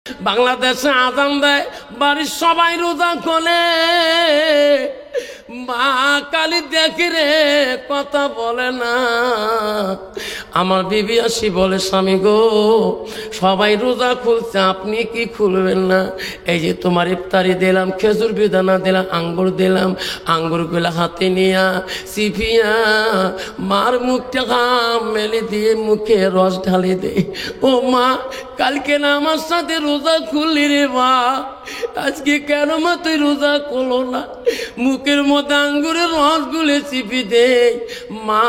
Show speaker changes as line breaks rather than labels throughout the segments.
বাংলাদেশে আজান দেয়, বাড়ির সবাই রোজা খোলে, মা কালী দেখি রে কথা বলে না। আমার বিবি আসি বলে, স্বামী গো সবাই রোজা খুলছে, আপনি কি খুলবেন না? এই যে তোমার ইফতারি দিলাম, খেজুর বেদানা দিলাম, আঙ্গুর দিলাম, আঙ্গুরগুলো হাতে নিয়া চিপিয়া মার মুখটা ঘাম মেলে দিয়ে মুখে রস ঢালি দে। ও মা, কালকে না আমার সাথে রোজা খুললি রে মা, আজকে কেন মা তুই রোজা করলো না? মুখের মধ্যে আঙ্গুরের রস গুলে চিপি দে। মা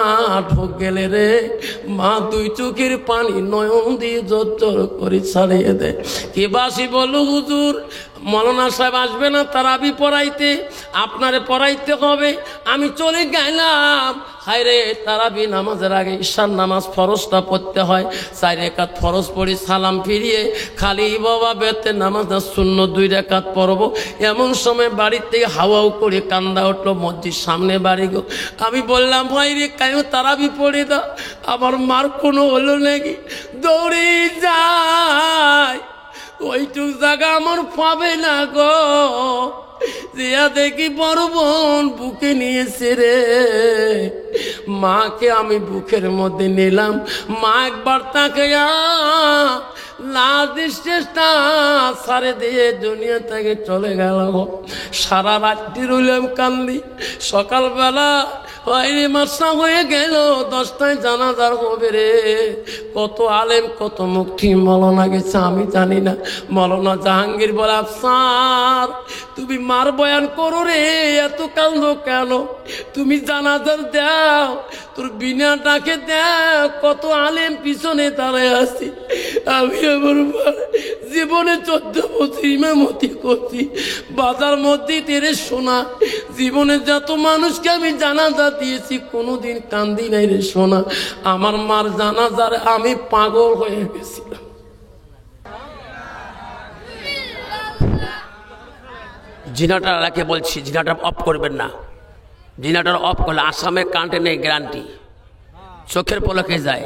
ঢোক গেলে রে মা, দুই চোখের পানি নয়ন দিয়ে জোর করে ছাড়িয়ে দেয়। কে বাসি বলো হুজুর, মৌলানা সাহেব আসবে না তারাবি পড়াইতে, আপনারে পড়াইতে হবে। আমি চলে গেলাম। হায় রে, তারাবি নামাজের আগে ঈশার নামাজ ফরজটা পড়তে হয়, 4 রাকাত ফরজ পড়ি, সালাম ফিরিয়ে খালি বাবা বেতে নামাজ শূন্য 2 রাকাত পড়ব। এমন সময় বাড়ির থেকে হাওয়াও করে কান্দা উঠলো, মসজিদ সামনে বাড়ি গো। আমি বললাম ভাই রে কেন তারাবি পড়ে দাও, আমার মার কোনো হলো নাকি? দৌড়ে যায়, ওইটুক জায়গা আমার পাবে না গো। দিয়া দেখি বড় বোন বুকে নিয়েছে রে। মাকে আমি বুকের মধ্যে নিলাম, মা একবার তাকে লাশ চেষ্টা সারে দিয়ে দুনিয়া থেকে চলে গেল। সারা রাত্রি রইলাম কান্দি। সকালবেলা বাইরে মাসা হয়ে গেল, 10টায় জানাজার হবে রে। কত আলেম কত মুক্তি মৌলানা গেছে আমি জানি না। মৌলানা জাহাঙ্গীর বলে, আফসার তুমি মার বয়ান করো রে, এত কান্দো কেন? তুমি জানাজার দাও, তোর বিনা ডাকে দাও, কত আলেম পিছনে দাঁড়ায় আছি। আমি আমার জীবনে 14 বছর ইমামতি করছি, বাজার মধ্যে তেরে সোনা। জীবনে যত মানুষকে আমি জানাজা দিয়েছি, কোনোদিন কান্দি নাই রে সোনা। আমার মার জানাজার আমি পাগল হয়ে গেছিলাম। জিনাটা এলাকে বলছি, জিনাটা অফ করবেন না। জিনাটার অফ করলে আসামে কান্টে নেই গ্যারান্টি, চোখের পলকে যায়।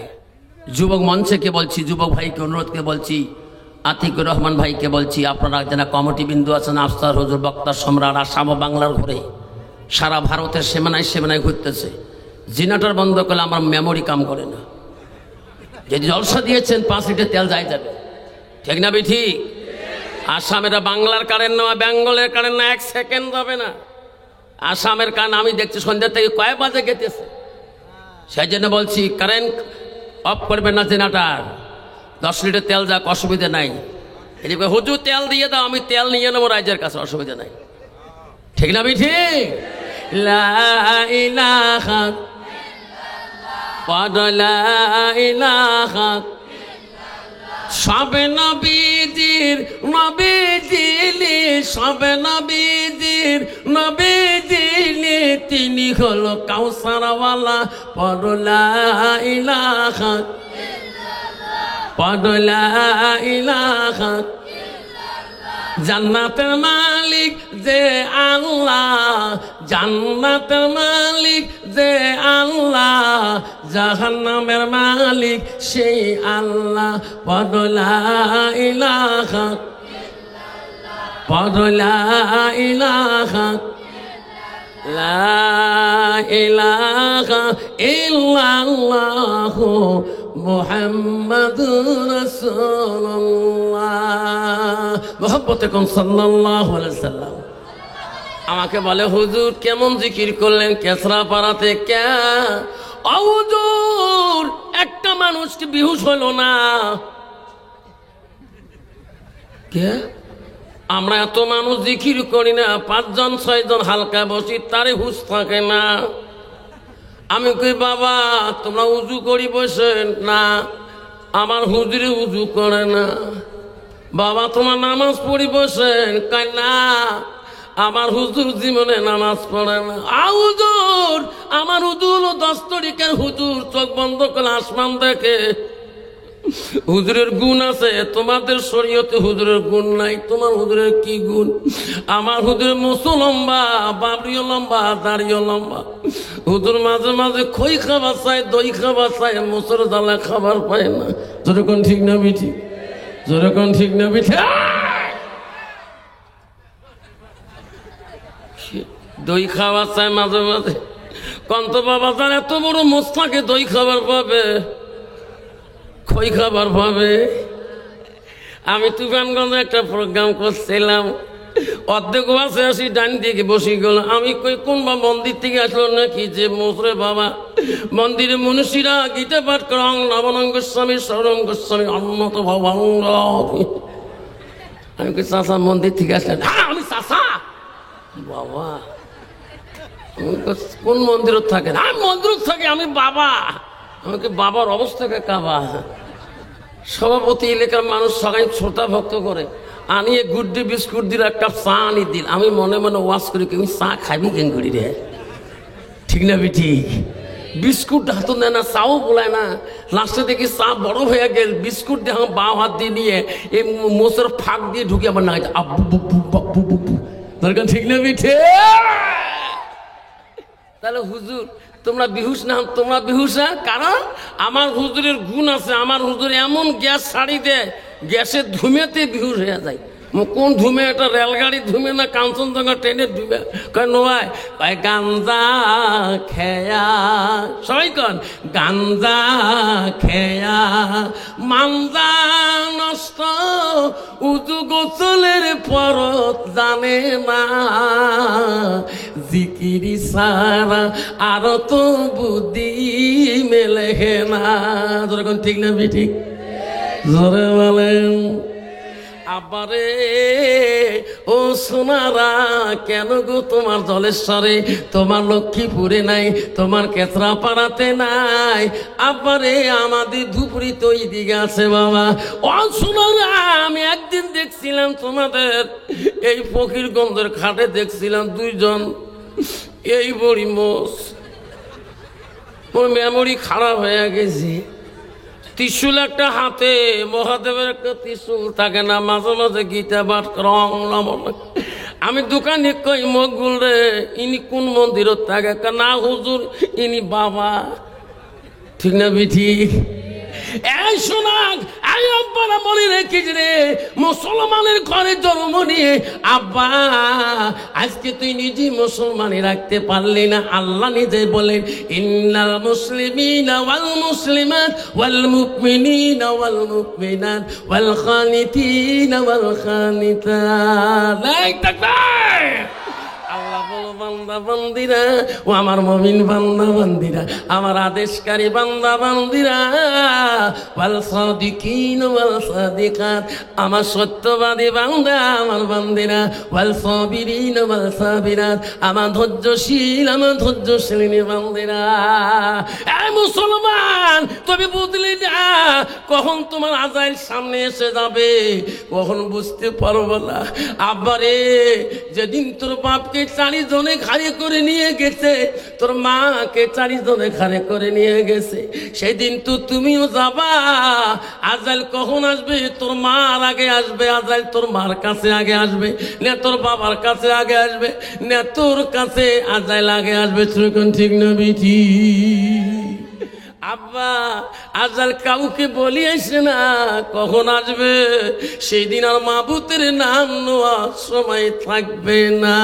যুবক মঞ্চকে বলছি, যুবক ভাইকে অনুরোধকে বলছি, আতিকুর রহমান ভাইকে বলছি, আপনারা যারা কমিটি বিন্দু আছেন, আফসার হুজুর বক্তা সম্রাট আসাম ও বাংলার ঘুরে সারা ভারতের সেমানায় সেমানায় ঘুরতেছে। জিনাটার বন্ধ করলে আমার মেমোরি কাম করে না। যদি জলসা দিয়েছেন 5 লিটার তেল যাই যাবে, ঠিক না বি ঠিক? আসামের বাংলার কারেন্ট না, বেঙ্গলের কারেন্ট না, 1 সেকেন্ড যাবে না। আসামের কারেন্ট আমি দেখছি সন্ধ্যা থেকে কয়েক বাজে গেতেছে। সেই জন্য বলছি কারেন্ট অফ করবেন না। জেনারেটর 10 লিটার তেল যাক, অসুবিধা নাই। এদিকে হুজুর তেল দিয়ে দাও, আমি তেল নিয়ে নেবো রাইজের কাছে, অসুবিধা নাই, ঠিক না ঠিক? লা ইলাহা ইল্লাল্লাহ, সব নবীজির নবী দিলি, সব নবীজির নবী দিলি, তিনি হলো কাউসারওয়ালা। পড়ো লা ইলাহা, পড়ো লা ইলাহা। জান্নাতের মালিক যে আল্লাহ, জান্নাতের মালিক যে আল্লাহ, জাহান্নামের মালিক সেই আল্লাহ। পড়ো লা ইলাহা, পড়ো লা ইলাহা, লা ইলাহা ইল্লাল্লাহু মুহাম্মাদুর রাসূলুল্লাহ। মুহাব্বতে কোন সাল্লাল্লাহু আলাইহি সাল্লাম। আমাকে বলে হুজুর কেমন জিকির করলেন কেসরা পাড়াতে? কে হুজুর, একটা মানুষ কি বেহুশ হলো না? কে? আমরা এত মানুষ জিকির করি না, 5 জন 6 জন হালকা বসি, তারে হুশ থাকে না। আমি কই বাবা তোমরা উজু করি বসেন না, আমার হুজুরে উজু করে না। বাবা তোমার নামাজ পড়ি বসেন, কই না আমার হুজুর জীবনে নামাজ পড়ে না। হুজুর আমার হুজুর 10 তারিখের হুজুর, চোখ বন্ধ করে আসমান দেখে। হুজুরের গুণ আছে, তোমাদের শরীয়তে হুজুরের গুণ নাই। তোমার হুজুরের কি গুণ? আমার হুজুরের মুসো লম্বা, বাবরিও লম্বা, দাড়িও লম্বা। হুজুর মাঝে মাঝে খই খাবার চায়, দই খাবার চায়, মুসুর জ্বালা খাবার পায় না। যতক্ষণ ঠিক না মিঠি, যেরকম ঠিক না পিঠা দই খাওয়া চায় মাঝে মাঝে কন্ত বাবা তার এত বড় মোস্তাকে দই খাবার পাবে খই খাবার পাবে। আমি তুফানগঞ্জে একটা প্রোগ্রাম করছিলাম, অর্ধেক বাসে আসি ডান দিকে বসে গেল। আমি কই কোন বা মন্দির থেকে আসলো নাকি যে মোসরে বাবা মন্দিরে মনীষীরা গীতা পাঠ কর নবনং গোস্বামী শরণ গোস্বামী অন্নত ভবঙ্গ। আমি কই চাষা মন্দির থেকে আসলেন? হ্যাঁ আমি চাষা। বাবা কোন মন্দিরত থাকেন? আমি মন্দিরত থাকি, আমি বাবা। আমাকে বাবার অবস্থাকে কাবা। সভাপতি এলাকার মানুষ সবাই শ্রোতা ভক্ত করে আনিয়ে গুড্ডি বিস্কুট দিল, একটা চা আনি দিল। আমি মনে মনে ওয়াশ করি তুমি চা খাবি কেন করি রে? ঠিক না বেটি? বিস্কুট হাত নেয় না, চাও বলায় না। লাস্টে দেখি চা বড় হয়ে গেল, বিস্কুট দিয়ে বাঁ হাত দিয়ে নিয়ে এই মোচের ফাঁক দিয়ে ঢুকে আমার না আব্বু দরকার। ঠিক না বেঠে? তাহলে হুজুর তোমরা বিহুস না, তোমরা বিহুস না। কারণ আমার হুজুরের গুণ আছে। আমার হুজুর এমন গ্যাস ছাড়ি দেয়, গ্যাসের ধুমেতে বিহুস হয়ে যায়। কোন ধুমে? এটা রেলগাড়ির ধুমে না কাঞ্চনজঙ্ঘা ট্রেনের ধুমে? নয় ভাই গাঞ্জা খেয়া, সবাই কন গাঞ্জা খেয়া মাঞ্জা নষ্ট উজু গোসলের পরত জানে না জিকিরি সারা আর তো বুদ্ধি মেলে না। যখন ঠিক না ঠিক জোরে বলেন। আবারে ও সোনারা কেন গো তোমার জলেশ্বরে, তোমার লক্ষ্মীপুরে নাই, তোমার কেতরাপাড়াতে নাই, আবারে আমাদের ধুপুরি তো এই দিকে আছে বাবা। ও সোনারা আমি একদিন দেখছিলাম তোমাদের এই ফকিরগঞ্জের ঘাটে দেখছিলাম দুইজন এই বড়ি মোষ। ওর মেমোরি খারাপ হয়ে গেছে। ত্রিশুল একটা হাতে, মহাদেবের একটা ত্রিশুল থাকে না, মাঝে মাঝে গীতা পাঠ রং। আমি দোকানে কই মকবুল রে ইনি কোন মন্দিরত থাকে? না হুজুর ইনি বাবা। ঠিক না বিঠি? এই শোনাক এই আব্বারা মনে রেখিস রে, মুসলমানের ঘরে জন্ম নিয়ে আব্বা আজকে তুই নিজে মুসলমানি রাখতে পারলি না। আল্লাহ নিজে বলেন ইন্নাল মুসলিমিনা ওয়াল মুসলিমাত ওয়াল মুমিনিনা ওয়াল মুমিনাত ওয়াল খানিতিনা ওয়াল খানিতাত। লাইক তাকবীর। আল্লাহ বলো বান্দা বান্দিরা, ও আমার মুমিন বান্দা বান্দিরা, আমার আদেশকারী বান্দা বান্দিরা, ওয়াল সাদিকিন ওয়াল সাদিকাত, আমার সত্যবাদী বান্দা আমার বান্দিরা, ওয়াল সাবিরিন ওয়াল সাবিরাত, আমার ধৈর্যশীল আমার ধৈর্যশীলিনী বান্দিরা। এই মুসলমান তবে বুঝলি না কখন তোমার আজাইল সামনে এসে যাবে, কখন বুঝতে পারবো না। আব্বারে যেদিন তোর বাপকে 40 জনে ঘাড়ে করে নিয়ে গেছে, তোর মাকে 40 জনে ঘাড়ে করে নিয়ে গেছে, সেদিন তো তুমিও যাবা। আজাইল কখন আসবে? তোর মার আগে আসবে আজাইল, তোর মার কাছে আগে আসবে না তোর বাবার কাছে আগে আসবে না তোর কাছে আজাইল আগে আসবে। ঠিক না বিঠি? আব্বা আজাল কাউকে বলিয়েছে না কখন আসবে, সেই দিন আর মাবুতের নাম নেওয়ার সময় থাকবে না।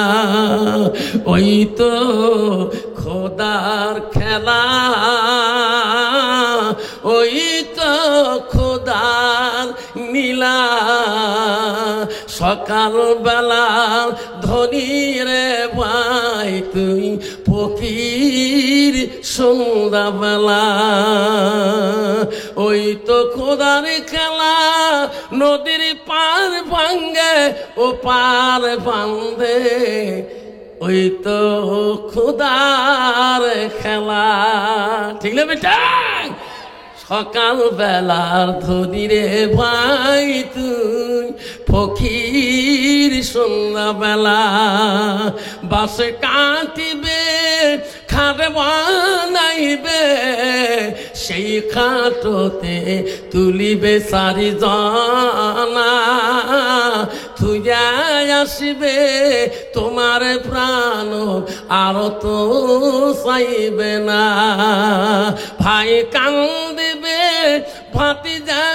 ওই তো খোদার খেলা, ওই তো খোদার নীলা, সকালবেলা ধনী রে ভাই তুই ফকির সন্ধ্যাবেলা। ওই তো খোদার খেলা, নদীর পার ভাঙ্গে ও পার বান্ধে, ওই তো খোদার খেলা। ঠিক না বেটা? সকাল বেলার ধনী রে ভাই তুই ফকির সন্ধ্যাবেলা, বাসে কাটিবে খাট বানাইবে, সেই খাটোতে তুলিবে 4 জনা, থুইয়া আসিবে তোমার প্রাণ আর তো চাইবে না। ভাই কান্দিবে ভাতিজা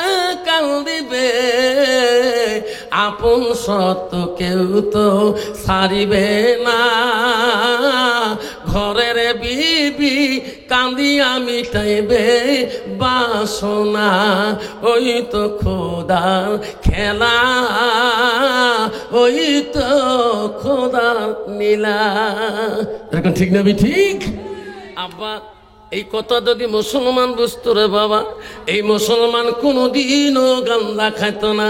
কান্দিবে, আপন সত্য কেউ তো ছাড়িবে না। ঘরের বিবি কান্দিয়া মিটাইবে বাসনা, ওই তো খোদার খেলা, ওই তো খোদার নীলা। এরকম ঠিক না? ঠিক আব্বা, এই কথা যদি মুসলমান বুঝতো রে বাবা, এই মুসলমান কোনোদিনও গান্দা খাইত না,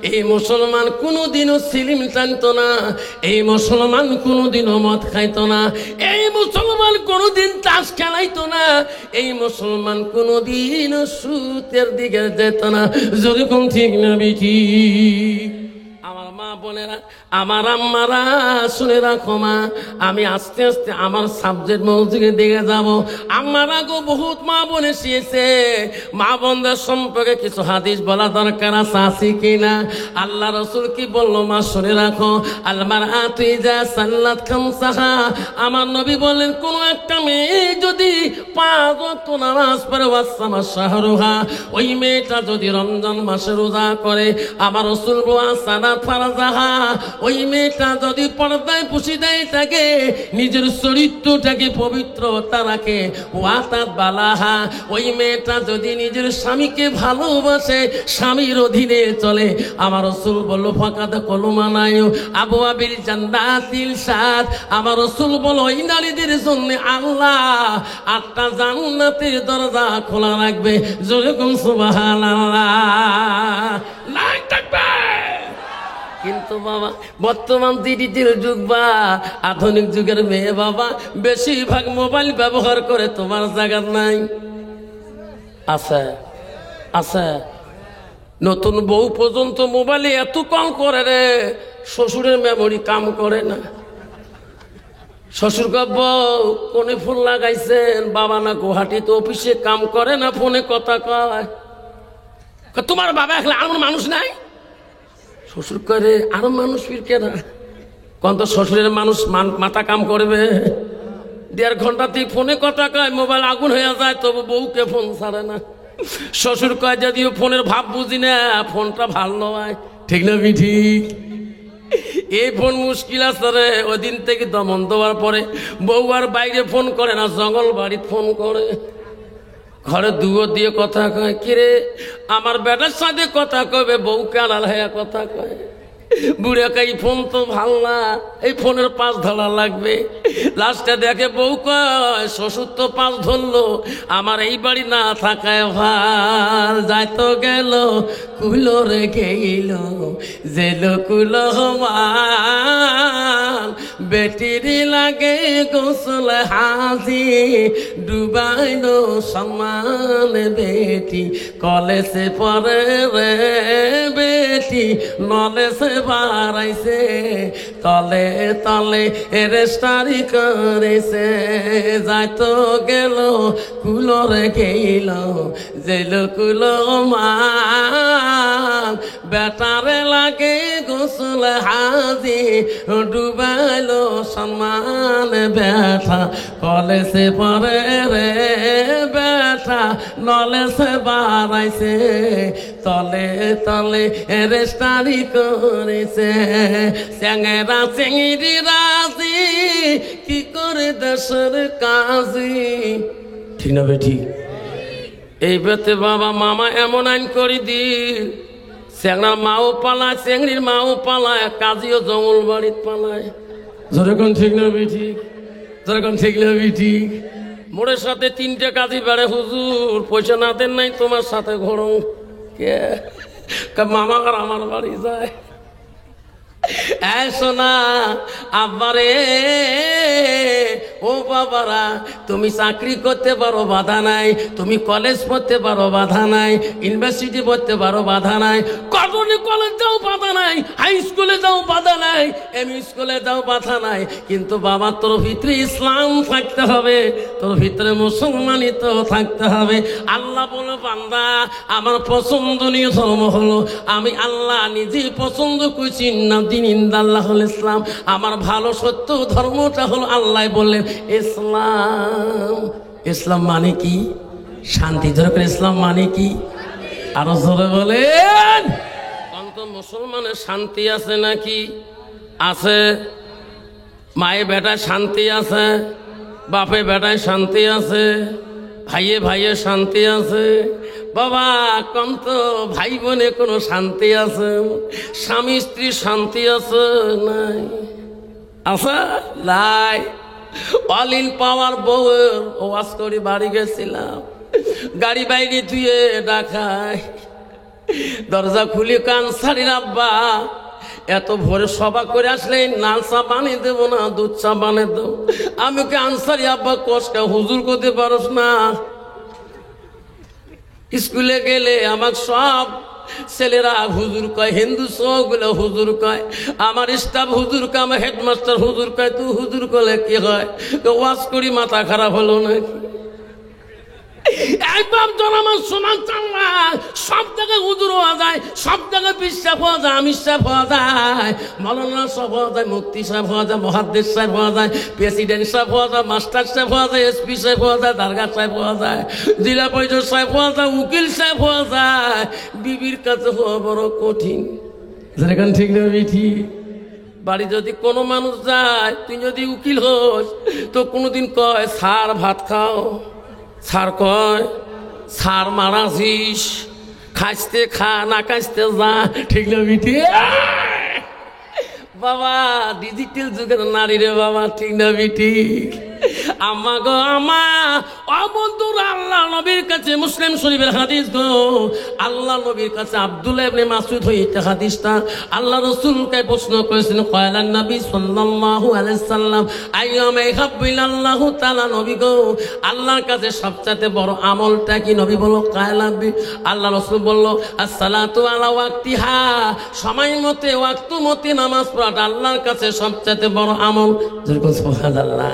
এই মুসলমান কোনোদিনও সিলিম টানত না, এই মুসলমান কোনোদিনও মদ খাইত না, এই মুসলমান কোনোদিন তাস খেলাইতো না, এই মুসলমান কোনোদিনও সুতের দিকে যেত না। যেরকম ঠিক না বিঠি? আমার মা বোনেরা, আমার আম্মারা শুনে রাখো মা, আমি আস্তে আস্তে আমার সাবজেক্ট মৌজুদের দিকে যাব। আম্মারা গো, বহুত মা বোন এসেছে, মা বোনদের সম্পর্কে কিছু হাদিস বলা দরকার আছে কিনা? আল্লাহ রসুল কি বললো মা শুনে রাখো, আলমারআতু ইযা সাল্লাত খামসাহা, আমার নবী বলেন কোন একটা মেয়ে যদি 5 ওয়াক্ত নামাজ পড়ে, ওয়াসামা শাহরুহা, ওই মেয়েটা যদি রমজান মাসে রোজা করে, আমার রসুল বলেন ফারাজাহা, ওই মেয়েটা যদি পর্দায় পুশিদায় থাকে, নিজের চরিত্রটাকে পবিত্রতা রাখে, ওয়াতাত বালাহা, ওই মেয়েটা যদি নিজের স্বামীকে ভালোবাসে, স্বামীর অধীনে চলে, আমার রাসূল বলল ফাকাদ কলমানায় আবু আবিল জান্নাতিল সাত, আমার রাসূল বলল ওই নারীদের জন্য আল্লাহ 8টা জান্নাতের দরজা খোলা রাখবে। যেরকম সুবহানাল্লাহ, লাইক থাকবে। কিন্তু বাবা, বর্তমান ডিজিটাল যুগ বা আধুনিক যুগের মেয়ে বাবা বেশিরভাগ মোবাইল ব্যবহার করে, তোমার জায়গা নাই? আছে আছে। নতুন বউ পর্যন্ত মোবাইলে এত কম করে রে, শ্বশুরের মেমোরি কাম করে না। শ্বশুর বউ কোনে ফোন লাগাইছেন? বাবা না গুয়াহাটিতে অফিসে কাম করে না, ফোনে কথা কয়। তোমার বাবা এখন আর মানুষ নাই? শ্বশুর করে আরো মানুষ ফিরকে না, কত শ্বশুরের মানুষ মাথা কাম করবে? 1.5 ঘন্টাতে ফোনে কথা কয়, মোবাইল আগুন হয়ে যায়, তবু বউকে ফোন ছাড়ে না। শ্বশুর কয় যদিও ফোনের ভাব বুঝি না, ফোনটা ভাল নয়। ঠিক না ঠিক? এই ফোন মুশকিল আছে রে। ওই দিন থেকে দমন দেওয়ার পরে বউ আর বাইরে ফোন করে না, জঙ্গল বাড়ি ফোন করে। ঘরে দুয়ো দিয়ে কথা কয়, কিরে আমার বেটার সাথে কথা কবে, বউকে আড়াল হয়ে কথা কয়। বুড়ে কয় ফোন তো ভাল না, এই ফোনের 5 ধরা লাগবে। লাস্টে দেখে বউ কয় শ্বশুর তো 5 ধরলো, আমার এই বাড়ি না থাকায় ভাল। যাইতো গেল কুলো রে গেল জেল কুলো মান, বেটিরি লাগে গোসল হাজি, ডুবাইলো সম্মান বেটি, কলেজে পড়ে রে বেটি, নলেজে বাড়াইছে, তলে তলে রেস্টারি করেছে। যাইতো গেল কুলরে গেল জেল কুলো মান, বেটারে লাগে গোসল হাজি, ডুবাইলো সম্মান বেটা, কলেজে পড়ে রে বেটা, নলেজে বাড়াইছে, তলে তলে রেস্টারি করেছে। চ্যাংরা চিংড়ি রাজি, কি করে দেশের কাজী। ঠিক না বেঠি? এই বেতে বাবা মামা এমন আইন করে দিল, চ্যাংরার মাও পালায়, চিংড়ির মাও পালায়, কাজীও জঙ্গল বাড়িতে পালায়। যেরকম ঠিক না বেঠি? যেরকম ঠিক না বেঠি? মোড়ের সাথে 3টে কাজী বেড়ে, হুজুর পয়সা না দেন নাই তোমার সাথে ঘোরং কে? মামা আর আমার বাড়ি যায়। শোনা আব্বারে, ও বাবারা, তুমি চাকরি করতে পারো বাধা নাই, তুমি কলেজ পড়তে পারো বাধা নাই, ইউনিভার্সিটি পড়তে পারো বাধা নাই, কর্মী কলেজ যাও বাধা নাই, হাই স্কুলে যাও বাধা নাই, এমই স্কুলে যাও বাধা নাই। কিন্তু বাবা তোর ভিতরে ইসলাম থাকতে হবে, তোর ভিতরে মুসলমানিত থাকতে হবে। আল্লাহ বলে বান্দা আমার পছন্দনীয় ধর্ম হলো, আমি আল্লাহ নিজে পছন্দ করছি না দিন ইন্দাল্লাহ ইসলাম, আমার ভালো সত্য ধর্মটা হলো আল্লাহ বললেন ইসলাম। ইসলাম মানে কি? শান্তি। ধরে ইসলাম মানে কি? আরো জোরে বলেন। তো মুসলমানের শান্তি আছে নাকি? আছে। মায়ে বেটায় শান্তি আছে, বাপে বেটায় শান্তি আছে, ভাইয়ে ভাইয়ে শান্তি আছে। বাবা কন্ত ভাই বোনে কোনো শান্তি আছে? স্বামী স্ত্রী শান্তি আছে নাই? আছে নাই? অলিন পাওয়ার বউয়ের ওয়াজ করে বাড়ি গেছিলাম, গাড়ি বাইরে ধুয়ে ডাকায়, দরজা খুলে আনসারির আব্বা এত ভোরে সভা করে আসলে লাল চা বানিয়ে দেবো না দুধ চা বানিয়ে দেবো। আমি ওকে আনসারি আব্বা কষ্ট হুজুর করতে পারস না? স্কুলে গেলে আমার সব ছেলেরা হুজুর কয়, হিন্দু সবগুলো হুজুর কয়, আমার স্টাফ হুজুর কয়, আমার হেডমাস্টার হুজুর কয়। তুই হুজুর করলে কি হয়? ওয়াজ করি মাথা খারাপ হলো নাকি? একবার জনমান সমান চাল্লা সব জায়গায় হুজুর হওয়া যায়, সব জায়গায় বিশ্বাস হওয়া যায়, আমির সাহেব হওয়া যায়, মৌলানা সাহেব হওয়া যায়, মুফতি সাহেব হওয়া যায়, মুহাদ্দিস সাহেব হওয়া যায়, প্রেসিডেন্ট সাহেব হওয়া যায়, মাস্টার সাহেব হওয়া যায়, এসপি সাহেব হওয়া যায়, দরগা সাহেব হওয়া যায়, জেলা পরিষদ সাহেব হওয়া যায়, উকিল সাহেব হওয়া যায়। বিবির কাছে হওয়া বড় কঠিন। যেখানে ঠিক না বিঠি? বাড়ি যদি কোনো মানুষ যায়, তুই যদি উকিল হোস তো কোনোদিন কয় স্যার ভাত খাও, স্যার কয় স্যার মারাছিস, খাইতে খা না খাইতে যা। ঠিক না বিটি? বাবা ডিজিটাল যুগের নারী রে বাবা, ঠিক না বিটি? আমা গো আমা অবন্ধুর আল্লাহ নবীর কাছে মুসলিম শরীফের হাদিস গো, আল্লাহ নবীর কাছে আব্দুল্লাহ ইবনে মাসউদ হইতে হাদিসটা আল্লাহ রাসূলকে প্রশ্ন করেছেন। কয়লান নবী সাল্লাল্লাহু আলাইহি সাল্লাম আইয়ামা ইহাব্বিলাল্লাহু তাআলা, নবী গো আল্লাহর কাছে সবচেয়ে বড় আমলটা কি? নবী বলল কায়লাবি। আল্লাহ রাসূল বলল আসসালাতু আলা ওয়াক্তিহা, সময় মতে ওয়াক্ত মতে নামাজ পড়াটা আল্লাহর কাছে সবচেয়ে বড় আমল। যেরকম সুবহানাল্লাহ।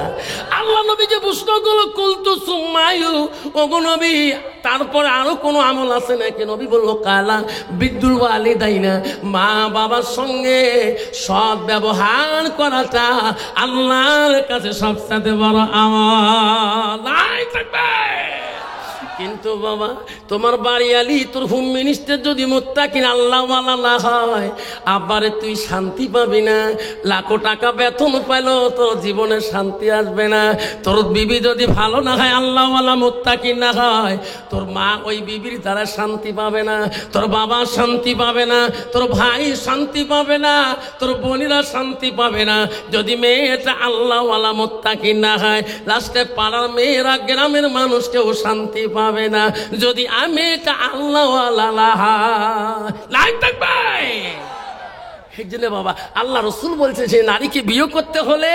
আল্লাহ নবী যে প্রশ্নগুলো কুলতু সুম্মায়ু, ওগো নবী তারপরে আরো কোনো আমল আছে নাকি? নবী বলল কালা বিদ্যুল ওয়ালিদাইনা, মা বাবার সঙ্গে সৎ ব্যবহার করাটা আল্লাহর কাছে সবচেয়ে বড় আমল। নাই থাকবে। কিন্তু বাবা তোমার বাড়িয়ালি তোর হোম মিনিস্টার যদি মুত্তাকিন আল্লাহওয়ালা না হয়, আবারে তুই শান্তি পাবি না। লাখো টাকা বেতন পাইলো তোর জীবনে শান্তি আসবে না। তোর বিবি যদি ভালো না হয়, আল্লাহওয়ালা মুত্তাকিন না হয়, তোর মা ওই বিবির দ্বারা শান্তি পাবে না, তোর বাবা শান্তি পাবে না, তোর ভাই শান্তি পাবে না, তোর বোনেরা শান্তি পাবে না। যদি মেয়েটা আল্লাহওয়ালা মুত্তাকিন না হয়, লাস্টে পাড়ার মেয়েরা গ্রামের মানুষ কেউ শান্তি পাবে না। যদি আমি এটা আল্লাহওয়ালা নাই থাকবে। এই জন্য বাবা আল্লাহ রসুল বলছে যে নারীকে বিয়ে করতে হলে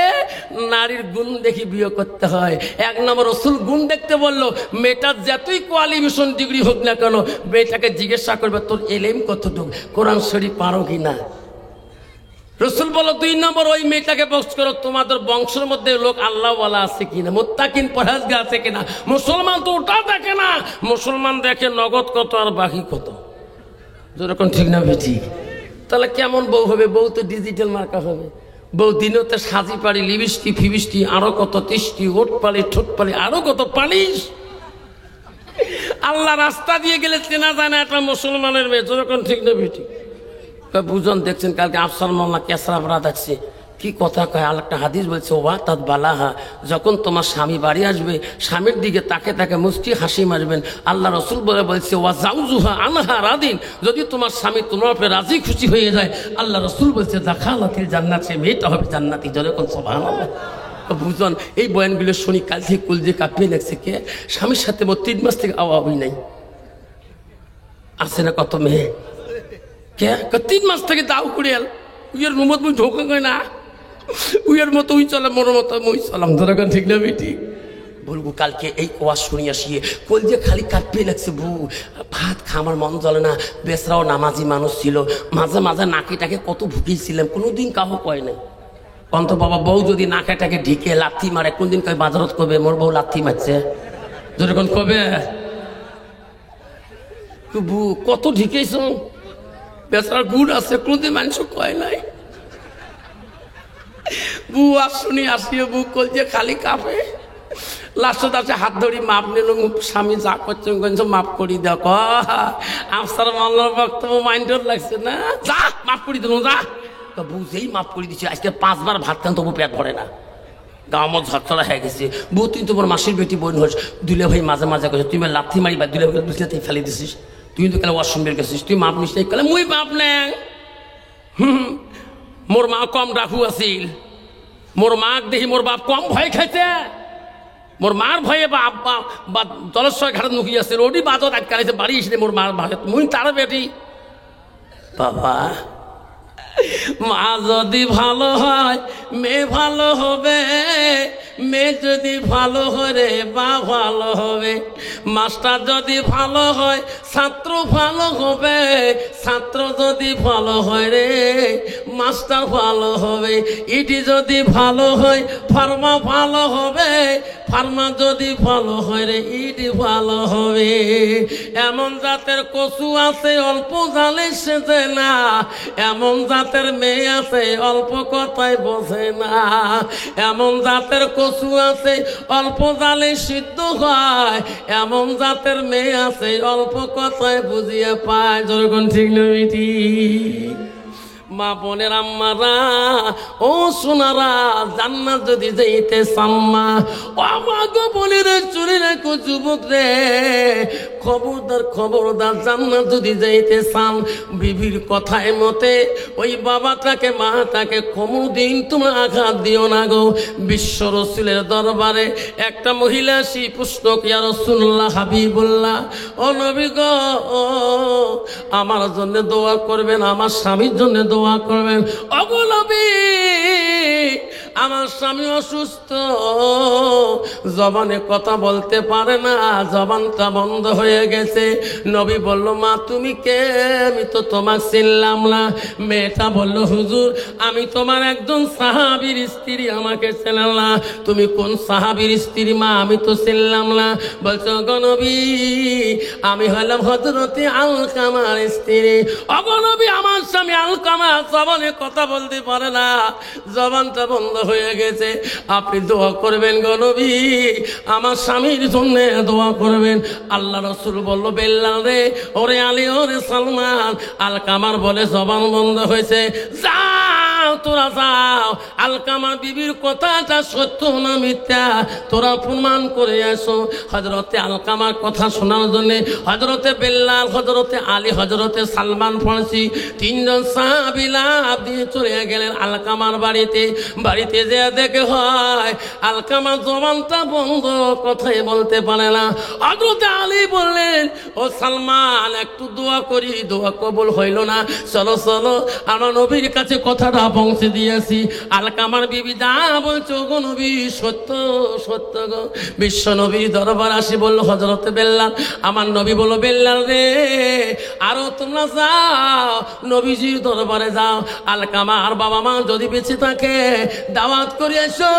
নারীর গুণ দেখি বিয়ে করতে হয়। এক নম্বর রসুল গুণ দেখতে বললো, মেয়েটার যতই কোয়ালিফিকেশন ডিগ্রি হোক না কেন, মেয়েটাকে জিজ্ঞাসা করবে তোর এলেম কতটুকু, কোরআন শরীফ পারো কিনা। রসুল বলো 2 নম্বর ওই মেয়েটাকে বক্স করো, তোমাদের বংশের মধ্যে লোক আল্লাহওয়ালা আছে কিনা, মুত্তাকিন পরহেজগার আছে কিনা। মুসলমান তো ওটা দেখে না, মুসলমান দেখে নগদ কত আর বাকি কত। যেরকম ঠিক না বেটি? তাহলে কেমন বউ হবে? বউ তো ডিজিটাল মার্কা হবে। বউ দিনতে সাজি পাড়ি, লিপস্টিক ফিবিস্টি, আরো কত তিষ্টি, ওট পালি ঠোঁট পালি, আরো কত পালিশ। আল্লাহ রাস্তা দিয়ে গেলে চেনা যায় না একটা মুসলমানের মেয়ে। যেরকম ঠিক না বেটি? বুঝন দেখছেন কালকে আফসার মোল্লা কেসরাবরা দেখছে কি কথা কয়। আর একটা হাদিস বলছে ওয়া তাদ বালাহা, যখন তোমার স্বামী বাড়ি আসবে স্বামীর দিকে তাকে তাকে মুস্কি হাসি মারবেন। আল্লাহ রসুল বলে বলছে ওয়া জাউজুহা আনহা রাদিন, যদি তোমার স্বামী তোমার উপরে রাজি খুশি হয়ে যায়, আল্লাহ রসুল বলছে দাখালাতিল জান্নাত, সে মেয়েটা হবে জান্নাতি। যখন সুবহানাল্লাহ। বুঝন এই বয়ানগুলো শুনি কাল থেকে কুল যে কাঁপিয়ে লাগছে। কে স্বামীর সাথে 3 মাস থেকে আওয়াবই নাই, আছে না কত মেয়ে? কে 3 মাস থেকে দাও কুড়িয়াল উইয়ের রুমত মুই ঢোকে কই না, উইয়ের মতো উই চলে, মোর মতো মুই চলাম। ধরাগান ঠিক না বেটি? বলবো কালকে এই ওয়াজ শুনিয়া শিয়ে কল যে খালি কাঁপিয়ে লাগছে। বউ ভাত খাওয়ার মন চলে না। বেসরাও নামাজি মানুষ ছিল, মাঝে মাঝে নাকিটাকে কত ভুগিয়েছিলাম, কোনোদিন কাহো কয় নাই। অন্ত বাবা বউ যদি নাকাটাকে ঢিকে লাথি মারে, কোনদিন কয় বাজারত কবে মোর বউ লাথি মারছে। যেরকম কবে কত ঢিকেছ, বেচার গুড় আছে, কোনদিন মানুষ কয় নাই। বউ আর শুনি আসিয়ে বউ কল যে খালি কাঁপে। লাস্টত আছে হাত ধরি মাপ নিল, স্বামী যা করছেন মাফ করি দেখ। আফসার মাল্লার বক্তব্য মাইন্ডের লাগছে না, যা মাফ করি দিল, যা বুঝেই মাফ করে দিচ্ছি। আজকে 5 বার ভাত খান তবু পেট ভরে না, গা আমার ঝরঝরা হয়ে গেছে। বউ তুই তোমার মাসির বেটি বোন হস, দুলে ভাই মাঝে মাঝে করছিস, তুই লাথি মারি বা দুলে ভাই দুলে ফেলে দিছিস, তুই কিন্তু কেন ওয়াশরুম বের গেছিস, তুই মাপ নিস কালে মুই বাপ নে। মোর মা কম ডাকু আছিল, মোর মাক দেখি মোর বাপ কম ভয় খাইছে, মোর মার ভয়ে বা জলেশ্বর ঘাটে নুকি আছে ওটি বাজত আটকাইছে বাড়ি এসে মোর মার ভয়ে মুই তার বেটি। বাবা মা যদি ভালো হয় মেয়ে ভালো হবে, মেয়ে যদি ভালো হয় রে বা ভালো হবে, মাস্টার যদি ভালো হয় ছাত্র ভালো হবে, ছাত্র যদি ভালো হয় রে মাস্টার ভালো হবে, ইটি যদি ভালো হয় ফার্মা ভালো হবে, ফার্মা যদি ভালো হয় রে ইটি ভালো হবে। এমন জাতের কচু আছে অল্প জালে সেজে না, এমন জাতের মেয়ে আছে অল্প কথায় বোঝে না, এমন জাতের কচু আছে অল্প জালে সিদ্ধ হয়, এমন জাতের মেয়ে আছে অল্প কথায় বুঝিয়ে পায়। যখন ঠিক নয় ঠিক মা বোনের আম্মারা ও সোনারা, জান্নাত যদি যাইতে সাম্মা ও আমাকে বোনের চুরি রাখো যুবক রে, খবরদার খবরদার জান্নাত যদি যাইতে চান বিবির কথায় মতে ওই বাবাটাকে মাটাকে কোনোদিন তোমরা আঘাত দিও না গো। বিশ্ব রসুলের দরবারে একটা মহিলা আসি প্রশ্ন ইয়া রাসূলুল্লাহ হাবিবুল্লাহ, ও নবী গো আমার জন্য দোয়া করবেন, আমার স্বামীর জন্য দোয়া করবেন। ওগো নবী আমার স্বামী অসুস্থ, জবানে কথা বলতে পারে না, জবানটা বন্ধ হয়ে গেছে। নবী বলল মা তুমি কে, আমি তো তোমাকে চিনলাম না। মেয়েটা বলল হুজুর আমি তোমার একজন সাহাবীর স্ত্রী, আমাকে চেনেন না। তুমি কোন সাহাবীর স্ত্রী মা, আমি তো চিনলাম না। বলছো গো নবী আমি হলাম হযরতে আলকামার স্ত্রী। ওগো নবী আমার স্বামী আলকামা জবানে কথা বলতে পারে না, জবানটা বন্ধ হয়ে গেছে, আপনি দোয়া করবেন গো নবী, আমার স্বামীর জন্য দোয়া করবেন। আল্লাহ রাসূল বলল বেল্লাল রে, ওরে আলী, ওরে সালমান, আলকামার বলে জবান বন্ধ হয়েছে, যাও তোরা যাও, আলকামা বিবির কথাটা সত্য না মিথ্যা তোরা প্রমাণ করে আসো। হযরতে আলকামার কথা শোনার জন্য হযরতে বেল্লাল, হযরতে আলী, হযরতে সালমান ফার্সি 3 জন সাহাবী লাফ দিয়ে চলে গেলেন আলকামার বাড়িতে। বাড়িতে যে দেখে হয় আলকামা জবানটা বন্ধ, কথাই বলতে পারে না। হযরতে আলী বললেন ও সালমান একটু দোয়া করি, দোয়া কবুল হইল না, চলো চলো আমার নবীর কাছে কথাটা পৌঁছে দিয়েছি। আলকামার বিবি যা বলছো গো নবী সত্য সত্য গো। বিশ্ব নবীর দরবার আসি বলল হযরতে বেল্লাল, আমার নবী বলল বেল্লাল রে আরো তোমরা যাও নবীজির দরবারে যাও, আলকামার বাবা মা যদি বেঁচে থাকে দাওয়াত করে এসো,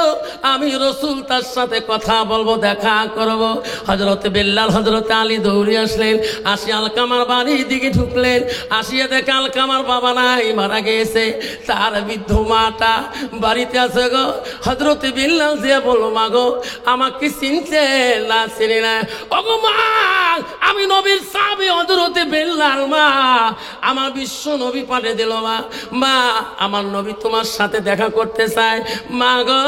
আমি রসুল তার সাথে কথা বলবো, দেখা করব। হযরতে বেল্লাল হযরতে আলী দৌড়ে আসলেন, আসি আলকামার বাড়ির দিকে ঢুকলেন, আসিয়ে দেখে আলকামার বাবা নাই, মারা গেছে, তার বৃদ্ধ মাটা বাড়িতে আছে গো। হযরতে বেল্লাল যে বলল মা গো আমাকে চিনছে না, চিনি না। ওগো মা আমি নবীর সাহাবী হযরতে বেল্লাল, মা আমার বিশ্ব নবী পাঠিয়ে দিল, মা আমার নবী তোমার সাথে দেখা করতে চায়, মা গো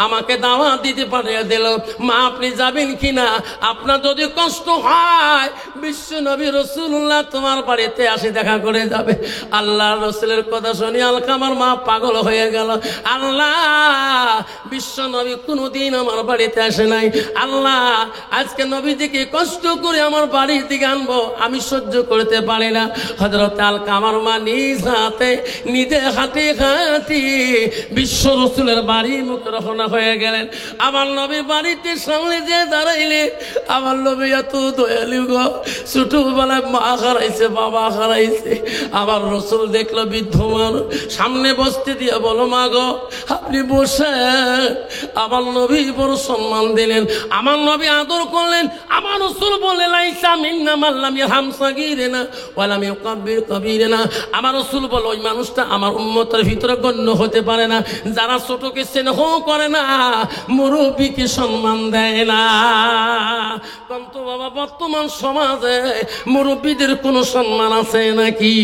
আমাকে দাওয়াত দিতে পাঠিয়ে দিল, মা আপনি যাবেন কিনা, আপনার যদি কষ্ট হয় বিশ্ব নবী রাসূলুল্লাহ তোমার বাড়িতে আসে দেখা করে যাবে। আল্লাহ রাসূলের কথা শুনি আলকামার মা পাগল হয়ে গেল, আল্লাহ বিশ্ব নবী কোনোদিন আমার বাড়িতে আসে নাই, আল্লাহ আজকে নবীজিকে কষ্ট করে আমার বাড়ির দিকে আনবো, আমি সহ্য করতে পারি না। হযরত আলকামার মা নিজ হাতে নিজে হাতে হাতে বিশ্ব রাসূলের বাড়ির মুখে রওনা হয়ে গেলেন। আমার নবী বাড়িতে সামনে যে দাঁড়াইলে, আমার নবী এত দয়ালু গো, ছোটবেলায় মা হারাইছে বাবা হারাইছে, আমার রাসূল দেখলো বৃদ্ধ মানুষ, সামনে সামনে বসতে দিয়ে বলো মা গো আপনি বসে। আমার নবী বড় সম্মান দিলেন, আমার নবী আদর করলেন। আমার রাসূল বলে লাইসা মিন্না মান লাম ইয়ারহাম সাগীরানা ওয়া লাম ইউকাব্বির কাবীরানা। আমার রাসূল বলে ওই মানুষটা আমার উম্মতের ভিতরে গণ্য হতে পারে না যারা ছোটকে স্নেহ করে না, মুরব্বীকে সম্মান দেয় না। কিন্তু বাবা বর্তমান সমাজে মুরব্বীদের কোনো সম্মান আছে নাকি?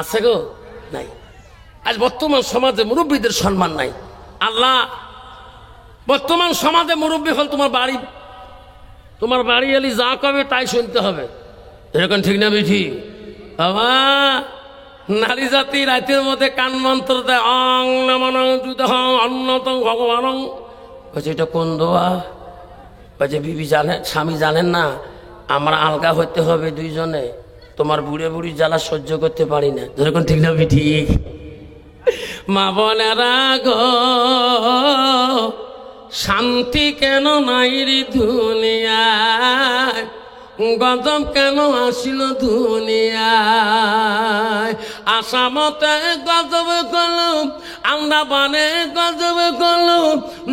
আছে গো? নাই। আজ বর্তমান সমাজে মুরব্বীদের সম্মান নাই। আল্লাহ বর্তমান সমাজে মুরব্বী হল তোমার বাড়ি এলি যা কবে তাই শুনতে হবে, এরকম ঠিক না বেঠি? বাবা নারী জাতি রাতের মধ্যে কান মন্ত্র দেয়, অং নমন অন্যতম ভগবান। বলছে এটা কোন দোয়া? বলছে বিবি জানেন, স্বামী জানেন না আমরা আলগা হতে হবে দুইজনে, তোমার বুড়ে বুড়ি জ্বালা সহ্য করতে পারি না, যেরকম ঠিক না ঠিক? মা বোনেরা গো শান্তি কেন নাই রে দুনিয়ায়, গজব কেন আসিল দুনিয়ায়? আসামতে গজব করলো, আন্দামানে গজব করলো,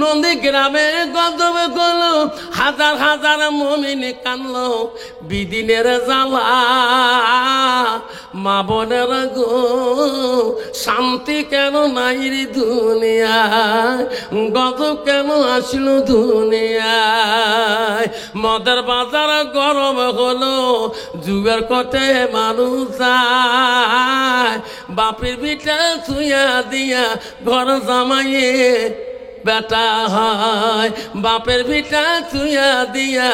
নদী গ্রামে গজব করলো, হাজার হাজার মুমিন কানলো বিদিনের জ্বালা। মা বোনের গো শান্তি কেন নাই রে দুনিয়ায়, গজব কেন আসিল দুনিয়ায়? মদের বাজার গরম হলো, যুগের কটে মানুষ যায়, বাপের বিটা ছুঁয়া দিয়া ঘর জামাইয়ে বেটা হয়, বাপের বিটা ছুঁয়া দিয়া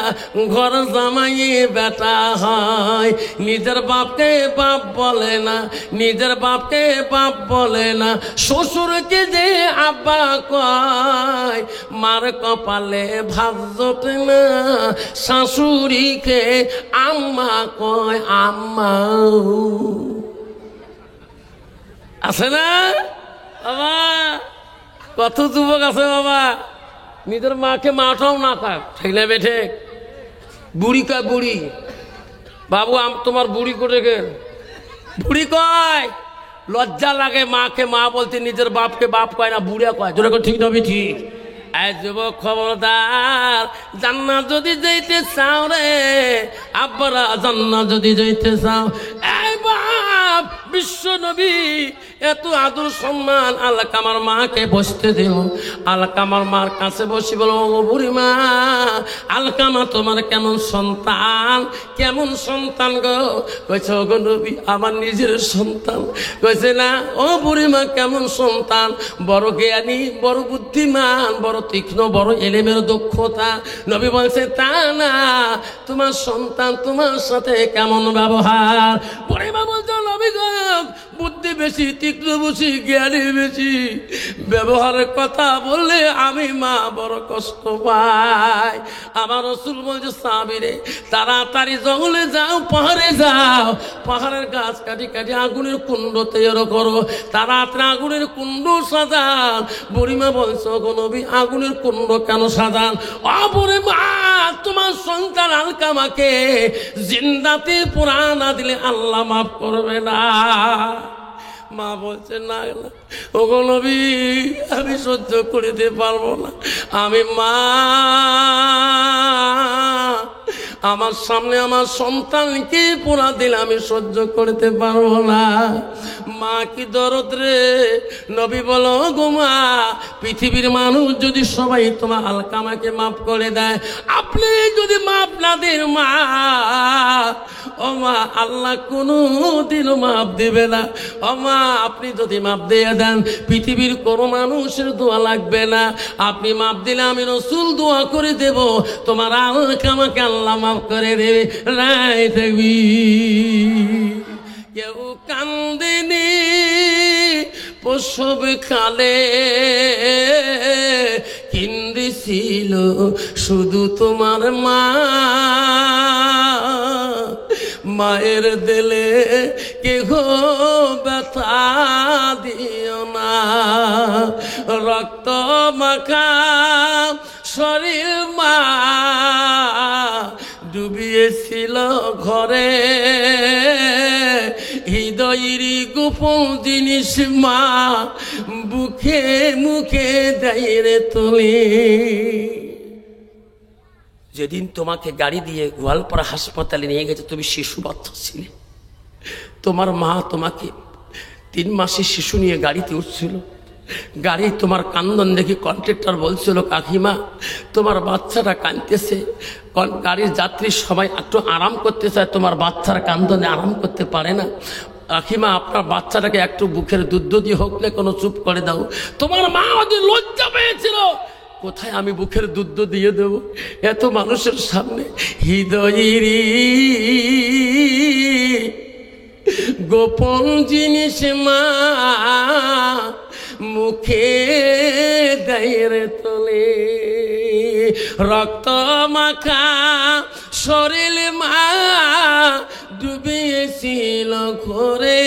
ঘর জামাইয়ে বেটা হয়। নিজের বাপকে বাপ বলে না, নিজের বাপকে বাপ বলে না, শ্বশুরকে যে আব্বা কয়, মার কপালে ভাত জোটে না, শাশুড়িকে আম্মা কয় আম্মা। আছে না বাবা? কত যুবক আছে বাবা নিজের মাকে মাটাও না কাক, ঠিক না বেঠে? বুড়ি কয় বুড়ি, বাবু তোমার বুড়ি করে গে, বুড়ি কয়। লজ্জা লাগে মাকে মা বলতে, নিজের বাপকে বাপ কয় না, বুড়িয়া কয়, যেরকম ঠিক না ঠিক? এই যুবক খবরদার, জান্নাত যদি যাইতে চাও রে আব্বারা, জান্নাত যদি যাইতে চাও, এই বাপ বিশ্ব নবী এত আদর সম্মান আলকামার মাকে বসতে দিল। আলকামার মার কাছে বসি বলো, ও বুড়ি মা, আলকামা তোমার কেমন সন্তান, কেমন সন্তান গো? কইছে ও গো নবী আমার নিজের সন্তান। কইছে না ও বুড়ি মা কেমন সন্তান? বড় জ্ঞানী, বড় বুদ্ধিমান, বড় তীক্ষ্ণ, বড় এলেমের দক্ষতা। নবী বলছে তা না, তোমার সন্তান তোমার সাথে কেমন ব্যবহার? বুড়ি মা বলছে নবী গো বুদ্ধি বেশি, তীক্ষ্ণ বেশি, জ্ঞানী বেশি, ব্যবহারের কথা বললে আমি মা বড় কষ্ট পাই। আমার রাসূল বলছে সাহাবীরে তাড়াতাড়ি জঙ্গলে যাও, পাহাড়ে যাও, পাহাড়ের গাছ কাটি কাটি আগুনের কুণ্ড তৈরি করো, তাড়াতাড়ি আগুনের কুণ্ড সাজান। বুড়িমা বলছো গো নবী আগুনের কুণ্ড কেন সাজান? ও বুড়ি মা তোমার সন্তান আলকামাকে জিন্দাতে পোড়া না দিলে আল্লাহ মাফ করবে না। মা বলছে না ও গো নবী আমি সহ্য করিতে পারবো না, আমি মা, আমার সামনে আমার সন্তানকে পোড়া দিলে আমি সহ্য করতে পারবো না। মা কি দরদ রে? নবী বলো গো মা, পৃথিবীর মানুষ যদি সবাই তোমার আলকামাকে মাফ করে দেয়, আপনি যদি মাফ না দেন মা, ও মা আল্লাহ কোনোদিনও মাফ দেবে না। ও মা আপনি যদি মাফ দিয়ে দেন পৃথিবীর কোনো মানুষের দোয়া লাগবে না, আপনি মাফ দিলে আমি রাসূল দোয়া করে দেব তোমার আলকামাকে আল্লাহ মাফ করে দেবে। রাই থাকবি কেউ কান্দিনি প্রসব কালে, কিন্দিছিল শুধু তোমার মা, মায়ের দিলে কেহ ব্যথা দিও না, রক্ত মাখা শরীর মা ডুবিয়েছিল ঘরে, হৃদয়ের গোপন জিনিস মা বুকে মুখে দেয় রে তুলি। যেদিন তোমাকে গাড়ি দিয়ে গোয়ালপাড়া হাসপাতালে নিয়ে গেছে তুমি শিশু বাচ্চা ছিলে, তোমার মা তোমাকে 3 মাসের শিশু নিয়ে গাড়িতে উঠছিল। গাড়ি তোমার কান্দন দেখি কন্ট্রাক্টর বলছিল কাকিমা তোমার বাচ্চাটা কাঁদতেছে, গাড়ির যাত্রী সবাই একটু আরাম করতে চায়, তোমার বাচ্চার কান্দনে আরাম করতে পারে না, কাকিমা আপনার বাচ্চাটাকে একটু বুকের দুধ দিয়ে হোক না কোনো চুপ করে দাও। তোমার মা ওদের লজ্জা পেয়েছিল, কোথায় আমি বুকের দুধ দিয়ে দেব এত মানুষের সামনে। হৃদয়ের গোপন জিনিস মা মুখে দেয় তোলে, রক্ত মাখা শরীর মা ডুবিয়েছিল ঘরে,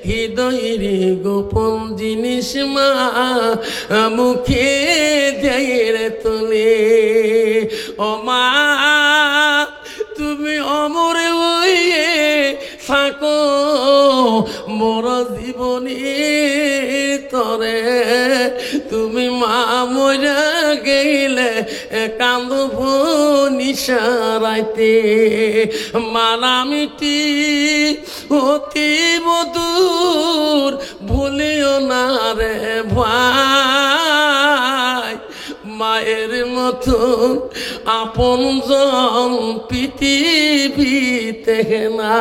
হৃদয়ের গোপন জিনিস মা মুখে দেয় তোলে। ও মা তুমি অমর হয়ে থাকো মোর জীবনী তরে, তুমি মা মরা গেলে কান্দব নিশারাইতে, মানামিটি অতি মধুর ভুলিও না রে ভাই, মায়ের মতন আপন জন পৃথিবীতে না।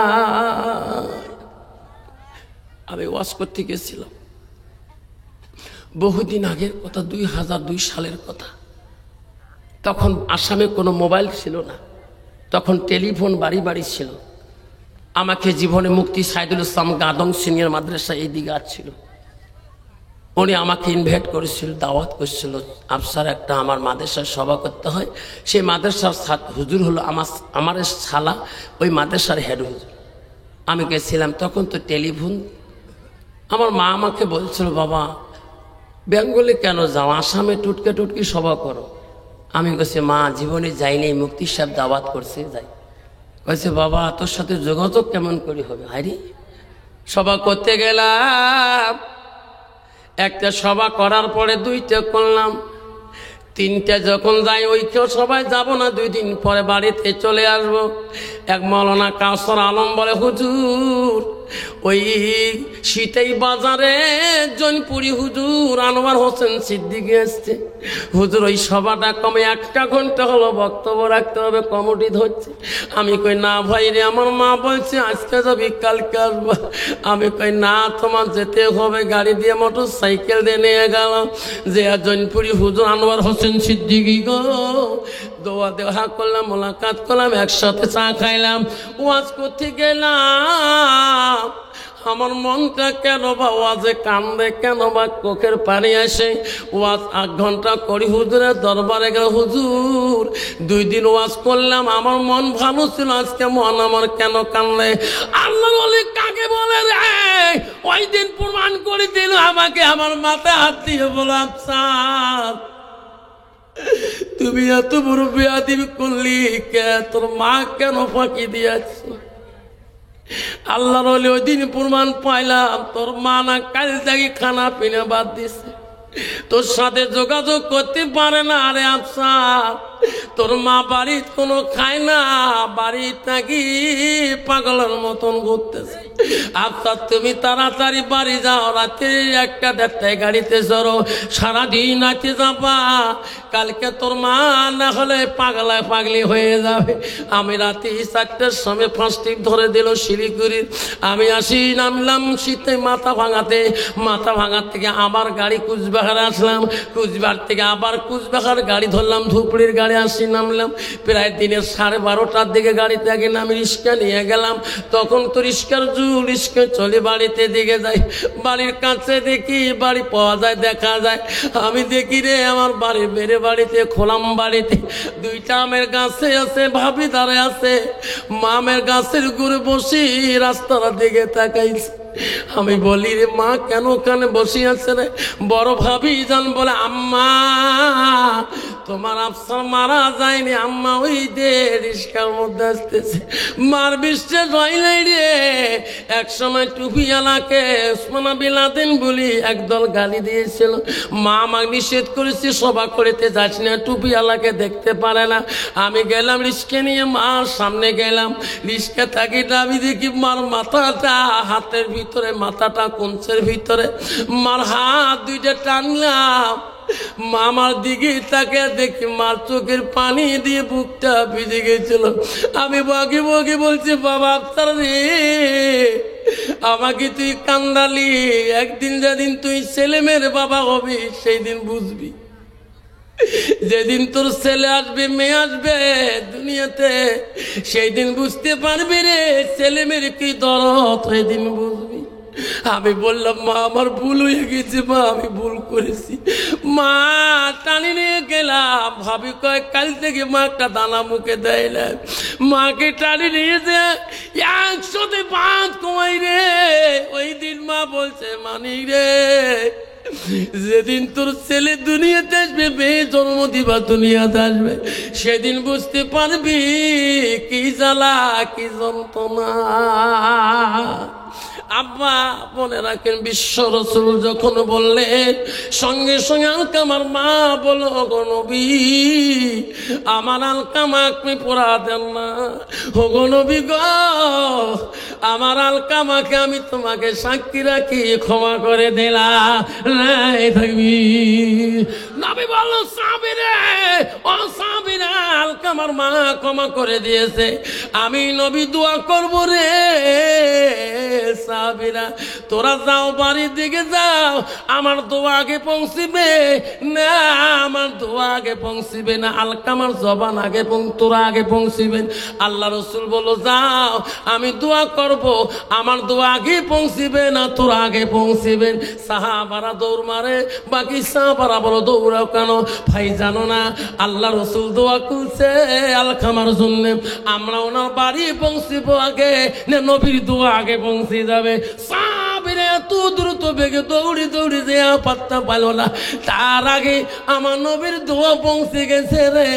আমি ওয়াজ করতে গেছিলাম বহুদিন আগের কথা, 2002 সালের কথা। তখন আসামে কোনো মোবাইল ছিল না, তখন টেলিফোন বাড়ি বাড়ি ছিল। আমাকে জীবনে মুক্তি সাইদুল ইসলাম গাদং সিনিয়র মাদ্রাসা এই দিকে আসছিল, উনি আমাকে ইনভাইট করেছিল, দাওয়াত করছিল, আফসার একটা আমার মাদ্রাসার সভা করতে হয়। সেই মাদ্রাসার হুজুর হলো আমার শালা, ওই মাদ্রাসার হেড হুজুর। আমি গেছিলাম, তখন তো টেলিফোন। আমার মা আমাকে বলছিল বাবা বেঙ্গলে কেন যাও, আসামে টুটকে টুটকি সভা করো। আমি বলছি মা জীবনে যাইনি, মুক্তি সাহেব দাওয়াত করছে যাই। বলছে বাবা তোর সাথে যোগাযোগ কেমন করে হবে? হাইরে সভা করতে গেলাম, একটা সভা করার পরে 2টা করলাম, 3টা যখন যাই ওই কেউ সবাই যাব না, 2 দিন পরে বাড়িতে চলে আসবো। এক মৌলানা কাউসার আলম বলে হুজুর ওই শীতেই বাজারে জৈনপুরি হুজুর আনোয়ার হোসেন সিদ্দিকী আসছে, হুজুর ওই সভাটা কমে 1 ঘন্টা হলো বক্তব্য রাখতে হবে, কমিটি ধরছে। আমি কই না ভাই রে, আমার মা বলছে আজকে যাবি কালকে আসবা। আমি কই না তোমার যেতে হবে, গাড়ি দিয়ে মোটর সাইকেল দিয়ে নিয়ে গেলাম, যে জৈনপুরি হুজুর আনোয়ার হোসেন সিদ্দিকী গো দোয়া দেওয়া করলাম, মোলাকাত করলাম, একসাথে চা খাইলাম, ওয়াজ করতে গেলাম। আমার মনটা কেন বা ওয়াজে কান্দে, কেন বা চোখের পানি আসে। ওয়াজ 8 ঘন্টা করি হুজুরের দরবারে গেল, হুজুর 2 দিন ওয়াজ করলাম, আমার মন ভালো ছিল, আজকে মন আমার কেন কান্দে? আল্লাহর ওলি কাকে বলে রে? ওই দিন প্রমাণ করে দিল আমাকে, আমার মাথায় হাত দিয়ে বললাম স্যার তুমি এত বড় বেয়াদবি করলি কে? তোর মা কেন ফাঁকি দিয়েছ? আল্লাহর ওলি ওই দিন প্রমাণ পাইলাম, তোর মা না কাল থেকে খানা পিনা বাদ দিছে, তোর সাথে যোগাযোগ করতে পারে না। আরে আচ্ছা তোর মা বাড়ি কোনো খায় না, বাড়ি থাকি পাগলের মতন ঘুরতেছে। আচ্ছা তুমি তাড়াতাড়ি বাড়ি যাও, রাতে 1টা-1:30টায় গাড়িতে চড়ো, সারাদিন রাতে যাবা, কালকে তোর মা না হলে পাগলি হয়ে যাবে। আমি রাতে 4টার সময় ফার্স্ট ট্রিপ ধরে দিল শিলিগুড়ির। আমি আসি নামলাম শীতে মাথা ভাঙার থেকে আবার গাড়ি কুচবিহার আসলাম, কুচবিহার থেকে আবার কুচবিহার গাড়ি ধরলাম, ধুপড়ির গাড়ি আসি নামলাম। প্রায় দিনের 12:30টার দিকে গাড়িতে আগে আমি রিক্সা নিয়ে গেলাম, তখন তো রিক্সার রিক্সা চলে বাড়িতে দিকে যাই, বাড়ির কাছে দেখি বাড়ি পাওয়া যায়, দেখা যায়। আমি দেখি রে আমার বাড়ির বেড়ে বাড়িতে খোলাম, বাড়িতে 2টা আমের গাছে আছে, ভাবি দাঁড়ায় আছে, মামের গাছের গুড়ে বসি রাস্তার দিকে তাকাইছে। আমি বলি রে মা কেন ওখানে বসে আছে রে? বড় ভাবি জান বলে আম্মা তোমার আফসার মারা যায়নি আম্মা, ওই যে রিস্কার মধ্যে আসতেছে। মার বিশ্বাস হয় নাই রে। এক সময় টুপিওয়ালাকে ওসমান বিন লাদেন বলি একদল গালি দিয়েছিল। মা আমাকে নিষেধ করেছে সভা করিতে যাস না, টুপিওয়ালাকে দেখতে পারে না। আমি গেলাম রিস্কা নিয়ে, মার সামনে গেলাম, রিস্কা থাকি আমি দেখি মার মাথাটা হাতের ভিতরে, মাথাটা কঞ্চের ভিতরে, মার হাত দুইটা টানলাম। মামার দিকে তাকে দেখি মার চোখের পানি দিয়ে বুকটা ভিজে গেছিল। আমি বকে বকে বলছি, বাবা আফসার রে, আমাকে তুই কান্দালি, একদিন যেদিন তুই ছেলে মেয়ের বাবা হবি সেই দিন বুঝবি। যেদিন তোর ছেলে আসবে মেয়ে আসবে দুনিয়াতে, সেই দিন বুঝতে পারবি রে ছেলে মেয়ের কি দরদ, সেই দিন বুঝবি। আমি বললাম, মা আমার ভুল হয়ে গেছে, মা আমি ভুল করেছি। মা টানি নিয়ে গেলাম, ভাবি কয় কাল থেকে মা একটা দানা মুখে দেয় না। মাকে টানি নিয়ে যে 105 কমাই রে। ওই দিন মা বলছে, মানি রে, যেদিন তোর ছেলে দুনিয়াতে আসবে, মেয়ে জন্ম দিবা দুনিয়াতে আসবে, সেদিন বুঝতে পারবি কি জ্বালা কি যন্ত্রণা। আব্বা মনে রাখেন, বিশ্ব রসুল যখন বললেন, সঙ্গে সঙ্গে আলকামার মা বলো, গো নবী, আমার আলকামা আপনি পোড়া দেন না। ও গো নবী গো, আমার আলকামাকে আমি তোমাকে সাক্ষী রাখি ক্ষমা করে দিলাম। থাকবি নবী বলো, সাবিরে ও সাবিরা, আলকামার মা ক্ষমা করে দিয়েছে, আমি নবী দোয়া করবো রে। সাবিরা তোরা যাও, বাড়ির দিকে যাও, আমার দোয়া আগে পৌঁছিবে না, আমার দোয়া আগে পৌঁছিবে না, আলকামার জবান আগে তোরা আগে পৌঁছিবেন। আল্লাহ রসুল বলো, যাও, আমি দোয়া করব, আমার দোয়া আগে পৌঁছিবে না, তোরা আগে পৌঁছিবেন। সাহাবারা দৌড় মারে, বাকি সাহাবারা বলো, দৌড়াও কেন ভাই জানো না আল্লাহ রসুল দোয়া করছে আলকামার জন্য, আমরা ওনার বাড়ি পৌঁছিব আগে না নবীর দোয়া আগে পৌঁছে যাবে। সাহাবীরা এত দ্রুত বেগে দৌড়ি দৌড়ি যে পাত্তা পাইল না, তার আগে আমার নবীর দোয়া পৌঁছে গেছে রে।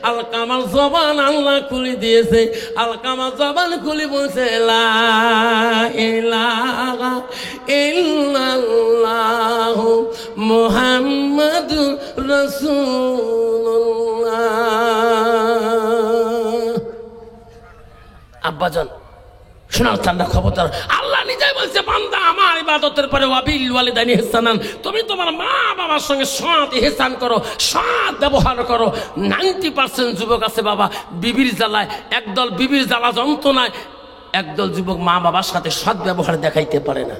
আলকামার জবান আল্লাহ খুলে দিয়েছে, আলকামার জবান খুলে বলছে, লা ইলাহা ইল্লাল্লাহ মুহাম্মাদুর রাসূলুল্লাহ। আব্বাজান শোনার ঠান্ডা খবরদার, আল্লাহ নিজেই বলছে, বান্দা আমার ইবাদতের পরে ওয়াবিল ওয়ালিদাইনি ইহসানান, তুমি তোমার মা বাবার সঙ্গে সৎ ইহসান করো, সৎ ব্যবহার করো। 90% যুবক আছে বাবা বিবির জ্বালায়, একদল বিবির জ্বালা যন্ত্রণায়, একদল যুবক মা বাবার সাথে সৎ ব্যবহার দেখাইতে পারে না।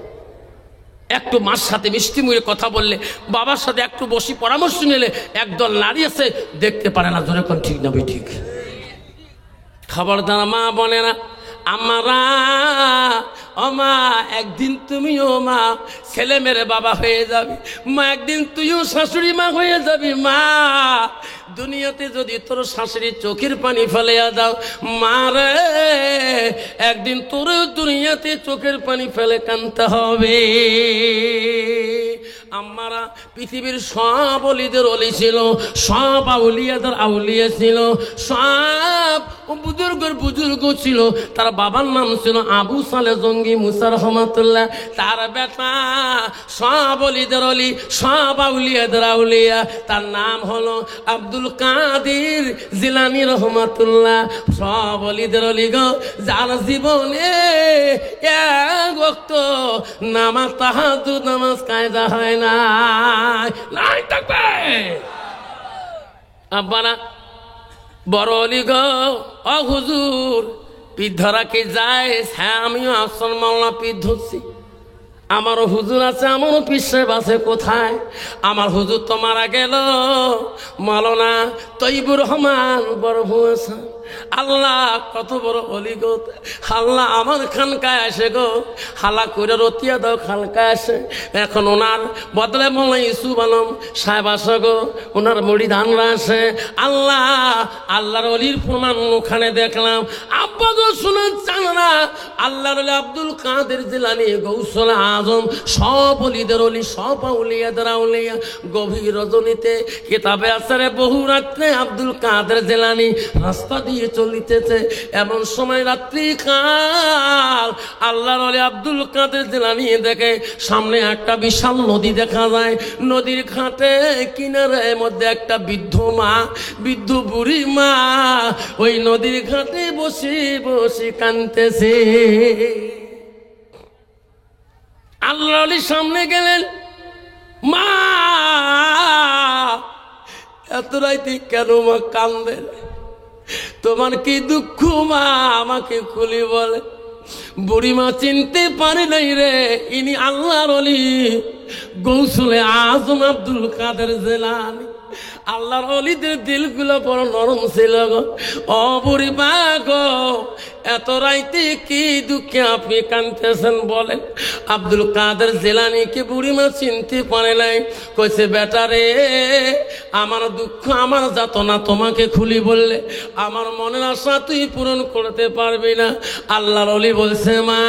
একটু মার সাথে মিষ্টি মুখে কথা বললে, বাবার সাথে একটু বসি পরামর্শ নিলে, একদল নারী আছে দেখতে পারে না। ধরে কোন ঠিক না ঠিক? খবরদার মা বলে না, আমারা ও মা, একদিন তুমিও মা ছেলে মেরে বাবা হয়ে যাবি, মা একদিন তুইও শাশুড়ি মা হয়ে যাবি। মা দুনিয়াতে যদি তোর শাশুড়ি চোখের পানি ফেলে দাও, মা রে একদিন তোর দুনিয়াতে চোখের পানি ফেলে কাঁদতে হবে। আমরা পৃথিবীর সব অলিদের অলি ছিল, সব আউলিয়াদের আউলিয়া ছিল, সব বুজুর্গের বুজুর্গ ছিল। তার বাবার নাম ছিল আবু সালে জঙ্গি মুসা রহমাতুল্লাহ, তার বেটা সব অলিদের অলি, সব আউলিয়াদের আউলিয়া, তার নাম হলো আব্দুল কাদের জিলানী রহমাতুল্লাহ। সব অলিদের অলি গো, যার জীবনে এক ওয়াক্ত নামাজ তাহাজ্জুদ নামাজ কায়দা হয় না। নাই থাকবে আব্বারা বড় অলি গো, ও হুজুর পীর ধরা কি যায়? হ্যাঁ, আমিও আসল মাওলানা পীর ধরছি, আমারও হুজুর আছে, আমারও পীর সাহেব আছে। কোথায়? আমার হুজুর তো মারা গেল, মাওলানা তৈবুর রহমান বড় ভুয়া আল্লাহ কত বড় অলি গো, আল্লাহ আমার খানকায় আসে গো, হালা করে রতিয়া দাও খানকায় আসে। এখন ওনার বদলে বলে ইউসুফ আলম সাহেব আসে গো, ওনার মুড়ি ধানরা আসে। আল্লাহ আল্লাহর অলির প্রমাণ ওখানে দেখলাম। আব্বা গো শোনার চান না, আল্লাহর অলি আব্দুল কাদের জিলানী গৌসুল আজম, সব অলিদের অলি, সব আউলিয়াদের আউলিয়া। গভীর রজনীতে কিতাবে আসারে বহু রাত্রে আব্দুল কাদের জিলানী রাস্তা দিয়ে চলিতেছে। এমন সময় রাত্রি কাল আল্লাহর ওলি আব্দুল কাদের জিলানী দেখে সামনে একটা বিশাল নদী দেখা যায়। নদীর ঘাটে কিনারে মধ্যে একটা বৃদ্ধ মা, বৃদ্ধ বুড়ি মা ওই নদীর ঘাটে বসে বসে কাঁদতেছে। আল্লাহর ওলি সামনে গেলেন, মা এত রাইতে কেন মা কান্দেন, তোমার কি দুঃখ মা আমাকে খুলি বলে। বুড়িমা চিনতে পারে নাই রে, ইনি আল্লাহর ওলি গৌসুলে আজম আব্দুল কাদের জিলানী। আল্লাহর ওলিদের দিলগুলো বড় নরম ছিল গো। ও বুড়িমা গো, এত রাইতে কি দুঃখে আপনি কাঁদতেছেন বলেন। আব্দুল কাদের জিলানীকে বুড়িমা চিনতে পারে নাই। কইছে বেটা রে, আমার দুঃখ আমার যাতনা তোমাকে খুলি বললে আমার মনের আশা তুই পূরণ করতে পারবি না। আল্লাহর ওলি বলছে মা,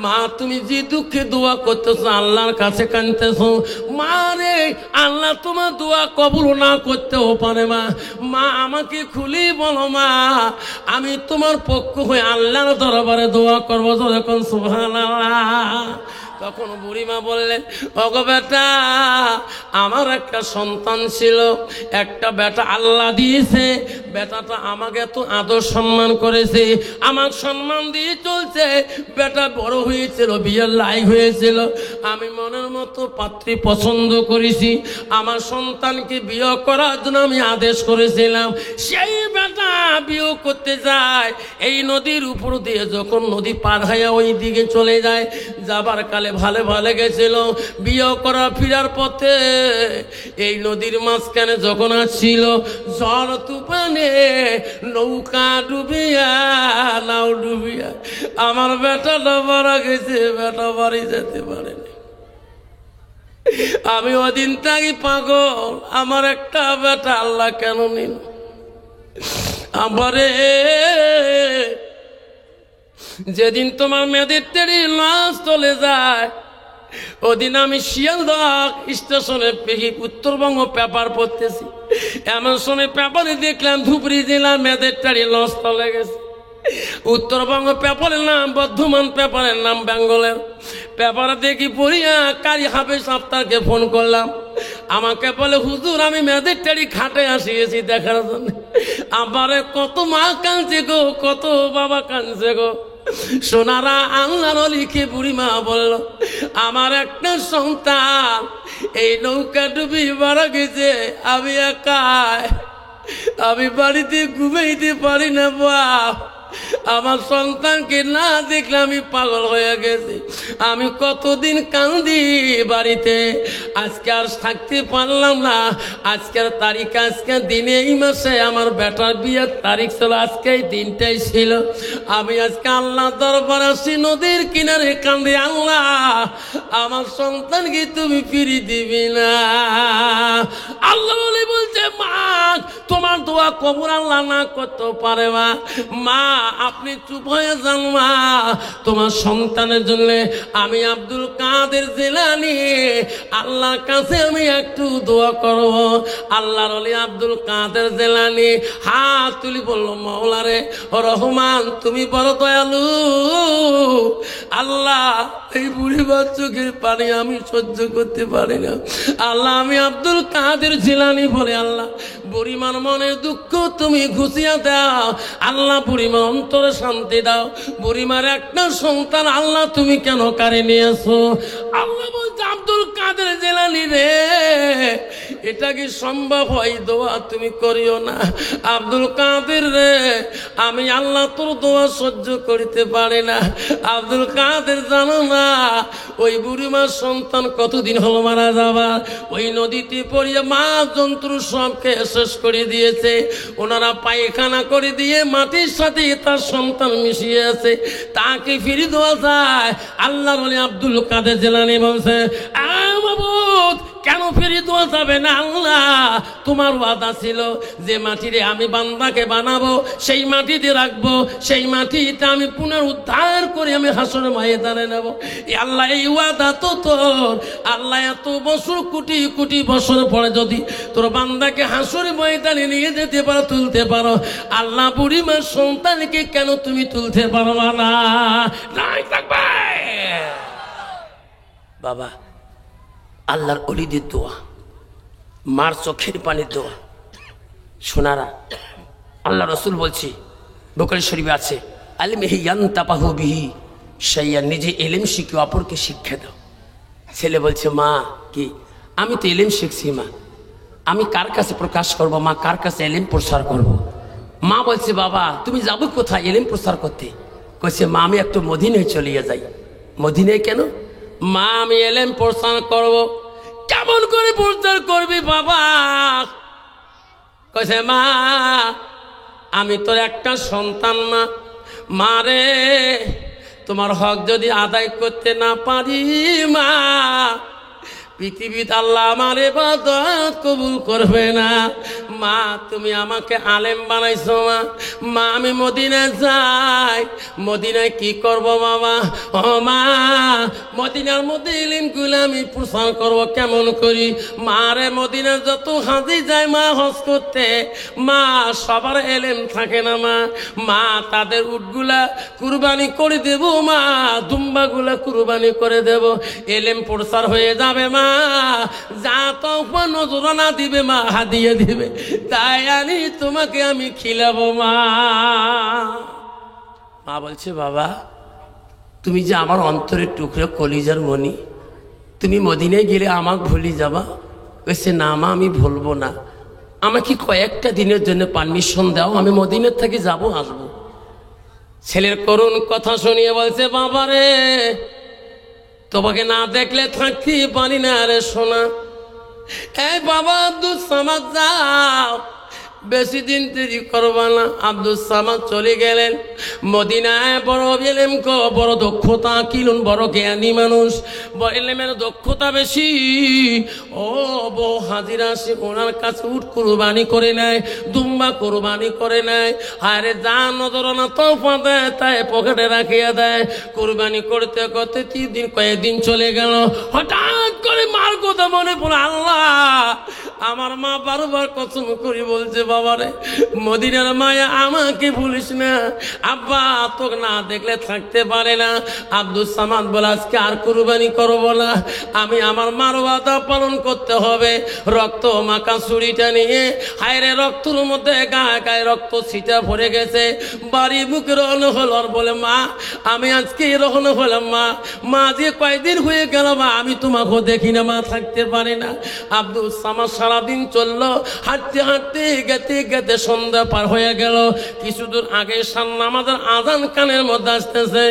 মা তুমি যে দুঃখে দোয়া করতেছো আল্লাহর কাছে কাঁদতেছো, মা রে আল্লাহ তোমার দোয়া কবুল না করতেও পারে। মা মা আমাকে খুলি বলো মা, আমি তোমার পক্ষ হয়ে আল্লাহর দরবারে দোয়া করবো যখন। সুবহানাল্লাহ। তখন বুড়িমা বললেন, ওগো বেটা, আমার একটা সন্তান ছিল, একটা বেটা আল্লাহ দিয়েছে। বেটাটা আমাকে এত আদর সম্মান করেছে, আমার সম্মান দিয়ে চলছে। বেটা বড় হয়েছিল, বিয়ের লাইক হয়েছিল, আমি মনের মতো পাত্রী পছন্দ করেছি। আমার সন্তানকে বিয়ে করার জন্য আমি আদেশ করেছিলাম। সেই বেটা বিয়ে করতে যায়, এই নদীর উপর দিয়ে যখন নদী পার হয়ে ওই দিকে চলে যায়, যাবার কালে ভালো ভালো গেছিল। বিয়ে করা ফিরার পথে এই নদীর মাঝখানে যখন আসছিল, ঝড় তুফানে নৌকা ডুবিয়া, নাও ডুবিয়া আমার বেটাটা মারা গেছে। বেটা বাড়ি যেতে পারেনি। আমি ওদিন থাকি পাগল, আমার একটা বেটা আল্লাহ কেন নিল আমারে। যেদিন তোমার মেয়েদের তেরি লাশ চলে যায়, ওদিন আমি শিয়ালদহ স্টেশনে উত্তরবঙ্গ পেপার পড়তেছি। এমন সময় পেপারে দেখলাম ধুবড়ি জেলার মেয়েদের তেরি লাশ চলে গেছে। উত্তরবঙ্গ পেপারের নাম বর্ধমান, পেপারের নাম বেঙ্গলের। পেপারে দেখি পড়িয়া কারি হাফেজ আফতারকে ফোন করলাম। আমাকে বলে, হুজুর আমি মেয়েদের টেরি খাটে আসিয়েছি দেখার জন্য। আমারে কত মা কাঁদছে গো, কত বাবা কাঁদছে গো। সোনারা আল্লাহর ওলিকে বুড়িমা বলল, আমার একটা সন্তান এই নৌকা ডুবি মারা গেছে, আমি একাই, আমি বাড়িতে ঘুমাইতে পারি না বাপ। আমার সন্তানকে না দেখলে আমি পাগল হয়ে গেছি। আমি কতদিন কান্দি বাড়িতে, আজকে আর থাকতে পারলাম না। আজকের তারিখ, আজকের দিনে, এই মাসে আমার বেটার বিয়ের তারিখ ছিল, আজকে এই দিনটাই ছিল। আমি আজকে আল্লাহ দরবার আসি, নদীর কিনারে কান্দি, আল্লাহ আমার সন্তানকে তুমি ফিরি দিবি না। আল্লাহ বলছে, মা তোমার দোয়া কবুল আল্লাহ না করতে পারে। মা আপনি চুপ হয়ে যান মা, তোমার সন্তানের জন্য আমি আব্দুল কাদের জিলানী আল্লাহর কাছে আমি একটু দোয়া করব। আল্লাহর ওলি আব্দুল কাদের জিলানী হাত তুলি বলল, মাওলা রে রহমান তুমি বড় দয়ালু। আল্লাহ এই বুড়িবার চোখের পানি আমি সহ্য করতে পারি না। আল্লাহ আমি আব্দুল কাদের জিলানী বলে, আল্লাহ বুড়িমার মনের দুঃখ তুমি ঘুষিয়া দাও। আল্লাহ বুড়িমার অন্তরে শান্তি দাও। বুড়িমার একটা সন্তান আল্লাহ তুমি কেন কারে নিয়েছো? আল্লাহ বলছে, আব্দুল কাদের জিলানী রে এটা কি সম্ভব হয়? দোয়া তুমি করিও না। আব্দুল কাদের রে, আমি আল্লাহ তোর দোয়া সহ্য করিতে পারে না। আব্দুল কাদের জানো না ওই বুড়িমার সন্তান কতদিন হলো মারা যাবার, ওই নদীতে পড়িয়ে মা জন্তু সবকে শেষ করে দিয়েছে। ওনারা পায়খানা করে দিয়ে মাটির সাথে তার সন্তান মিশিয়ে আছে, তাকে ফিরে দেওয়া যায়? আল্লাহর ওলি আব্দুল কাদের জিলানী বলছে, মাবুদ কেন ফিরে দেওয়া যাবে না? আল্লাহ তোমার ওয়াদা ছিল যে মাটিরে আমি বান্দাকে বানাবো, সেই মাটিতে রাখবো, সেই মাটিতে আমি পুনরুদ্ধার করে আমি হাসরের ময়দানে নেব। আল্লাহ এই ওয়াদা তো তোর। আল্লাহ এত বছর কোটি কোটি বছর পরে যদি তোর বান্দাকে হাসরের ময়দানে নিয়ে যেতে পারো, তুলতে পারো, আল্লাহ বুড়িমার সন্তানকে কেন তুমি তুলতে পারবা না? নাই থাকবে বাবা। আল্লাহর ওলিদের দোয়া, মার চোখের পানির দোয়া। সোনারা, আল্লাহ রসুল বলছি, বুখারী শরীফে আছে, আলিমিহি ইয়ানতাপাহু বিহি শাইয়া, নিজে ইলম শিখে অপরকে শিক্ষা দাও। ছেলে বলছে, মা কি আমি তো ইলম শিখছি মা, আমি কার কাছে প্রকাশ করব? মা কার কাছে ইলম প্রচার করব? মা বলছে, বাবা তুমি যাবো কোথায় ইলম প্রচার করতে? কইছে, মা আমি একটু মদিনায় চলিয়ে যাই। মদিনায় কেন? মা আমি ইলম প্রচার করব। কেমন করে প্রচার করবি বাবা? কইছে, মা আমি তোর একটা সন্তান মা, মারে তোমার হক যদি আদায় করতে না পারি মা, পৃথিবীতে আল্লাহ আমার ইবাদত কবুল করবে না। মা তুমি আমাকে আলেম বানাইছো মা, মা আমি মদিনায় যাই, মদিনায় কি করব বাবা? ও মা মদিনার মধ্যে ইলমগুলো আমি প্রচার করব কেমন করি? মারে মদিনার যত হাজি যায় মা হজ করতে, মা সবার ইলম থাকে না মা, মা তাদের উটগুলা কুরবানি করে দেব মা, দুম্বাগুলা কুরবানি করে দেব, ইলম প্রচার হয়ে যাবে মা। যা তো নজরানা দিবে মা, হাদিয়ে দিবে, তাই আনি তোমাকে আমি খিলাবো মা। মা বলছে, বাবা তুমি যে আমার অন্তরের টুকরো কলিজার মনি, তুমি মদিনায় গেলে আমাকে ভুলি যাবা? বলছে, না মা আমি ভুলবো না, আমাকে কয়েকটা দিনের জন্য পারমিশন দাও, আমি মদিনার থেকে যাবো আসবো। ছেলের করুণ কথা শুনিয়ে বলছে, বাবা রে তোমাকে না দেখলে থাকতে পারি না রে সোনা। এই বাবা আব্দুল সামাদ যাও, বেশি দিন দেরি করবা না। আব্দুল সামাদ চলে গেলেন মদিনায়। বড় এলেম, বড় দক্ষতা, কিলুন বড় জ্ঞানী মানুষ, এলেমের দক্ষতা বেশি। ও বউ হাজিরা আসে ওনার কাছে উট কুরবানি করে নেয়, দুম্বা কুরবানি করে নেয়। আরে যা নজরানা তোফা দেয় তাই পকেটে রাখিয়া দেয়। কুরবানি করতে করতে 3 দিন কয়েকদিন চলে গেল। হঠাৎ করে মার কথা মনে পড়ে, আল্লাহ আমার মা বারবার কসম করে বলছে, বাবারে মদিনার মায়া আমাকে ভুলিস না, আব্বা তোকে না দেখলে থাকতে পারে না। আব্দুল সামাদ বলে, আজকে আর কুরবানি করবো না, আমি আমার মার ওয়াদা পালন করতে হবে। রক্ত মাখা ছুরিটা নিয়ে, হায়রে রক্তর মধ্যে গায়ে গায়ে রক্ত ছিটা ভরে গেছে, বাড়ি বুকে রওনা হলো। আর বলে, মা আমি আজকে রওনা হলাম মা, মা যে কয়েকদিন হয়ে গেল মা আমি তোমাকেও দেখি না মা, থাকতে পারে না। আব্দুল সামাদ সারাদিন চললো, হাঁটতে হাঁটতে গেতে গেতে সন্ধ্যা পার হয়ে গেল। কিছু দূর আগে নামাজের আজান কানের মধ্যে আসতেছে,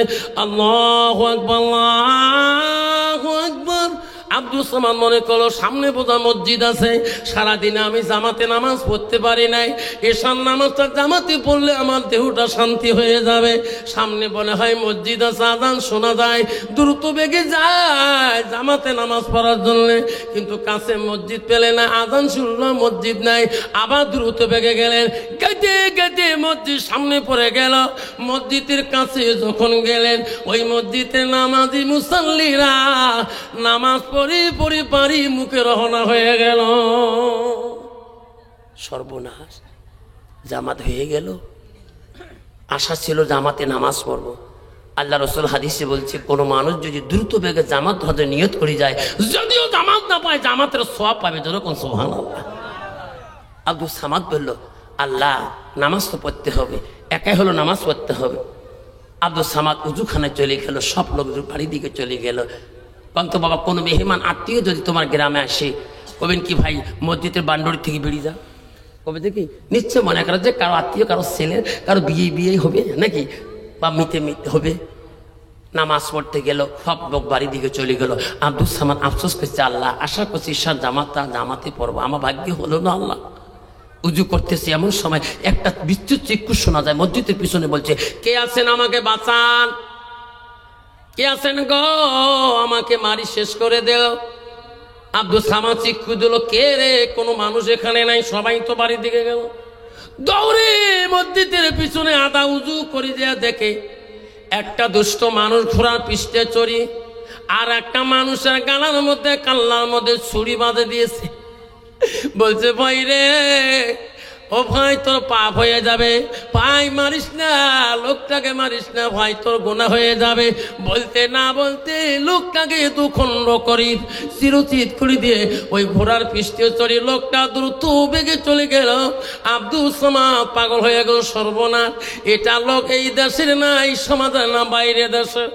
আল্লাহু আকবার আল্লাহু আকবার। আব্দুল সামাদ মনে করলো সামনে বোঝা মসজিদ আছে, সারাদিনে আমি জামাতে নামাজ পড়তে পারি নাই, এশার নামাজটা জামাতে পড়লে আমার দেহটা শান্তি হয়ে যাবে। সামনে মনে হয় মসজিদ আছে, আজান শোনা যায়, দ্রুত বেগে যায় জামাতে নামাজ পড়ার জন্য, কিন্তু কাছে মসজিদ পেলে না, আজান শুনলো মসজিদ নাই, আবার দ্রুত বেগে গেলেন। গেতে গেতে মসজিদ সামনে পড়ে গেল। মসজিদের কাছে যখন গেলেন, ওই মসজিদে নামাজি মুসাল্লিরা নামাজ পরি মুখে রওনা হয়ে গেল। সর্বনাশ, জামাত হয়ে গেল। আশা ছিল জামাতে নামাজ পড়ব। আল্লাহ রসুল হাদিসে বলছে, কোনো মানুষ যদি দ্রুত বেগে জামাত হতে নিয়ত করে যায়, যদিও জামাত না পায় জামাতের সওয়াব পাবে, যেরকম সুবহানাল্লাহ। আব্দুল সামাদ বলল, আল্লাহ নামাজ তো পড়তে হবে, একাই হলো নামাজ পড়তে হবে। আব্দুল সামাদ উজুখানায় চলে গেল, সব লোক বাড়ির দিকে চলে গেল। কিন্তু বাবা কোনো মেহমান আত্মীয় যদি তোমার গ্রামে আসে, কবেন কি ভাই মসজিদের বান্ডরি থেকে বেরিয়ে যা, কবে দেখি নিশ্চয় মনে করা যে কারো আত্মীয় কারো ছেলে কারো বিয়ে হবে নাকি, বা মিতে হবে। নামাজ পড়তে গেল, সব লোক বাড়ির দিকে চলে গেল। আব্দুল সামাদ আফসোস করছে, আল্লাহ আশা করছি ঈশার জামাতে পড়বো, আমার ভাগ্যে হলো না আল্লাহ। উজু করতেছি, এমন সময় একটা বিদ্যুৎ চিৎকার শোনা যায় মসজিদের পিছনে, বলছে কে আছেন আমাকে বাঁচান, কে আছেন গো আমাকে মারি শেষ করে দেও। আব্দুল সামাদ চিৎকার দিল, কে রে, কোনো মানুষ এখানে নাই, সবাই তো বাড়ির দিকে গেল। দৌড়ে মসজিদের পিছনে আদা উজু করে দেয়া দেখে একটা দুষ্ট মানুষ ঘোড়ার পৃষ্ঠে চড়ি আর একটা মানুষের গালার মধ্যে কাল্লার মধ্যে ছুরি বাঁধে দিয়েছে। বলছে ভাই রে, ও ভাই তোর পাপ হয়ে যাবে, ভাই মারিস না, লোকটাকে মারিস না ভাই, তোর গুনাহ হয়ে যাবে। বলতে না বলতে লোকটাকে দুখণ্ড করি চিরচিত করে দিয়ে ওই ঘোড়ার পৃষ্ঠে চড়ি লোকটা দ্রুত বেগে চলে গেল। আব্দুল সামাদ পাগল হয়ে গেল, সর্বনাশ, এটা লোক এই দেশের না, এই সমাজের না, বাইরে দেশের,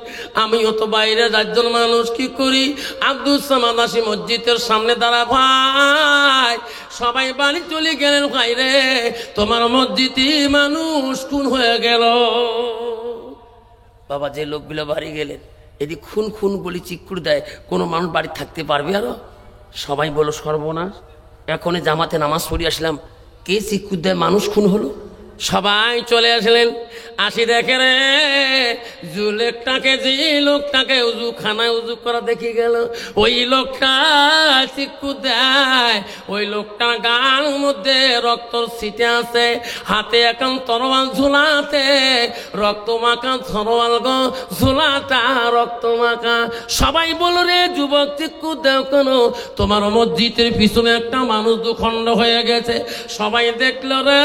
আমিও তো বাইরে একজন মানুষ, কি করি? আব্দুল সামাদ আসি মসজিদের সামনে দাঁড়া, ভাই সবাই বাড়ি চলে গেলেন, ভাই রে তোমার মসজিদে মানুষ খুন হয়ে গেল। বাবা যে লোকগুলো বাড়ি গেলেন, এদিক খুন খুন বলি চিকুর দেয়, কোনো মানুষ বাড়ি থাকতে পারবে? আরো সবাই বলো সর্বনাশ, এখনই জামাতে নামাজ পড়ে আসলাম, কে চিকুর দেয়, মানুষ খুন হলো। সবাই চলে আসলেন, আসি দেখে রে যে লোকটাকে খানায় উজু করা দেখি গেল, ওই লোকটা চিকু দেয়, ওই লোকটার গার মধ্যে রক্তর ছিটে আছে, হাতে এখন তরোয়াল ঝুলাতে, রক্ত মাখা তরোয়াল গো ঝুলাটা রক্ত মাখা। সবাই বলো রে যুবক, চিকু দেও কেন, তোমার মসজিদের পিছনে একটা মানুষ দুখণ্ড হয়ে গেছে। সবাই দেখলো রে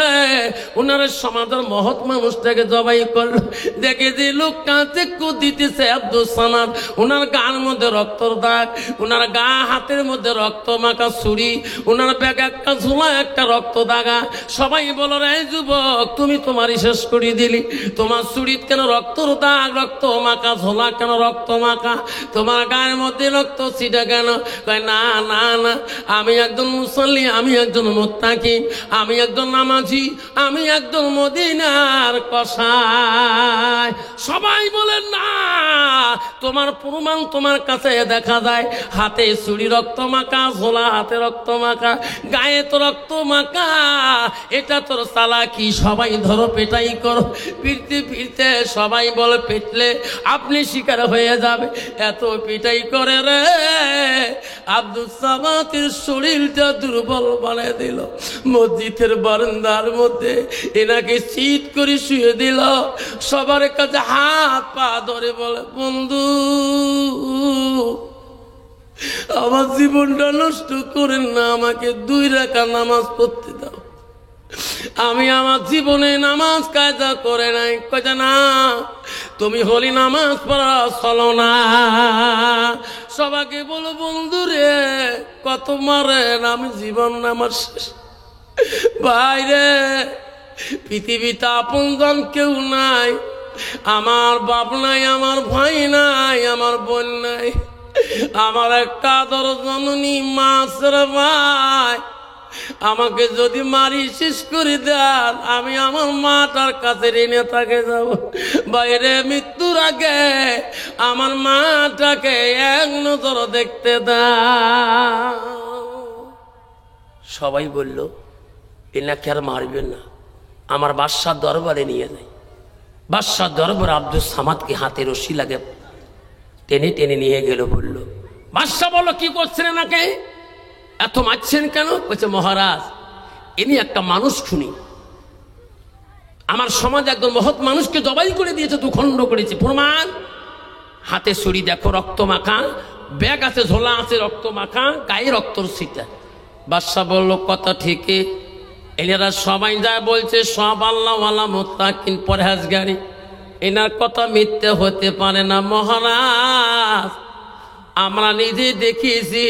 উনার সমাজের মহৎ মানুষটাকে জবাই করলো, দেখে যে লোকটা চিকু দিতেছে আব্দুল সামাদ, উনার গার মধ্যে রক্তর দাগ, উনার গা হাতের মধ্যে রক্ত মাখা ছুরি, উনার ব্যাগ একটা ঝোলা একটা রক্ত দাগা। সবাই বলো রে যুবক, তুমি তোমারই শেষ করে দিলি, তোমার ছুরিত কেন রক্তর দাগ, রক্ত মাখা ঝোলা কেন রক্ত মাখা, তোমার গায়ের মধ্যে রক্ত ছিটা কেন? কয় না না না, আমি একজন মুসল্লি, আমি একজন মুত্তাকি, আমি একজন নামাজি, আমি একজন মদিনার কসাই। সবাই বলেন না, তোমার প্রমাণ তোমার কাছে দেখা যায়, হাতে ছুরি রক্ত মাখা, ঝোলা হাতে রক্ত মাখা, গায়ে তো রক্ত মাখা, এটা তোর চালাকি, সবাই ধরো পেটাই করো। ফিরতে ফিরতে সবাই বলে পেটলে আপনি শিকার হয়ে যাবে, এত পিটাই করে রে আব্দুল সামাদের শরীরটা দুর্বল বানিয়ে দিল। মসজিদের বারান্দার মধ্যে এনাকে চিৎ করে শুয়ে দিল, সবার কাছে হাত পা ধরে বলে, বন্ধু আমার জীবনটা নষ্ট করেন না, আমাকে 2 রাকাত নামাজ পড়তে দাও, আমি আমার জীবনে নামাজ কায়দা করে নাই। কয় না, তুমি হলি নামাজ পড়া চলো না। সবাইকে বলো বন্ধু রে কত মারেন, আমি জীবন আমার শেষ। ভাই রে পৃথিবীতে আপনজন কেউ নাই, আমার বাপ নাই, আমার ভাই নাই, আমার বোন নাই, আমার একটা আদর জননী মা রে ভাই, আমাকে যদি মারি শেষ করে দেন, আমি আমার মাটার কাছে ঋণে থাকে যাব। বাইরে মৃত্যুর আগে আমার মাটাকে এক নজর দেখতে দাও। সবাই বলল এনাকে আর মারবেন না, আমার বাদশার দরবারে নিয়ে যায়। বাদশার দরবারে আব্দুল সামাদকে হাতে রশি লাগে টেনে টেনে নিয়ে গেল। বলল বাদশা বলো কি করছেন এনাকে, এত মারছেন কেন? বলছে মহারাজ ইনি একটা মানুষ খুনি, আমার সমাজ একজন মহৎ মানুষকে জবাই করে দিয়েছে, দুখণ্ড করেছে, প্রমাণ হাতে ছুরি দেখো রক্ত মাখা, ব্যাগ আছে ঝোলা আছে রক্ত মাখা, গায়ে রক্তর ছিটা। বাদশা বলল কথা ঠিকই, এনারা সবাই যা বলছে সব আল্লাহওয়ালা মুত্তাকিন পরহেজগারি, এনার কথা মিথ্যে হতে পারে না মহারাজ, আমরা নিজে দেখিয়েছি,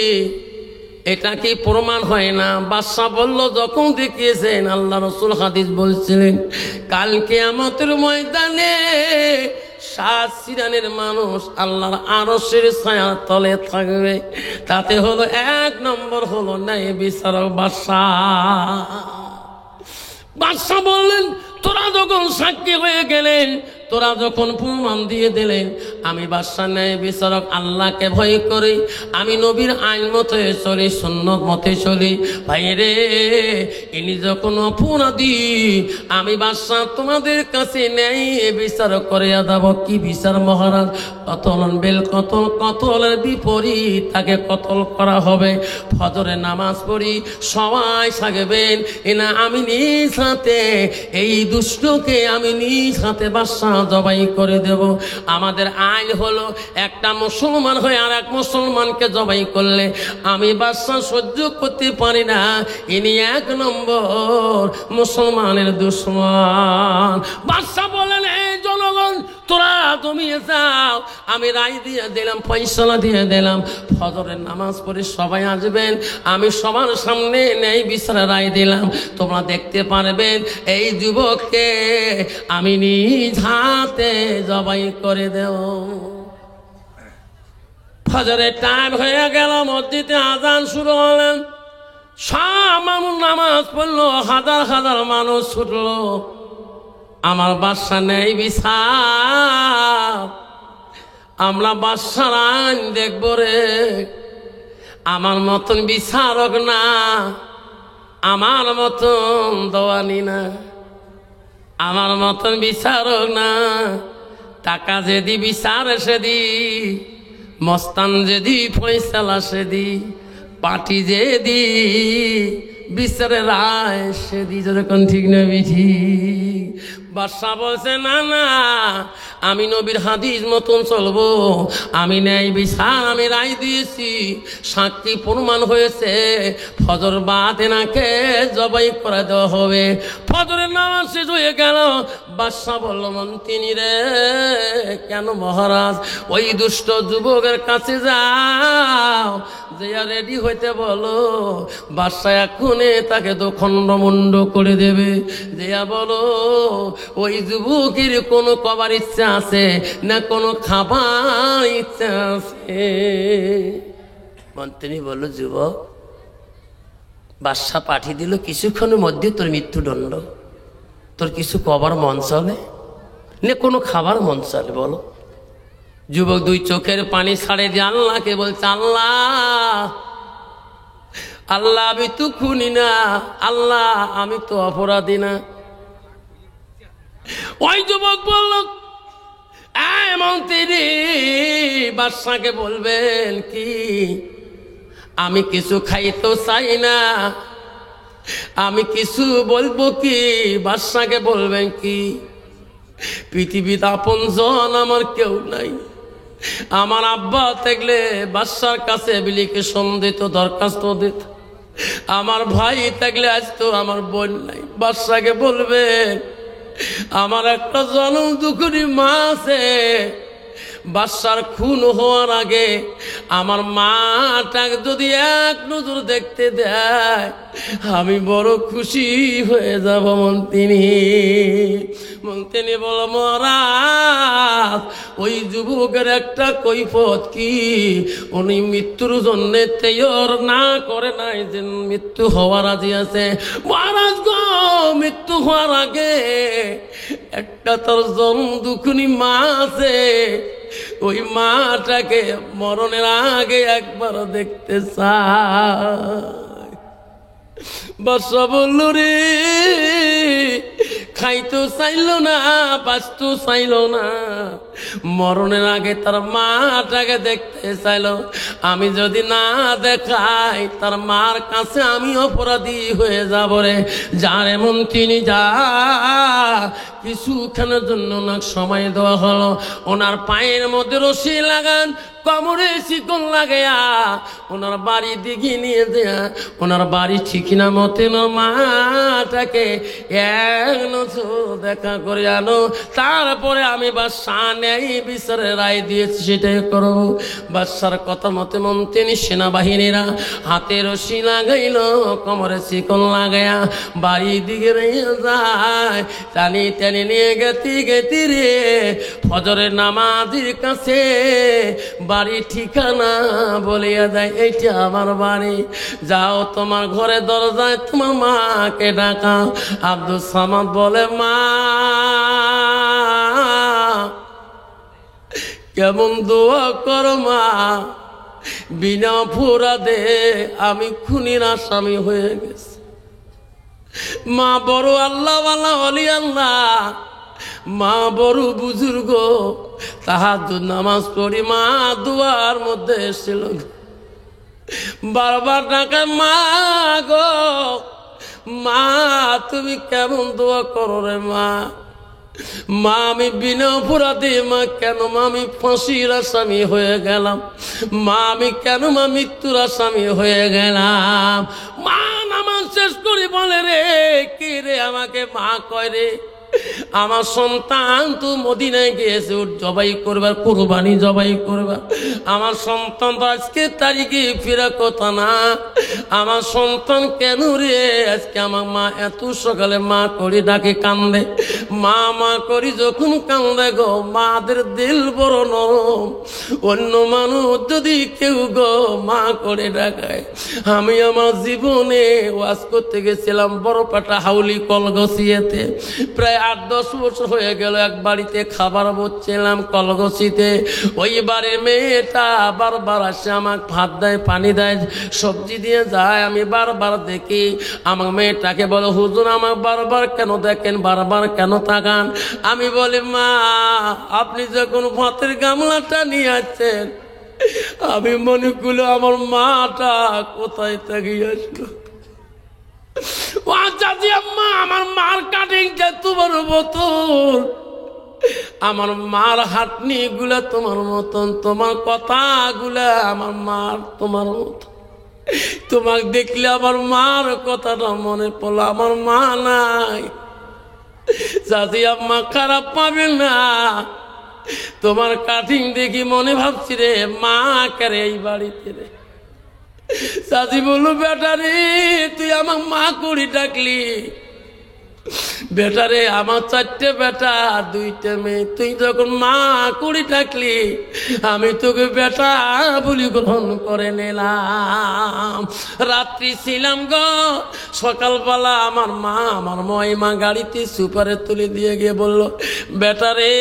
এটা কি প্রমাণ হয় না? বাদশা বলল যখন দেখিয়েছেন, আল্লাহ রসুল হাদিস বলছিলেন কাল কিয়ামতের ময়দানে 7 সিরানের মানুষ আল্লাহর আরশের ছায়ার তলে থাকবে। তাতে হলো 1 নম্বর হলো ন্যায় বিচারক বাদশা বললেন, তোরা যখন সাক্ষী হয়ে গেলেন, তোরা যখন প্রমাণ দিয়ে দিলেন, আমি বাদশা ন্যায় বিচারক আল্লাহকে ভয় করি, আমি নবীর আইন মতে চলি, সুন্নত মতে চলি। ভাই রে, ইনি যখন অপরাধী, আমি বাদশা তোমাদের কাছে ন্যায় বিচার করে দেব। কি বিচার মহারাজ? কতলন বেল কতল, কতলের বিপরীত তাকে কতল করা হবে। ফজরে নামাজ পড়ি, সবাই থাকবেন, এনা আমি নিজ হাতে এই দুষ্টকে আমি নিজ হাতে বাদশা জবাই করে দেব। আমাদের আইন হলো, একটা মুসলমান হয়ে আর এক মুসলমানকে জবাই করলে আমি বাদশা সহ্য করতে পারি না। ইনি 1 নম্বর মুসলমানের দুশমন। বাদশা বলেন, এই জনগণ তোরা জমিয়ে যাও, আমি রায় দিয়ে দিলাম, ফয়সালা দিয়ে দিলাম। ফজরের নামাজ পড়ে সবাই আসবেন, আমি সবার সামনে ন্যায় বিচারে রায় দিলাম। তোমরা দেখতে পারবেন এই যুবককে আমি নিজ হাতে জবাই করে দেব। ফজরের টাইম হয়ে গেল, মসজিদে আজান শুরু হলেন, সব মানুষ নামাজ পড়লো, হাজার হাজার মানুষ ছুটলো। আমার বাদশা নেই বিচার, আমরা বাদশার আইন দেখব রে। আমার মতন বিচারক না, আমার মতন দেওয়ানি না, আমার মতন বিচারক না। টাকা যেদি বিচার সেদি, মস্তান যেদি ফয়সালা সেদি, পার্টি যেদি বিচারে রায় সেদি। যেরকম ঠিক না বিধি। বাদশা বলছে, না না, আমি নবীর হাদিস মতন চলবো, আমি ন্যায় বিচার আমি রায় দিয়েছি, সাক্ষী প্রমাণ হয়েছে, ফজর বাদ এনাকে জবাই করে দেওয়া হবে। ফজরের নামাজ শেষ হয়ে গেল। বাদশা বলল, মন্ত্রী রে, কেন মহারাজ? ওই দুষ্ট যুবকের কাছে যাও, যে রেডি হইতে বলো, বাদশা এখনে তাকে তো খণ্ডমুণ্ড করে দেবে। যেয়া বলো, ওই যুবকের কোনো কবার ইচ্ছা আছে না কোনো খাবার ইচ্ছা আছে? মন্ত্রী বলল, যুবক, বাদশা পাঠিয়ে দিল, কিছুক্ষণের মধ্যে তোর মৃত্যুদণ্ড। তোর কিছু কবার মন চলে না কোনো খাবার মন চলে? বলো। যুবক 2 চোখের পানি ছাড়ে দিয়ে আল্লাহকে বলছে, আল্লাহ, আল্লাহ আমি তো খুনি না, আল্লাহ আমি তো অপরাধী না। ওই যুবক বলল, মন্ত্রী বাদশাকে বলবেন কি, আমি কিছু খাইতে চাই না, আমি কিছু বলবো কি? বাদশাকে বলবেন কি, পৃথিবীতে আপনজন আমার কেউ নাই, আমার আব্বা থাকলে বাদশার কাছে অ্যাপ্লিকেশন দিত, দরখাস্ত দিত, আমার ভাই থাকলে আসতো, আমার বোন নাই। বাদশাকে বলবেন, আমার একটা জনম দুঃখী মা আছে, বাদশার খুন হওয়ার আগে আমার মাটাকে যদি 1 নজর দেখতে দেয়, আমি বড় খুশি হয়ে যাব। মন্ত্রী বল, মহারাজ, ওই যুবকের একটা কৈফত কি, উনি মৃত্যুর জন্য তৈয়ার না করে নাই, যে মৃত্যু হওয়ার রাজি আছে। মহারাজ গো, মৃত্যু হওয়ার আগে একটা তোর জন্ম দুঃখী মা আছে, ওই মাটাকে মরণের আগে একবার দেখতে চায়। বাদশা বলল, রে, খাইতো চাইল না, বাঁচতো চাইল না, মরণের আগে তার মাটাকে দেখতে চাইল। আমি যদি না দেখাই, তার মার কাছে আমি অপরাধী হয়ে যাব রে। যার এমন তিনি যা, কিছুক্ষণের জন্য না সময় দেওয়া হলো, ওনার পায়ের মধ্যে রশি লাগান, কোমরে শিকল লাগাইয়া ওনার বাড়ি দিকে নিয়ে দেয়া ওনার বাড়ি ঠিকিনা মতে মাটাকে এক নজর দেখা করে আনো, তারপরে আমি বাদশাহ নেই বিচারের রায় দিয়েছি সেটাই করব। বাদশার কথা মতে মন্ত্রী সেনাবাহিনীরা হাতে রশি লাগাইল, কোমরে শিকল লাগাইয়া বাড়ির দিকে নিয়ে যায়। টানি টানি নিয়ে গেতি রে ফজরের নামাজের কাছে বাড়ি ঠিকানা বলিয়া দেয়, এইটা আমার বাড়ি, যাও তোমার ঘরে দরজায় তোমার মাকে ডাকাও। আব্দুল সামাদ বলে, মা কেমন দোয়া করো মা, বিনা অপরাধে আমি খুনির আসামি হয়ে গেছি। মা বড় আল্লাহওয়ালা ওলি আল্লাহ, মা বড় বুজুর্গ, তাহাজ্জুদ নামাজ পড়ি মা দুয়ার মধ্যে এসেছিল, বারবার ডাকে মা গো মা তুমি কেমন দোয়া করো রে মা। মা আমি বিনা অপরাধে, মা কেন মা আমি ফাঁসির আসামি হয়ে গেলাম, মা আমি কেন মা মৃত্যুর আসামি হয়ে গেলাম। মা নামাজ শেষ করে বলে, রে কে রে আমাকে মা কয় রে, আমার সন্তান তো মদিনায় গিয়েছে জবাই করবার, কুরবানি জবাই করবার। আমার সন্তান তো আজকে তারিখে ফেরা কথা না, আমার সন্তান কেন রে আজকে আমার মা এত সকালে মা করি ডাকে কান্দে। মা মা করি যখন কান্দে গো, মাদের দিল বড় নরম, অন্য মানুষ যদি কেউ গো মা করে ডাকায়। আমি আমার জীবনে ওয়াজ করতে গেছিলাম বড়পাটা হাউলি কলগছিয়াতে, প্রায় 8-10 বছর হয়ে গেল। এক বাড়িতে খাবার বলছিলাম কলগছিতে, ওই বাড়ির মেয়েটা বারবার আসে আমাকে ভাত দেয়, পানি দেয়, সবজি দিয়ে যায়। আমি বারবার দেখি, আমার মেয়েটাকে বলো হুজুর আমার বারবার কেন দেখেন, বারবার কেন তাকান। আমি বলি মা আপনি যখন ভাতের গামলাটা নিয়ে আসছেন আমি মনে করলো আমার মাটা কোথায় থেকে আসলো। আমার মার কাটিংটা তোমার মতন, আমার মার হাটনি গুলা তোমার মতন, তোমার কথা গুলা আমার মার তোমার মতন। তোমাকে দেখলে আমার মার কথাটা মনে পড়লো, আমার মা নাই। চাচি আম্মা খারাপ পাবে না, তোমার কাটিং দেখি মনে ভাবছি রে মা করে এই বাড়িতে রে। চাচি বললো বেটা রে তুই আমার মা করি ডাকলি, বেটা রে আমার 4টে বেটা 2টে মেয়ে, তুই যখন মা করি ডাকলি আমি তোকে বেটা বলি গ্রহণ করে নিলাম। রাত্রি ছিলাম গো, সকালবেলা আমার মা গাড়িতে সুপারে তুলে দিয়ে গিয়ে বললো বেটা রে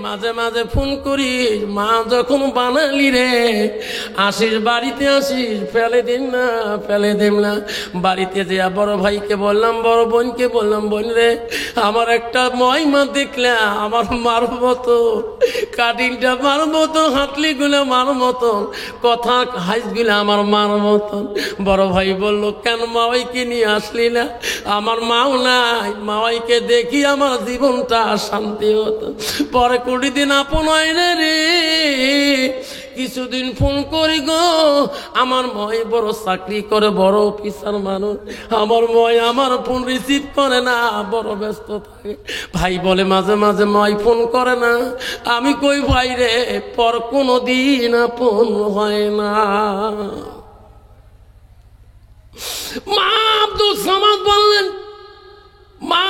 মাঝে মাঝে ফোন করিস, মা যখন বানালি রে আসিস বাড়িতে আসিস, ফেলে দিন না ফেলে দিন না। বাড়িতে যে বড় ভাইকে বললাম, বড় বোনকে বললাম বোন রে আমার একটা মহিমা দেখলে আমার মার মতো, কাটিংটা মার মতো, হাতলি গুলো মার মতন, কথা হাইস গুলো আমার মার মতন। বড় ভাই বললো কেন মাওয়াইকে নিয়ে আসলি না? আমার মাও নাই, মাওয়াইকে দেখি আমার জীবনটা শান্তি হতো। পরে 20 দিন আপন হয় রে, কিছুদিন ফোন করি গো, আমার ময় বড় চাকরি করে, বড় অফিসার মানুষ, আমার ময় আমার ফোন রিসিভ করে না, বড় ব্যস্ত থাকে। ভাই বলে মাঝে মাঝে ময় ফোন করে না, আমি কই ভাই রে পর কোনো দিন আপন হয় না। মা আব্দুল সামাদ বললেন মা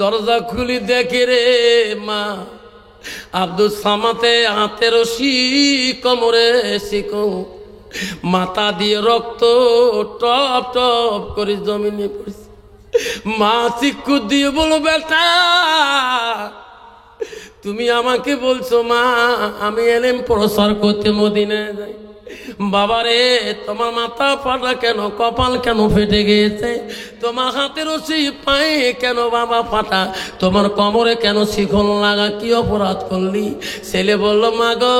দরজা খুলি দেখে রে মা আব্দুল সামাতে হাতে রশি, কোমরে শিকল, মাথা দিয়ে রক্ত টপ টপ করে জমিনে পড়ছে। মা চিক্কু দিয়ে বলো বেটা তুমি আমাকে বলছো মা আমি এলেম প্রসার করতে মদিনায় যাই। বাবারে তোমার মাথা ফাটা কেন, কপাল কেন ফেটে গিয়েছে, তোমার হাতের রশি পায়ে কেন বাবা ফাটা, তোমার কোমরে কেন শিকল লাগা, কি অপরাধ করলি? ছেলে বলল মা গো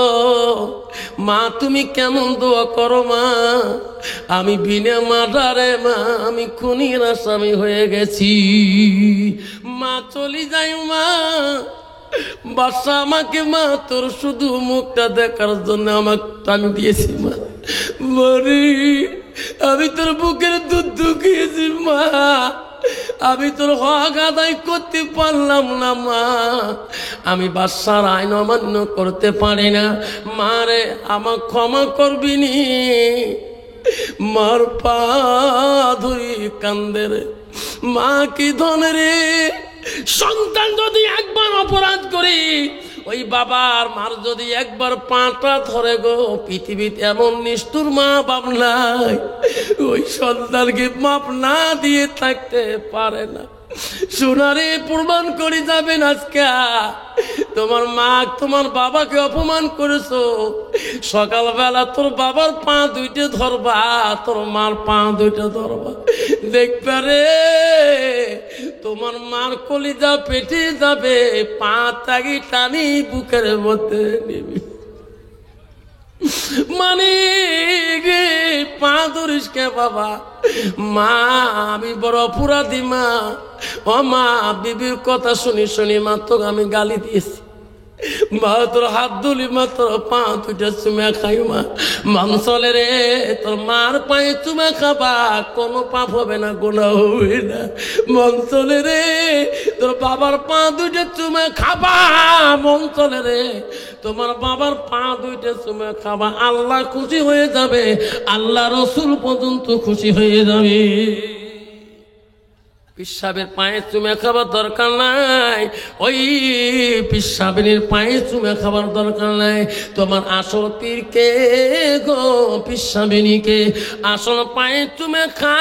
মা তুমি কেমন দোয়া করো মা, আমি বিনা মার্ডারে মা আমি খুনির আসামি হয়ে গেছি। মা চলি যাই মা, বাদশা আমাকে মা তোর শুধু মুখটা দেখার জন্য আমাকে টান দিয়েছি মা, মরি আমি তোর বুকের দুধ খেয়েছি মা, আমি তোর হক আদায় করতে পারলাম না মা, আমি বাদশার আইন অমান্য করতে পারি না, মারে আমার ক্ষমা করবি নি। মার পা ধরি কান্দে রে, মা কি ধন রে, সন্তান যদি একবার অপরাধ করি, ওই বাবার মার যদি একবার পাটা ধরে গো, পৃথিবীতে এমন নিষ্ঠুর মা বাপ নাই, ওই সন্তানকে মাপ না দিয়ে থাকতে পারে না। সোনারে প্রমাণ করে যাবেন আজকে তোমার মা তোমার বাবাকে অপমান করেছো, সকালবেলা তোর বাবার পা দুইটা ধরবা, তোর মার পা দুইটা ধরবা, দেখবে রে তোমার মার কলিজা পেটে যাবে, পা তাগি টানি বুকের মধ্যে নিবি, মানে গে পা ধরিস কে বাবা, মা আমি বড় অপরাধী মা, ও মা বিবির কথা শুনি শুনি মা তোকে আমি গালি দিয়েছি, মা তোর হাত ধুলি মা তোর পা দুইটা চুমা খাই মা, মাংসলে রে তোর মার পায়ে চুমা খাবা, কোনো পাপ হবে না, গোনা হবে না, মঞ্চলে রে তোর বাবার পা দুইটা চুমা খাবা, মঞ্চলে রে তোমার বাবার পা দুইটা চুমা খাবা, আল্লাহ খুশি হয়ে যাবে, আল্লাহ রসুল পর্যন্ত খুশি হয়ে যাবে। পিসাবের পায়ে চুমে খাবার দরকার নাই, ওই পিসাবিনীর পায়ে চুমে খাবার দরকার নাই, তোমার আসল পীরকে গো পিসাবিনীকে আসল পায়ে চুমে খা,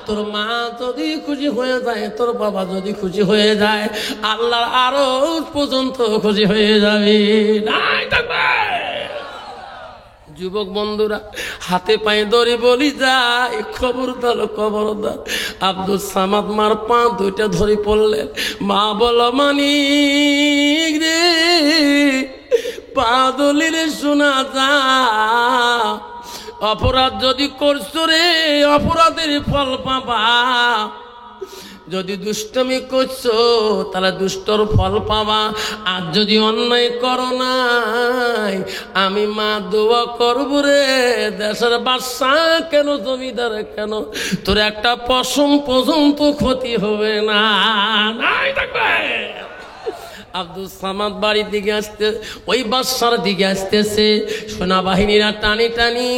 তোর মা যদি খুশি হয়ে যায়, তোর বাবা যদি খুশি হয়ে যায়, আল্লাহর আরো পর্যন্ত খুশি হয়ে যাবে। নাই থাকবে যুবক বন্ধুরা, হাতে পায়ে ধরে বলি যায়, খবরদার খবরদার, আব্দুল সামাদ মার পা দুইটা ধরে পড়লেন, মা বলো মানিক রে পা দলিলে শোনা যা, অপরাধ যদি করছো রে অপরাধের ফল পাবা, যদি দুষ্টমি করছো তাহলে দুষ্টর ফল পাবা, আর যদি অন্যায় করো নাই আমি মা দোয়া করবো রে, দেশের বাদশা কেন জমিদার কেন তোর একটা পশম পর্যন্ত ক্ষতি হবে না। নাই থাকবে আব্দুল সামাদ বাড়ির দিকে আসতে, ওই বাদশার দিকে আসতেছে, সেনাবাহিনীরা টানি টানি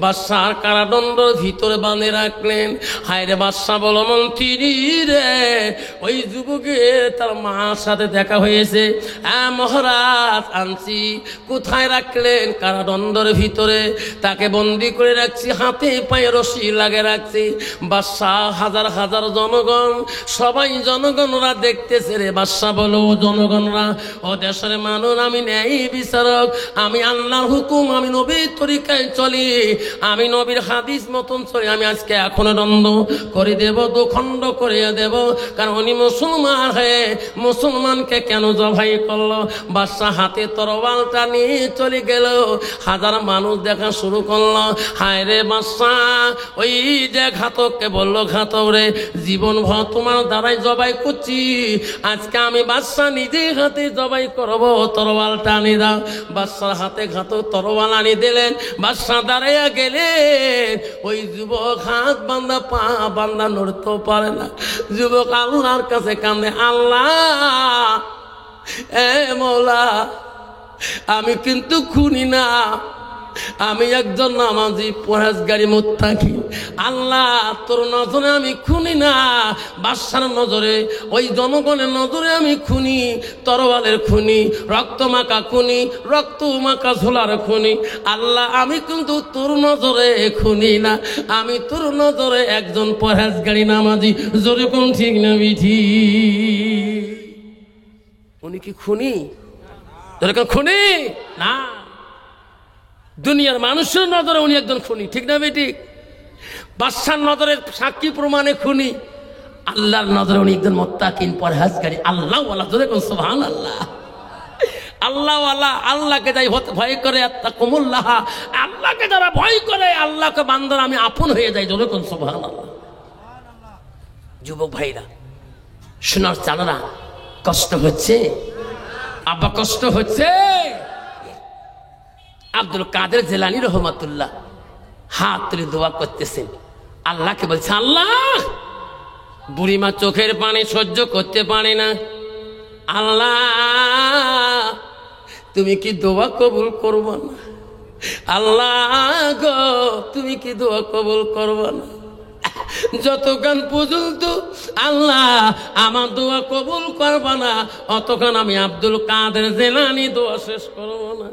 বাদশার কারাদণ্ডর ভিতরে বাঁধে রাখলেন। হায় রে বাদশা বলো মন্ত্রী রে, ওই যুবকে তার মার সাথে দেখা হয়েছে, হ্যাঁ মহারাজ আনছি। কোথায় রাখলেন? কারাদণ্ডের ভিতরে, তাকে বন্দি করে রাখছি, হাতে পায়ে রশি লাগে রাখছি। বাদশা হাজার হাজার জনগণ, সবাই জনগণরা দেখতেছে রে। বাদশা বলো জনগণরা, ও দেশের মানুষ, আমি ন্যায় বিচারক, আমি আল্লাহর হুকুম, আমি নবীর তরিকায় চলি, আমি নবীর হাদিস মতন চলি, আমি আজকে এখনো দণ্ড করে দেব, দুখণ্ড করে দেব, কারণ উনি মুসলমান হয়ে মুসলমানকে কেন জবাই করলো। বাদশা হাতে তরবালটা নিয়ে চলে গেল, হাজার মানুষ দেখা শুরু করলো। হায় রে বাদশা, ওই যে ঘাতককে বললো, ঘাতক রে জীবন ভর তোমার দ্বারাই জবাই করছি, আজকে আমি বাদশা নিজে হাতে জবাই করবো, তরবালটা আনি দাও। বাদশার হাতে ঘাতক তরবাল আনি দিলেন, বাদশা দাঁড়াইয়া গেলেন। ওই যুবক হাত বান্ধা পা বান্ধা নড়তেও পারে না। যুবক আল্লাহর কাছে কান্দে, আল্লাহ এ মওলা, আমি কিন্তু খুনি না, আমি একজন নামাজি পরহেজগারী মুত্তাকি, আল্লাহ তোর নজরে আমি খুনি না, বাদশার নজরে, ওই জনগণের নজরে আমি খুনি, তরবালের খুনি, রক্ত মাখা খুনি, রক্ত মাখা ঝোলার খুনি। আল্লাহ আমি কিন্তু তোর নজরে খুনি না, আমি তোর নজরে একজন পরহেজগারী নামাজি। জোরে কোন ঠিক না বিঠি? উনি কি খুনি? খুনি না, দুনিয়ার মানুষের নজরে উনি একজন খুনি, ঠিক না বেটি? বাদশার নজরে সাক্ষী প্রমাণে খুনি, আল্লাহর নজরে উনি একজন মুত্তাকিন পরহেজগারী আল্লাহওয়ালা। জোরে কোন সুবহানাল্লাহ। আল্লাহওয়ালা, আল্লাহকে যাই ভয় করে, আত্তাকুমুল্লাহ, আল্লাহকে যারা ভয় করে, আল্লাহকে বান্দারা আমি আপন হয়ে যাই। জোরে কোন সুবহানাল্লাহ। যুবক ভাইরা, শোনার চালারা কষ্ট হচ্ছে, আব্বা কষ্ট হচ্ছে। আব্দুল কাদের জিলানী রহমাতুল্লাহ হাত তুলে দোয়া করতেছেন, আল্লাহকে বলছে, আল্লাহ বুড়িমা চোখের পানি সহ্য করতে পারে না, আল্লাহ তুমি কি দোয়া কবুল করবো না? আল্লাহ গো তুমি কি দোয়া কবুল করবো না? যতক্ষণ পর্যন্ত আল্লাহ আমার দোয়া কবুল করবা না, অতক্ষণ আমি আব্দুল কাদের জিলানী দোয়া শেষ করবো না।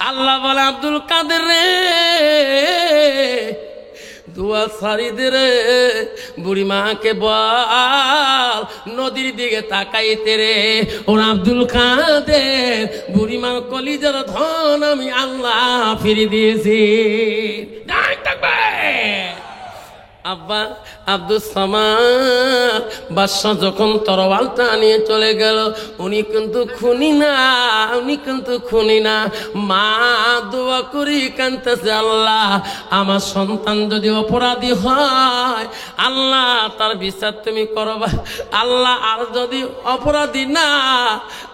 আল্লাহ বলে, আব্দুল কাদের রে দোয়া সারি দে রে, বুড়িমাকে বল নদীর দিকে তাকাইতে রে। ওর আব্দুল কাদের বুড়িমার কলিজার ধন আমি আল্লাহ ফিরে দিয়েছি। আব্বা আব্দুল সামাদ বাদশা যখন তরোয়ালটা নিয়ে চলে গেল, উনি কিন্তু খুনি না, উনি কিন্তু খুনি না। মা দোয়া করি কাঁদতেছে, আল্লাহ আমার সন্তান যদি অপরাধী হয় আল্লাহ তার বিচার তুমি করবা, আল্লাহ আর যদি অপরাধী না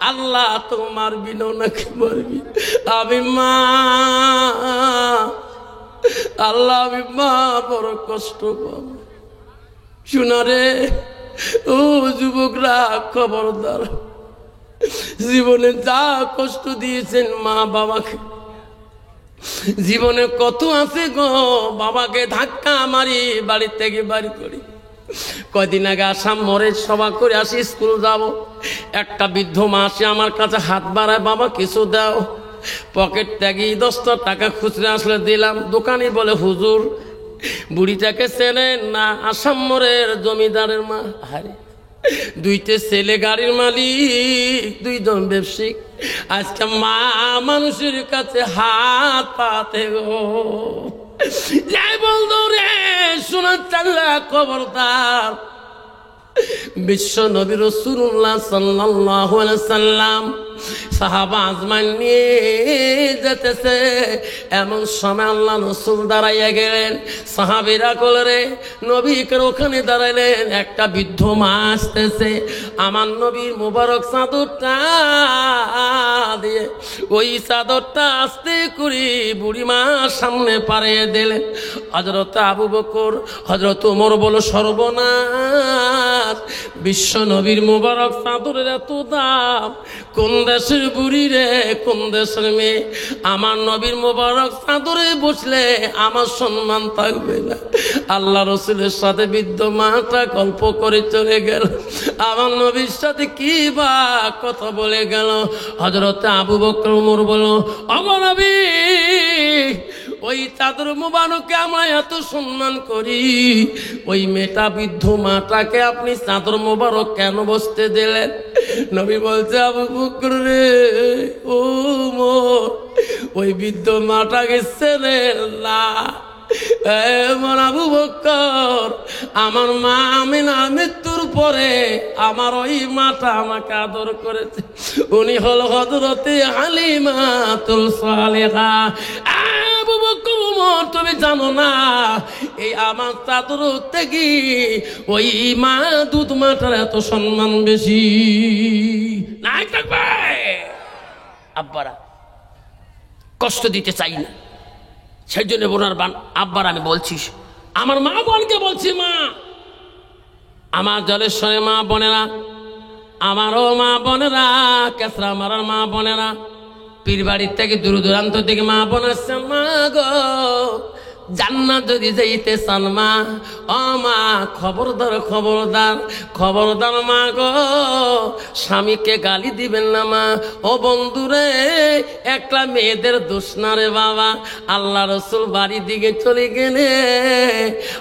আল্লাহ তো মারবি না, নাকি মারবি? আমি মা আল্লাহ আমি মা বড় কষ্ট পাব। শোনারে ও যুবকরা, খবরদার, জীবনে যা কষ্ট দিয়েছেন মা বাবাকে, জীবনে কত আছে গো, বাবাকে ধাক্কা মারি বাড়ি থেকে বাড়ি করি। কয়দিন আগে আসাম মরে সভা করে আসি, স্কুল যাব, একটা বৃদ্ধ মা আসে আমার কাছে হাত বাড়ায়, বাবা কিছু দাও। পকেট থেকে 10 টাকা খুচরা আসলে দিলাম। দোকানি বলে, হুজুর বুড়িটাকে চেনেন না? আসাম মোড়ের জমিদারের মা। আরে 2টে ছেলে গাড়ির মালিক, 2জন ব্যবসায়িক, আজকে মা মানুষের কাছে হাত পাতে গো। যাই বলতো রে শোনার চাল্লা, খবরদার বিশ্ব নবী রাসূলুল্লাহ সাল্লাল্লাহু আলাইহি সাল্লাম সাহাবা আজমান নিয়ে যেতেছে, এমন সময় আল্লাহ রাসূল দাঁড়াইয়া গেলেন। সাহাবীরা কলরে নবীকে ওখানে দাঁড়াইলেন। একটা বৃদ্ধ মা আসতেছে, আমার নবীর মুবারক চাদরটা দিয়ে ওই চাদরটা আস্তে করে বুড়ি মার সামনে পাড়িয়ে দিলেন। হযরত আবু বকর হযরত ওমর বলো, সর্বনাশ, বিশ্ব নবীর মুবারক চাদরের এত দাম, কোন দেশের বুড়ি রে, কোন দেশের মেয়ে? আমার নবীর মুবারক চাদরে বসলে আমার সম্মান থাকবে না। আল্লাহ রসুলের সাথে বৃদ্ধ মাটা গল্প করে চলে গেল, আমার নবীর সাথে কি বা কথা বলে গেল। হযরত আবু বকর ওমর বলো, ওগো নবী, ওই চাদর মুবারকে আমরা এত সম্মান করি, ওই মেয়েটা বৃদ্ধ মাটাকে আপনি চাদর মুবারক কেন বসতে দিলেন? নবী বলছে, আবু বকর রে, ও মোর ওই বৃদ্ধ মাটাকে চেনেন না? আবু বকর, আমার মা আমিনার মৃত্যুর পরে আমার ওই মাটা আমাকে আদর করেছে, উনি হলো হযরতে হালিমাতুল সালেহা। আবু বকর, ওমর, তুমি জানো না এই আমার চাদর থেকে ওই মা দুধ মাটার এত সম্মান বেশি? নাই থাকবে। আব্বারা কষ্ট দিতে চাই না, সেই জন্য বোনার আব্বার আমি বলছি, আমার মা বোনকে বলছি, মা আমার জলেশ্বরে মা বোনেরা, আমারও মা বোনেরা, কেসরা মারার মা বোনেরা, পীর বাড়ির থেকে দূর দূরান্ত থেকে মা বোন আসছে। মা গো, জান্নাত যদি যাইতে চান মা, ও মা খবরদার খবরদার খবরদার মা গো, স্বামীকে গালি দিবেন না মা। ও বন্ধুরে, একলা মেয়েদের দোষ না রে বাবা। আল্লাহ রসুল বাড়ি দিকে চলে গেলে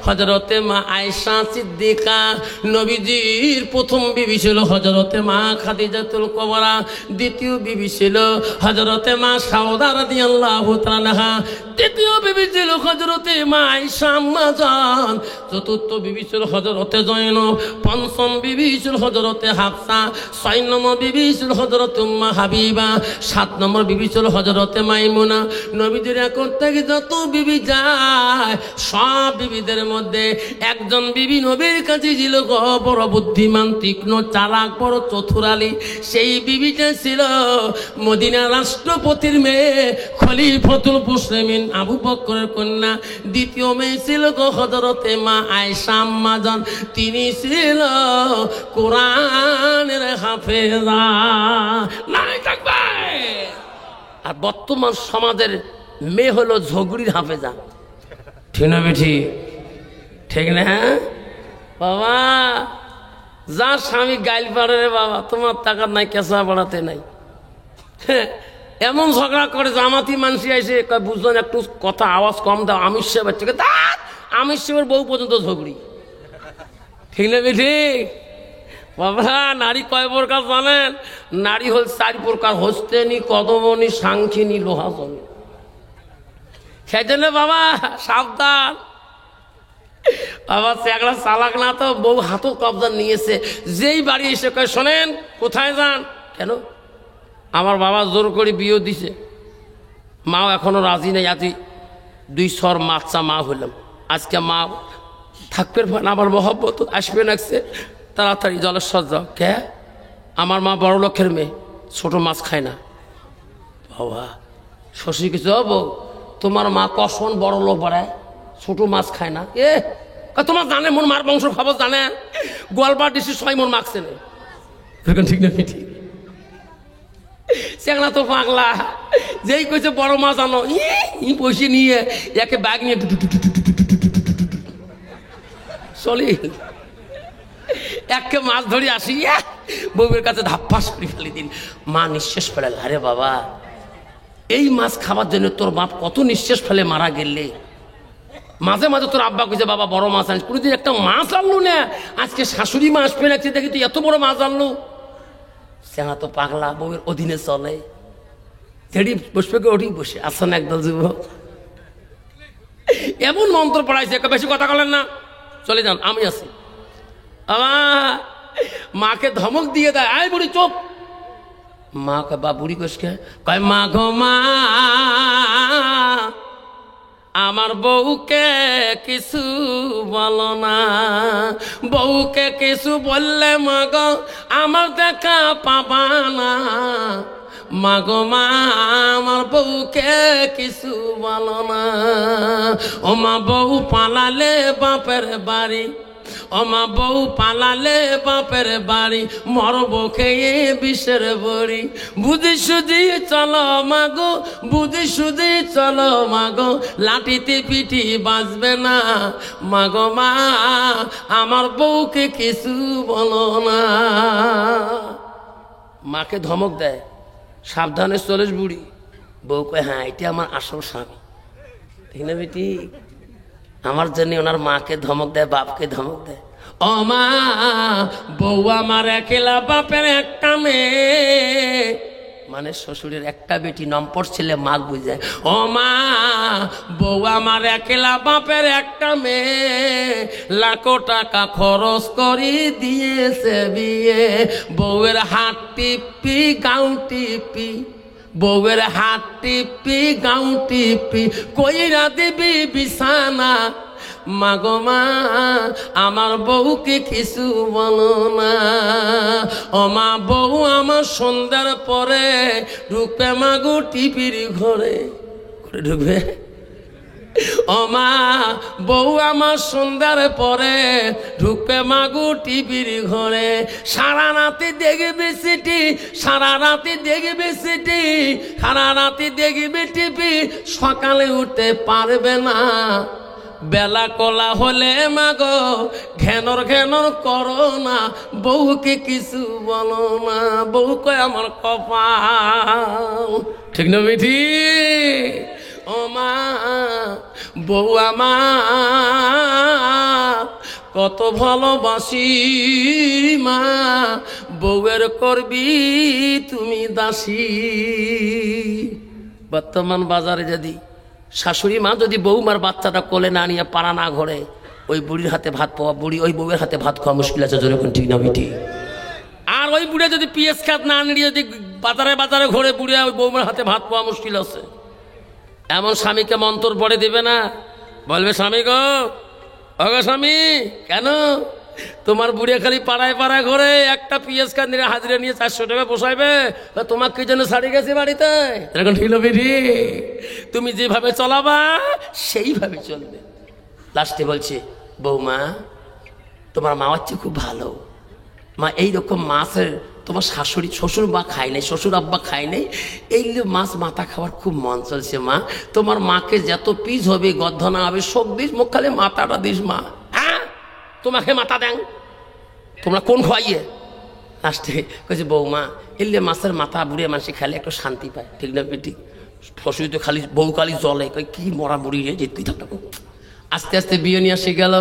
হযরতে মা আয়েশা সিদ্দিকা, নবীজির প্রথম বিবি ছিল হযরতে মা খাদিজাতুল কুবরা, দ্বিতীয় বিবি ছিল হযরতে মা সাউদা রাদিয়াল্লাহু তাআলা, তৃতীয় বিবি ছিল হযরত হযরতে মা আয়েশা আম্মা জান, চতুর্থ বিবি ছিল হযরতে জয়নব, পঞ্চম বিবি ছিল হযরতে হাফসা, 6 নম্বর বিবি ছিল হযরতে উম্মে হাবিবা, 7 নম্বর বিবি ছিল হযরতে মাইমুনা। নবীদের এখন থেকে যত বিবি যায় সব বিবিদের মধ্যে একজন বিবি নবীর কাছে ছিল বড় বুদ্ধিমান, তীক্ষ্ণ, চালাক, বড় চতুরালি। সেই বিবিটা ছিল মদিনা রাষ্ট্রপতির মেয়ে খলিফাতুল মুসলিমিন আবু বকরের কন্যা। দ্বিতীয় মেয়ে ছিল হযরতে মা আয়েশা আম্মা জান, তিনি ছিল কোরআনের হাফেজা। নাই থাকবে। আর বর্তমান সমাজের মেয়ে হলো ঝগড়ির হাফেজা। ঠিক না বেঠি? ঠিক না বাবা? যা স্বামী গাইল পারে রে বাবা, তোমার টাকার নাই, কেঁচা বাড়াতে নাই। এমন ঝগড়া করে জামাতি মানুষ আইসে বুঝলেন একটু কথা আওয়াজ কম দাও, আমির সাহেব বাচ্চাকে আমির সাহেবের বউ পর্যন্ত ঝগড়ি। ঠিক না বেঠি বাবা? নারী কয় প্রকার জানেন? নারী হল 4 প্রকার: হস্তেনি, কদমনি, সাংখিনী, লোহাজনী। সেই জন্য বাবা সাবধান বাবা, চেগড়া চালাক না তো বউ হাতও কবজা নিয়েছে। যেই বাড়ি এসে কয় শোনেন কোথায় যান? কেন? আমার বাবা জোর করে বিয়ে দিছে, মাও এখনো রাজি নেই। আজ 2 সর মাছা মা হইলাম, আজকে মা থাকবে না, আমার মহব্বত আসবে নাকছে, তাড়াতাড়ি জলেশ্বর যাও। কে? আমার মা বড় লোকের মেয়ে, ছোট মাছ খায় না। বাবা শশী কিছু হবো, তোমার মা কখন বড় লোক বাড়ায়, ছোট মাছ খায় না। তোমার জানে মোর মার বংশ খবর জানে, গোয়ালবার ডিসি 6 মন মাছ চেনে। ঠিক না? ঠিক। সেগুলা তো পাগলা, যেই কইছে বড় মাছ আনো, ই পয়সা নিয়ে একে ব্যাগ নিয়ে চলি, একে মাছ ধরি আসি, বউয়ের কাছে ধাপ্পাস করে ফেলি দিন। মা নিঃশ্বাস ফেলে, আরে বাবা এই মাছ খাবার জন্য তোর বাপ কত নিঃশ্বাস ফেলে মারা গেলে। মাঝে মাঝে তোর আব্বা কইছে বাবা বড় মাছ আনিস, কোনোদিন একটা মাছ আনলো না। আজকে শাশুড়ি মাছ পেয়ে রাখছে, দেখি তুই এত বড় মাছ আনলো। সেনা তো পাগলা, বউয়ের অধীনে চলে, যেটি বসবে ওটি বসে। আসছেন একদল যুবক এমন মন্ত্র পড়াইছে, বেশি কথা বলেন না, চলে যান, আমি আছি। মাকে ধমক দিয়ে দেয়, আয় বুড়ি চোপ। মা কয় বা বুড়ি কোষকে কয়, মা গো মা আমার বউকে কিছু বলো না, বউকে কিছু বললে মা গো আমার দেখা পাবা না। মা গো মা আমার বউকে কিছু বলো না। ও মা বউ পালালে বাপের বাড়ি, ও মা বউ পালালে বাপের বাড়ি, মরব খেয়ে বিষের বড়ি। বুঝি সুঝি চলো মাগো, বুঝি সুঝি চলো মাগো, লাঠিতে পিঠি বাঁচবে না। মাগো মা আমার বউকে কিছু বলো না। মাকে ধমক দেয়, সাবধানে চলিস বুড়ি। বউ কয়, হ্যাঁ এটা আমার আসল স্বামী। ঠিক না বেটি? আমার জন্য ওনার মাকে ধমক দেয়, বাপকে ধমক দেয়। ও মা বউ আমার একলা, বাপের একটা মেয়ে, মানে শ্বশুরের একটা বেটি, নম্বর ছেলে মাগ বুঝায়। ও মা বউ আমার একলা, বাপের একটা মেয়ে, লাখো টাকা খরচ করি দিয়েছে বিয়ে। বউয়ের হাত টিপি গাউ টিপি, বউয়ের হাত টিপি গাউ টিপি, কইরা দিবি বিছানা। মাগো মা আমার বউকে কিছু বলো না। ও মা বউ আমার সন্ধ্যার পরে ঢুকবে মাগো টিপির ঘরে। ঢুকবে? ও মা বউ আমার সন্ধ্যার পরে ঢুকবে মাগো টিপির ঘরে। সারা রাতে দেখবে সিটি, সারা রাতে দেখবে সিটি, সারা রাতে দেখবে টিপি, সকালে উঠতে পারবে না। বেলা কলা হলে মাগো ঘেনর ঘেনর করো না, বউকে কিছু বলো না। বউ কয় আমার কপাল। ঠিক না বেঠি? ও মা বউ আমার কত ভালোবাসি মা, বউয়ের করবি তুমি দাসী। বর্তমান বাজারে যদি শাশুড়ি মা যদি বৌমার বাচ্চাটা কোলে না নিয়ে পাড়া না ঘরে, ওই বুড়ির হাতে ভাত পাওয়া, বুড়ি ওই বউয়ের হাতে ভাত খাওয়া মুশকিল আছে, যেরকম ঠিক না বিটি। আর ওই বুড়ে যদি পিএস খাত না নিয়ে যদি বাজারে বাজারে ঘরে বুড়ে ওই বৌমার হাতে ভাত পাওয়া মুশকিল আছে। এমন স্বামীকে মন্তর পড়ে দিবে না, বলবে স্বামী গো, অগো স্বামী, কেন তোমার বুড়িয়া খালি পাড়ায় পাড়ায় ঘরে একটা পিএস খাত নিয়ে হাজিরা নিয়ে 400 টাকা পোষাইবে, তোমার কি জন্য ছাড়ি গেছে বাড়িতে, এরকম ঠিক হবে রে। তুমি যেভাবে চলাবা সেইভাবে চলবে। লাস্টে বলছে বৌমা তোমার মা হচ্ছে খুব ভালো মা, এইরকম মাছের তোমার শাশুড়ি শ্বশুর মা খায় নাই, শ্বশুর আব্বা খায় নাই, এই মাছ মাথা খাওয়ার খুব মন চলছে মা, তোমার মাকে যত পিস হবে গদ্ধনা হবে সব দিস, মুখ খালে মাথাটা দিস মা। হ্যাঁ তোমাকে মাথা দেন, তোমরা কোন খাইয়ে? লাস্টে কয়েছে বৌমা এলে মাছের মাথা বুড়িয়ে মানুষ খেলে একটু শান্তি পায়, ঠিক না বেটি? শ্বশুরি তো খালি বউ খালি জলে, কি মরা বুড়ি রে যেতেই থাকতো। আস্তে আস্তে বিয়ে নিয়ে আসে গেল,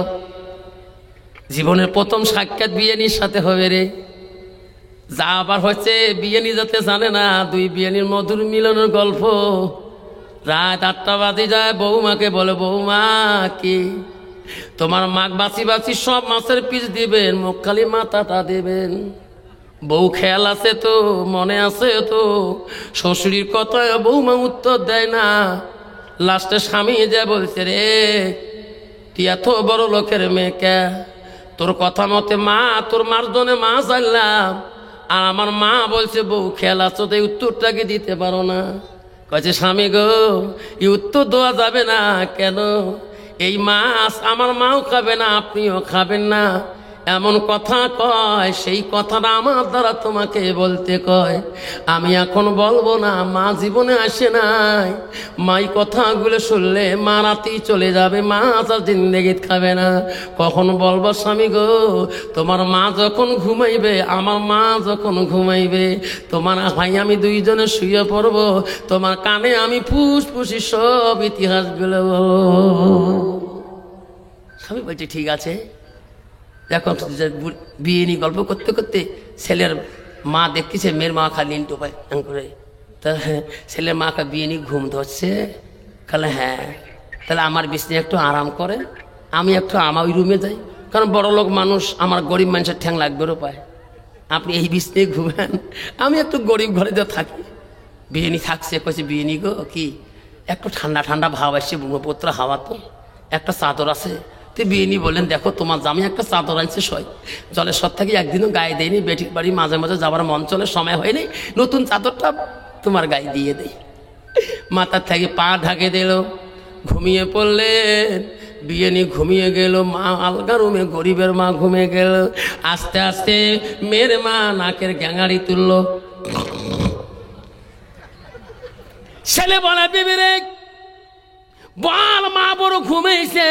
জীবনের প্রথম সাক্ষাৎ বিয়েনির সাথে হবে রে। যা আবার হচ্ছে বিয়েনি যাতে জানে না, দুই বিয়েনির মধুর মিলনের গল্প। রাত 8টা বাজে যায়, বৌমাকে বলে বৌমা কি তোমার মাক বাঁচি বাঁচি সব মাছের পিস দিবেন, মুখ খালি মাথাটা দেবেন। বউ খেয়াল আছে তো, মনে আছে তো? শ্বশুরির কথায় বৌমা উত্তর দেয় না। লাস্টে স্বামী যে বলছে রে তুই এত বড় লোকের মেয়েকে, তোর কথা মতে মা, তোর মার জন্য মা চাইলাম, আর আমার মা বলছে বউ খেয়াল আছো, তো এই উত্তরটাকে দিতে পারো না। কয়েছে স্বামী গো এই উত্তর দেওয়া যাবে না। কেন? এই মাছ আমার মাও খাবে না, আপনিও খাবেন না, এমন কথা কয়। সেই কথাটা আমার দ্বারা তোমাকে বলতে কয়, আমি এখন বলবো না, মা জীবনে আসে নাই। মাই কথাগুলো শুনলে মা রাতেই চলে যাবে, মা আর জিন্দেগি খাবে না। কখন বলবো স্বামী গো, তোমার মা যখন ঘুমাইবে, আমার মা যখন ঘুমাইবে, তোমার ভাই আমি দুইজনে শুয়ে পড়বো, তোমার কানে আমি ফুসফুসি সব ইতিহাসগুলো বলবো। স্বামী বলছে ঠিক আছে। এখন বিয়ে নিয়ে গল্প করতে করতে ছেলের মা দেখতেছে মেয়ের মা খালি ইন্টু পায় করে, তা ছেলের মাকে বিয়ে নিয়ে ঘুম ধরছে। তাহলে হ্যাঁ, তাহলে আমার বিছানায় একটু আরাম করে, আমি একটু আমার ওই রুমে যাই, কারণ বড় লোক মানুষ, আমার গরিব মানুষের ঠ্যাং লাগবেও পায়। আপনি এই বিছানায় ঘুমেন, আমি একটু গরিব ঘরে তো থাকি। বিয়ে নিয়ে থাকছে, কইছে বিয়ে নিয়ে গো কি একটু ঠান্ডা ঠান্ডা ভাব আসছে, ব্রহ্মপুত্র হাওয়া তো, একটা চাদর আছে। তো বিয়েনি বললেন দেখো তোমার জামাই একটা চাদর আনছে, সই জলের সব থেকে একদিনও গায়ে দেয়নি, বেটির বাড়ি মাঝে মাঝে যাবার মন চলে, সময় হয়নি, নতুন চাদরটা তোমার গায়ে দিয়ে দেয়। মাথার থেকে পা ঢাকে দিল, ঘুমিয়ে পড়লেন। বিয়েনি ঘুমিয়ে গেল, মা আলগা রুমে, গরিবের মা ঘুমিয়ে গেল। আস্তে আস্তে মেয়ের মা নাকের গ্যাঙাড়ি তুললো। ছেলে বলে বিবি রে বল, মা বড় ঘুমাইছে।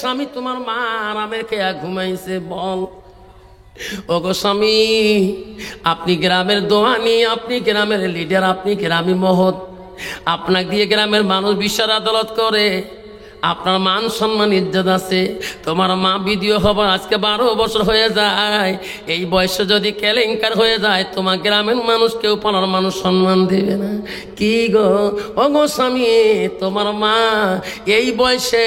স্বামী তোমার মা আরামে খেয়া ঘুমাইছে, বল। ওগো স্বামী, আপনি গ্রামের দোয়ানি, আপনি গ্রামের লিডার, আপনি গ্রামী মহৎ, আপনাকে দিয়ে গ্রামের মানুষ বিচার আদালত করে, আপনার মান সম্মান ইজ্জত আছে। তোমার মা বিডিও হবার আজকে 12 বছর হয়ে যায়, এই বয়সে যদি কেলেঙ্কার হয়ে যায়, তোমার গ্রামের মানুষ কেউ পাড়ার মানুষ সম্মান দেবে না। কি গো ওগো স্বামী, তোমার মা এই বয়সে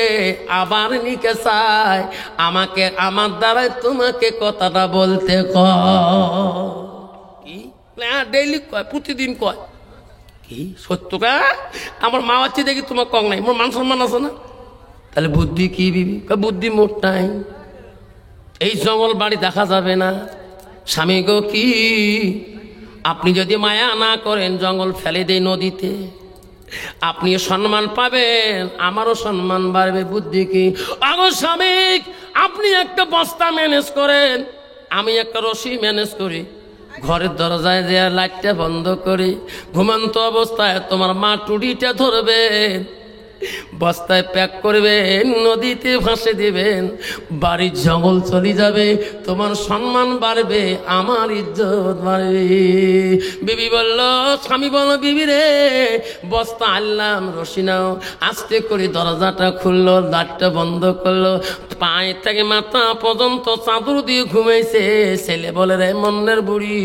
আবার নিকে চায়, আমাকে আমার দ্বারাই তোমাকে কথাটা বলতে কি ডেইলি কয়, প্রতিদিন কয়। কি সত্যকা? আমার মা হচ্ছে দেখি তোমার কম নাই, আমার মান সম্মান আছে না? তাহলে বুদ্ধি কি বিবি? বুদ্ধি মোট নাই, এই জঙ্গল বাড়ি দেখা যাবে না। স্বামী গো কি, আপনি যদি মায়া না করেন, জঙ্গল ফেলে দেয় নদীতে, আপনিও সম্মান পাবেন, আমারও সম্মান বাড়বে। বুদ্ধি কি? আগো স্বামী, আপনি একটা বস্তা ম্যানেজ করেন, আমি একটা রশি ম্যানেজ করি, ঘরের দরজায় যে লাইটটা বন্ধ করি, ঘুমন্ত অবস্থায় তোমার মা টুটিটা ধরবেন, বস্তায় প্যাক করবেন, নদীতে ভাসে দিবেন, বাড়ির জঙ্গল চলে যাবে, তোমার সম্মান বাড়বে, আমার ইজ্জত বাড়বে। বিবি বলল, স্বামী বলো বিবি রে বস্তা আনলাম, রশি নাও। আস্তে করে দরজাটা খুললো, লাইটটা বন্ধ করলো, পায়ে থেকে মাথা পর্যন্ত চাদর দিয়ে ঘুমাইছে। ছেলে বলে রে মন্নের বুড়ি,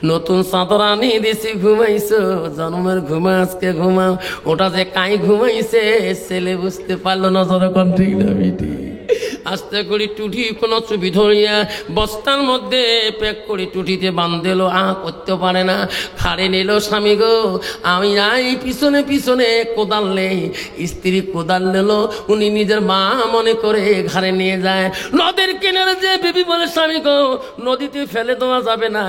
নতুন চাদর আনি দিছি, ঘুমাইছো, জন্মের ঘুমা আজকে ঘুমাও। ওটা যে কাই ঘুমাইছে, সে ছেলে বুঝতে পারলো না, যখন ঠিক না বেটি আস্তে করে টুটি কোনো চুপি ধরিয়া বস্তার মধ্যে প্যাক করে টুটিতে বাঁধলো, করতে পারে না, খাড়ে নিল। স্বামী গো আমি নাই, পিছনে পিছনে কোদাল নেই, স্ত্রী কোদাল নিল, উনি নিজের মা মনে করে ঘাড়ে নিয়ে যায়। নদীর কিনারে যে বিবি বলে স্বামী গো নদীতে ফেলে দেওয়া যাবে না,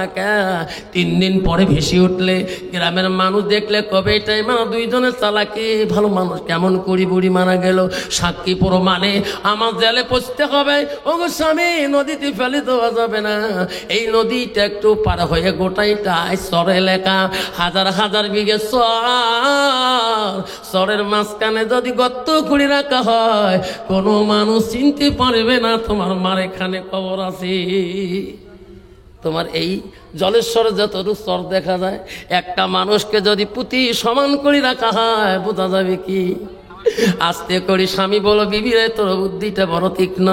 3 দিন পরে ভেসে উঠলে গ্রামের মানুষ দেখলে কবে এটাই মা দুইজনের চালাকি, ভালো মানুষ কেমন করি বুড়ি মারা গেল, সাক্ষী প্রমাণে আমার জেলে পৌঁছতে হবে। ও গো স্বামী নদীতে ফেলে দেওয়া যাবে না, এই নদীটা একটু পার হয়ে গোটাইটাই চর এলাকা, হাজার হাজার বিঘে চরের মাঝখানে যদি গর্ত করে রাখা হয় কোনো মানুষ চিনতে পারবে না তোমার মার এখানে কবর আছে। তোমার এই জলেশ্বরে যতটুকু চর দেখা যায়, একটা মানুষকে যদি পুঁতি সমান করে রাখা হয় বোঝা যাবে কি। আস্তে করে স্বামী বলো বিবি রে তোর বুদ্ধিটা বড় তীক্ষ্ণ।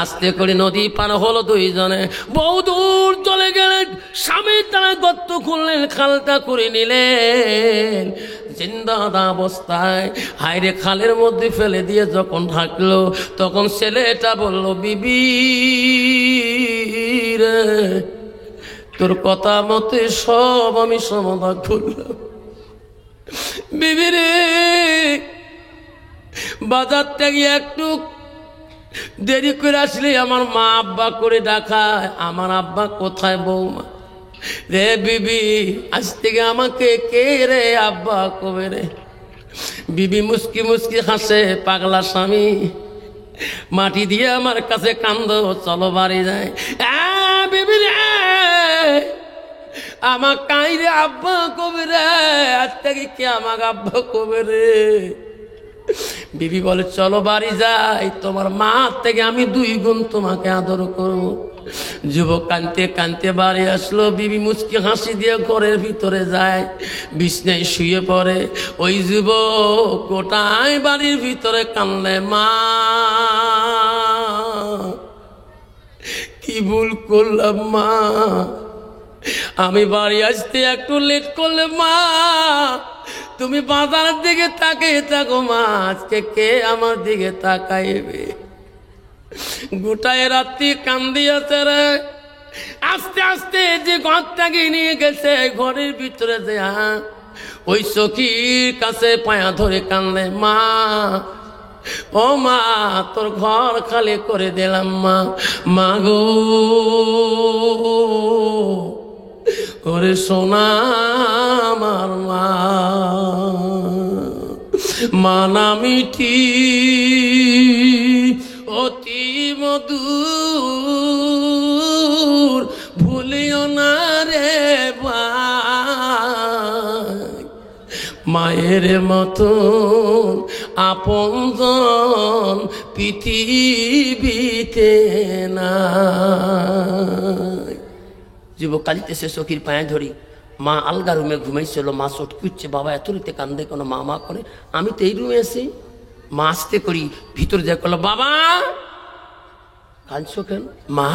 আস্তে করে নদী পার হলো দুইজনে, বহু দূর চলে গেলেন। স্বামী তারা গর্ত খুললেন, খালটা করে নিলেন, জিন্দাদা অবস্থায় হাইরে খালের মধ্যে ফেলে দিয়ে যখন থাকলো তখন ছেলেটা বলল বিবি রে তোর কথা মতে সব আমি সমাধান করলাম। বিবি রে বাজার থেকে একটু দেরি করে আসলে আমার মা আব্বা করে ডাকায়, আমার আব্বা কোথায় বৌমা রে বিবি আজ থেকে আমাকে কে রে আব্বা কবে রে। বিবি মুস্কি মুস্কি হাসে, পাগলা স্বামী মাটি দিয়ে আমার কাছে কান্দ, চলো বাড়ি যায়। বিবি রে আমার কাই রে আব্বা কবে রে, আজ থেকে কে আমার আব্বা কবে রে। বিবি বলে চলো বাড়ি যাই, তোমার মা থেকে আমি 2 গুণ তোমাকে আদর করবো। যুবক কানতে কানতে বাড়ি আসলো, বিবি মুচকি হাসি দিয়ে ঘরের ভিতরে যায়, বিছনায় শুয়ে পড়ে। ওই যুবক গোটায় বাড়ির ভিতরে কানলে, মা কি ভুল করলাম মা, আমি বাড়ি আসতে একটু লেট করলে মা, তুমি বাজারের দিকে তাকিয়ে থাকো মা, আজকে কে আমার দিকে তাকাইবে। গোটায় রাত্রি কান্দিয়াছে রে। আস্তে আস্তে যে ঘরটাকে নিয়ে গেছে ঘরের ভিতরে যে ওই সখীর কাছে পায়া ধরে কানলে, মা ও মা তোর ঘর খালি করে দিলাম মা। মা গো ওরে সোনা আমার মা, মানা মিঠি অতি মধুর ভুলিও না রে ভাই, মায়ের মতন আপনজন পৃথিবীতে নাই। যুবক কাঁদিতেছে, সখীর পায়ে ধরি। মা আলগা রুমে ঘুমাইছিল, মা চটকি উঠছে, বাবা এত রীতে কান্দে কোনো মা মা করে, আমি তো এই রুমে আছি। মা আসতে করি ভিতরে যা করলো, বাবা কাঁদছো কেন? মা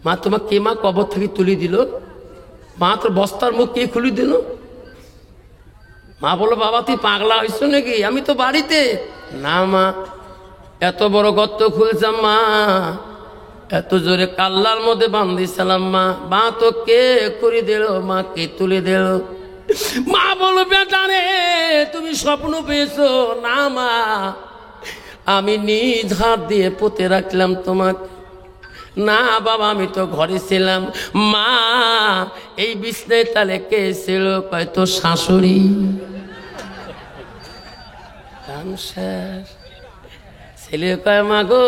মা তোমার কে মা কবর থেকে তুলে দিল? মা তোর বস্তার মুখ কে খুলে দিল? মা বলো, বাবা তুই পাগলা হয়েছ নাকি, আমি তো বাড়িতে। না মা এত বড় গর্ত খুলছাম মা, এত জোরে কাল্লার মধ্যে বান্ধিছিলাম মা, মা তো কে করে দিল, মা কে তুলে দিল? মা বলো, বেটা রে তুমি স্বপ্ন পেয়েছো? না মা আমি নিজ হাত দিয়ে পুঁতে রাখলাম তোমাকে। না বাবা আমি তো ঘরে ছিলাম। মা এই বিছনায় তালে কে ছিল? কয় তো শাশুড়ি। ছেলে কয় মা গো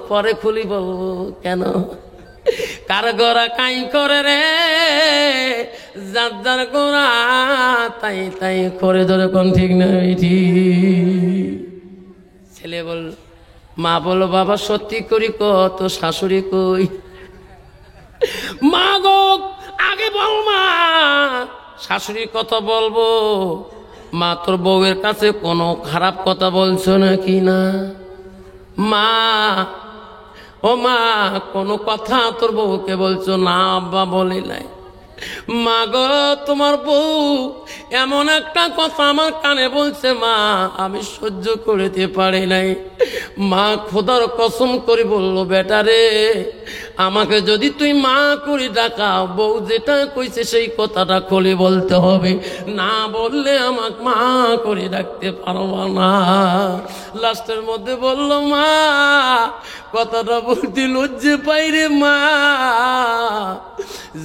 পরে খুলি বলবো। কেন? কার গোড়া কাই করে রে, যার যার গোড়া তাই তাই করে, ধরে কোন ঠিক না ঠিক? ছেলে বল, মা বলো বাবা সত্যি করি কত শাশুড়ি কই? মা গো আগে বল মা শাশুড়ির কথা বলবো। মা তোর বউয়ের কাছে কোনো খারাপ কথা বলছো নাকি? না মা। ও মা কোনো কথা তোর বউকে বলছো? না আব্বা বলি নাই। মা গো তোমার বউ এমন একটা কথা আমার কানে বলছে মা, আমি সহ্য করতে পারি নাই। মা খোদার কসম করে বলল, বেটা রে আমাকে যদি তুই মা করে ডাকাও, বউ যেটা কইছে সেই কথাটা খুলে বলতে হবে, না বললে আমাকে মা করে ডাকতে পারবো না। লাস্টের মধ্যে বলল, মা কথাটা বলতে লজ্জে পাই রে মা,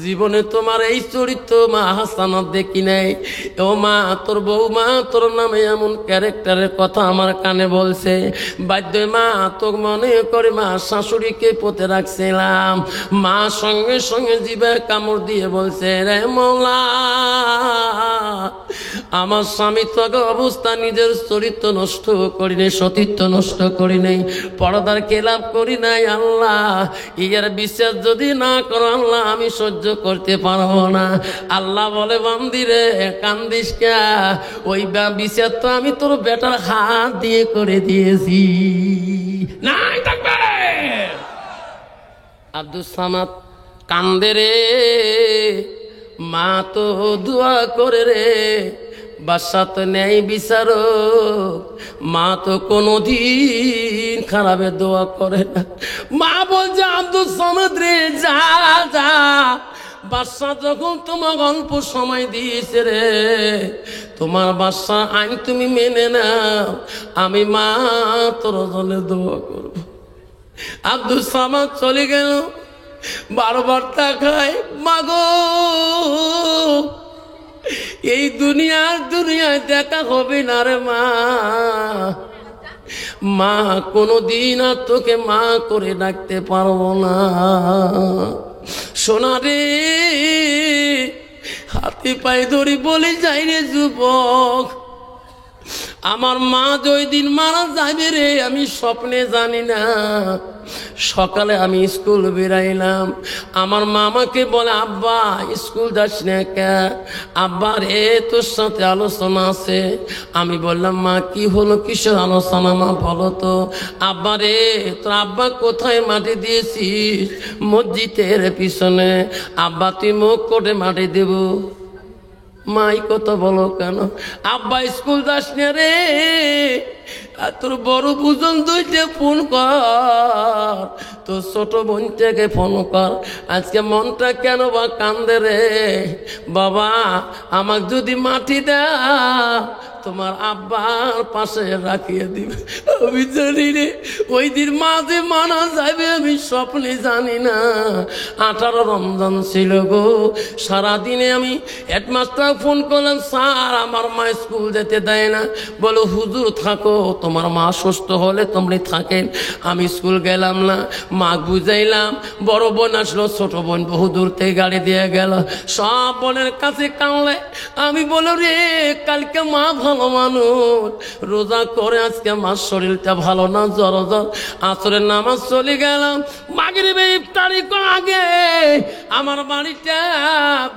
জীবনে তোমার এই চরিত্র মা হাসানাত দেখি নাই। ও মা তোর বৌমা তোর নামে এমন ক্যারেক্টারের কথা আমার কানে বলছে, বাধ্য মা তো মনে করে মা শাশুড়িকে পথে রাখছিলাম। মা সঙ্গে সঙ্গে জিভে কামড় দিয়ে বলছে, রে মৌলা আমার স্বামী তো অবস্থা নিজের চরিত্র নষ্ট করি নাই, সতীত্ব নষ্ট করি নাই, পর্দার খেলাপ করি নাই। আল্লাহ ইয়ার বিশ্বাস যদি না করো আল্লাহ আমি সহ্য করতে পারবো না। আল্লাহ বলে, বান্দিরে কান্দিস কে, ওই বিচার তো আমি তোর বেটার হাত দিয়ে করে দিয়েছি। নাই থাকবে আব্দুল সামাদ কান্দে রে, মা তো দোয়া করে রে, বাদশা তো নেই বিচারক, মা তো কোনোদিন খারাপের দোয়া করে না। মা বলছে, আব্দুল সামাদ রে যা যা, বাদশা যখন তোমার অল্প সময় দিয়েছে রে, তোমার বাদশা আইন তুমি মেনে নাও, আমি মা তোর জন্য দোয়া করব। আব্দুল সামাদ চলে গেল, বারবার তাকায়, মাগো এই দুনিয়ায় দেখা হবে না রে মা, মা কোনদিন আর তোকে মা করে ডাকতে পারবো না। সোনা রে হাতে পায়ে ধরি বলে যাই রে যুবক, আমার মা যে দিন মারা যাবে রে আমি স্বপ্নে জানি না। সকালে আমি স্কুল বেরাইলাম, আমার মামাকে বলে, আব্বা স্কুল যাস না কে? আব্বা রে তোর সাথে আলোচনা আছে। আমি বললাম, মা কি হলো, কিসের আলোচনা মা বলো তো? আব্বা রে তোর আব্বা কোথায় মাটি দিয়েছিস? মসজিদের পিছনে। আব্বা তুই মুখ করে মাটি দেব। মাই কত বলো কেন? আব্বা স্কুল যাস না রে, আর তোর বড় বুঝন দুইটা ফোন কর, তোর ছোট বোনটাকে ফোন কর। আজকে মনটা কেন বা কান্দে রে বাবা, আমাকে যদি মাটি দেয় তোমার আব্বার পাশে রাখিয়ে দিবে। আমি জানি রে ওই দিন মাঝে মানা যাবে আমি স্বপ্নে জানি না। 18 রমজান ছিল গো, সারাদিনে আমি হেডমাস্টার ফোন করলাম, স্যার আমার মা স্কুল যেতে দেয় না। বলো হুজুর থাকো, তোমার মা সুস্থ হলে তোমরা থাকেন। আমি স্কুল গেলাম না, মা বুঝাইলাম। বড় বোন আসলো, ছোট বোন বহু দূর থেকে গাড়ি দিয়ে গেল, সব বোনের কাছে কানলে। আমি বলো রে কালকে মা ভালো মানুষ, রোজা করে আজকে মার শরীরটা ভালো না, জ্বর জ্বর। আসরের নামাজ চলে গেলাম, মাগরিবে ইফতারি করার আগে আমার বাড়িটা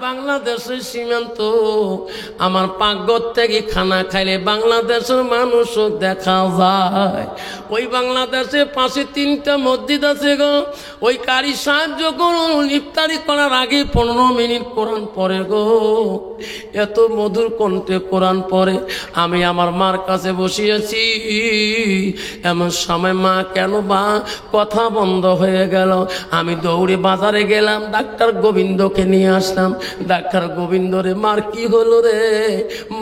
বাংলাদেশের সীমান্ত, আমার পাকঘর থেকে খানা খাইলে বাংলাদেশের মানুষও দেখা যায়। ওই বাংলাদেশের পাশে 3টা মসজিদ আছে গো। ওই কারি সাহেব যখন ইফতারি করার আগে 15 মিনিট কোরআন পড়ে গো, এত মধুর কণ্ঠে কোরআন পড়ে। আমি আমার মার কাছে বসিয়েছি, এমন সময় মা কেন বা কথা বন্ধ হয়ে গেল। আমি দৌড়ে বাজারে গেলাম, ডাক্তার গোবিন্দকে নিয়ে আসলাম। ডাক্তার গোবিন্দ রে মার কি হলো রে,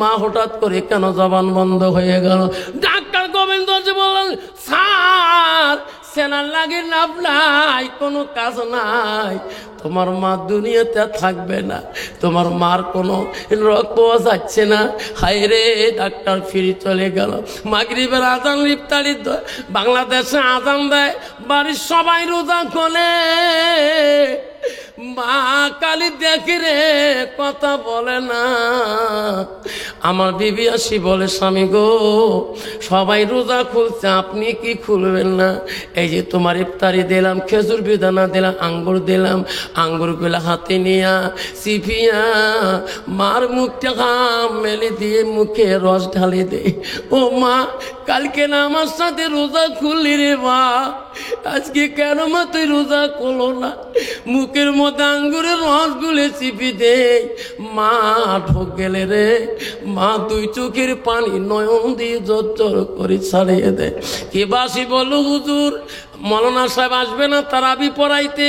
মা হঠাৎ করে কেন জবান বন্ধ হয়ে গেল? ডাক্তার গোবিন্দ বললেন, স্যার সেনার লাগে লাভ নাই, কোনো কাজ নাই, তোমার মা দুনিয়াতে থাকবে না, তোমার মার কোনো রোগ পাওয়া যাচ্ছে না। হায় রে, ডাক্তার ফিরে চলে গেল। মাগরিবের আজান ইফতারি বাংলাদেশে আজান দেয়, বাড়ির সবাই রোজা খোলে। মা কালি দেখি রে কথা বলে না। আমার বিবি আসি বলে, স্বামী গো সবাই রোজা খুলছে, আপনি কি খুলবেন না? এই যে তোমার ইফতারি দিলাম, খেজুর বেদানা দিলাম, আঙ্গুর দিলাম, আঙ্গুরগুলো হাতে নিয়া চিপিয়া মার মুখটা ঘাম মেলে দিয়ে মুখে রস ঢালি দে। ও মা কালকে না আমার সাথে রোজা খুললি রে মা, আজকে কেন মা তুই রোজা করলো না? মুখের মধ্যে আঙ্গুরের রস গুলে চিপি দে। মা ঢোক গেলে রে মা, তুই চোখের পানি নয়ন দিয়ে জোর করে ছাড়িয়ে দে। কে বাসি বলো হুজুর মৌলানা সাহেব আসবে না তারাবি পড়াইতে,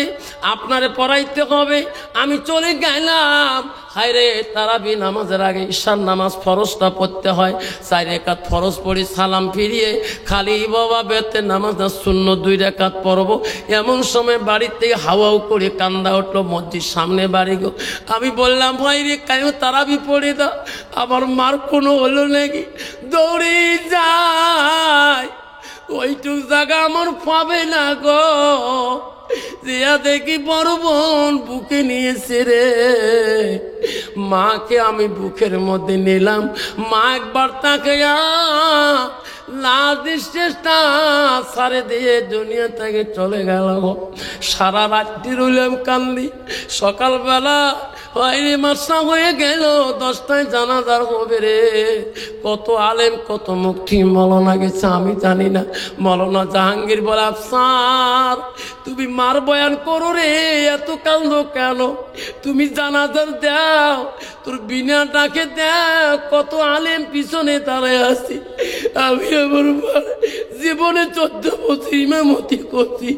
আপনারে পড়াইতে হবে। আমি চলে গেলাম। হায় রে, তারাবি নামাজের আগে ঈশার নামাজ ফরজটা পড়তে হয়। 4 রাকাত ফরজ পড়ি, সালাম ফিরিয়ে খালি বাবা বেতে নামাজ না শূন্য 2 রাকাত পড়বো। এমন সময় বাড়ির থেকে হাওয়াও করে কান্দা উঠলো, মসজিদ সামনে বাড়ি গো। আমি বললাম ভাই রে কেন তারাবি পড়ে দাও, আমার মার কোনো হলো নাকি? দৌড়ে যায়, ওইটুক জায়গা আমার পাবে না গো। জিয়া দেখি বড় বোন বুকে নিয়েছে রে। মাকে আমি বুকের মধ্যে নিলাম। মা একবার তাকে লাশ চেষ্টা সারে দিয়ে দুনিয়া থেকে চলে গেল। সারা রাত্রি রইলাম কান্দি। সকালবেলা বাইরে মাসা হয়ে গেল, 10টায় জানাজার হবে রে। কত আলেম কত মুক্তি মৌলানা গেছে আমি জানি না। মৌলানা জাহাঙ্গীর বলে আফসার তুমি মার বয়ান করো রে, এত কান্দো কেন? তুমি জানাজার দাও, তোর বিনা ডাকে দাও। কত আলেম পিছনে দাঁড়ায় আছি। আমি আমার জীবনে 14 বছর ইমামতি করছি,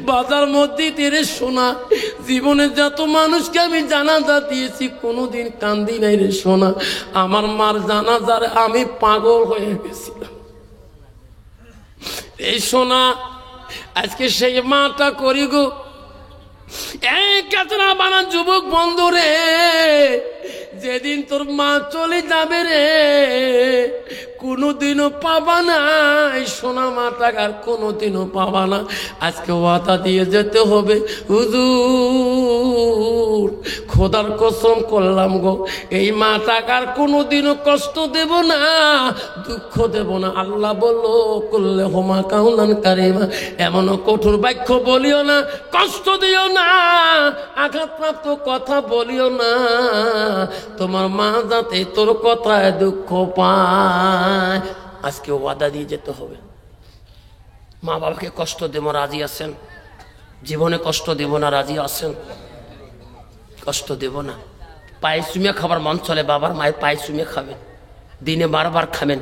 বাজার মধ্যে তেরে শোনা। জীবনে যত মানুষকে আমি জানাজা দিয়েছি কোনোদিন কান্দি নাই রে শোনা। আমার মার জানাজার আমি পাগল হয়ে গেছিলাম। এই শোনা আজকে সেই মাটা করি গো। কেতনা বানা যুবক বন্ধু রে, যেদিন তোর মা চলে যাবে রে কোনোদিনও পাবা না এই সোনা মা টাকার, কোনোদিনও পাবা না। আজকে ওয়াদা দিয়ে যেতে হবে। হুজুর খোদার কসম করলাম গো, এই মা টাকার কোনোদিনও কষ্ট দেব না, দুঃখ দেব না। আল্লাহ বললো করলে হোমা কাউলান কারিমা, এমনও কঠোর বাক্য বলিও না, কষ্ট দিও না, আঘাতপ্রাপ্ত কথা বলিও না। তোমার মা যাতে তোর কথায় দুঃখ পায়। আজকে ওয়াদা দিয়ে যেতে হবে। মা বাবাকে কষ্ট দেব রাজি আছেন? জীবনে কষ্ট দেব না রাজি আছেন? কষ্ট দেব না। পায়ে চুমিয়ে খাবার মন চলে, বাবার মায়ের পায়ে চুমিয়ে খাবেন, দিনে বারবার খাবেন,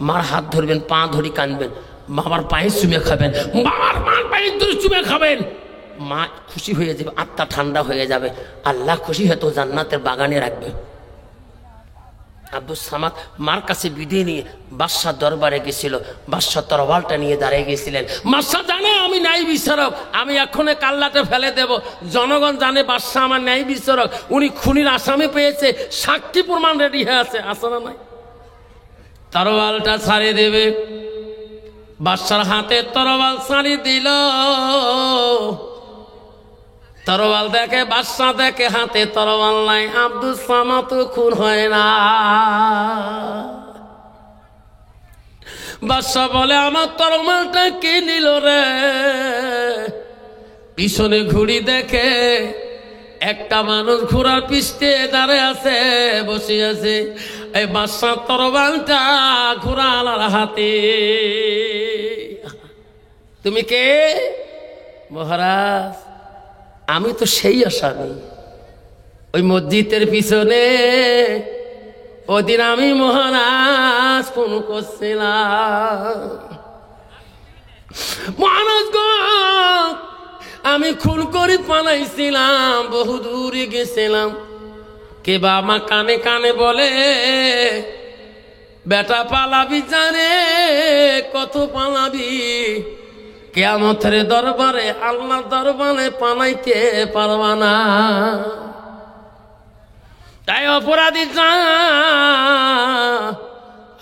মার হাত ধরবেন, পা ধরি কানবেন, বাবার পায়ে চুমিয়ে খাবেন, বাবার মার পায়ে ধরে চুমিয়ে খাবেন। মা খুশি হয়ে যাবে, আত্মা ঠান্ডা হয়ে যাবে, আল্লাহ খুশি হয়তো জান্নাতের বাগানে রাখবে। আব্দুল সামাদ মার কাছে বিদায় নিয়ে বাদশাহ দরবারে গেছিল। বাদশাহ তরবালটা নিয়ে দাঁড়িয়ে গেছিলেন। বাদশাহ জানে আমি ন্যায় বিচারক, আমি এখনো কাল্লাতে ফেলে দেব। জনগণ জানে বাদশাহ আমার ন্যায় বিচারক। উনি খুনির আসামি পেয়েছে, সাক্ষী প্রমাণ রেডি হয়ে আছে, আছে না নাই? তরবালটা ছাড়িয়ে দেবে। বাদশার হাতে তরবাল ছাড়িয়ে দিল। তরবাল দেখে, বাদশা দেখে হাতে তরবাল নাই। আব্দুল সামাদ খুন হয় না। বাদশা বলে আমার তরবালটা কে নিল রে? পিছনে ঘুড়ি দেখে একটা মানুষ ঘোড়ার পিষ্টে দাঁড়িয়ে আছে, বসে আছে। এই বাদশার তরবালটা ঘোড়ার হাতে। তুমি কে? মহারাজ আমি তো সেই আসামি, ওই মসজিদের পিছনে ওদিন আমি মহারাজ ফোন করছিলাম। মহারাজ গো আমি খুন করে পালাইছিলাম, বহু দূরে গেছিলাম। কে বা আমার কানে কানে বলে বেটা পালাবি জানে, কত পালাবি, কিয়ামতের দরবারে আল্লাহ দরবারে পালাইতে পারবা না। তাই অপরাধী যা,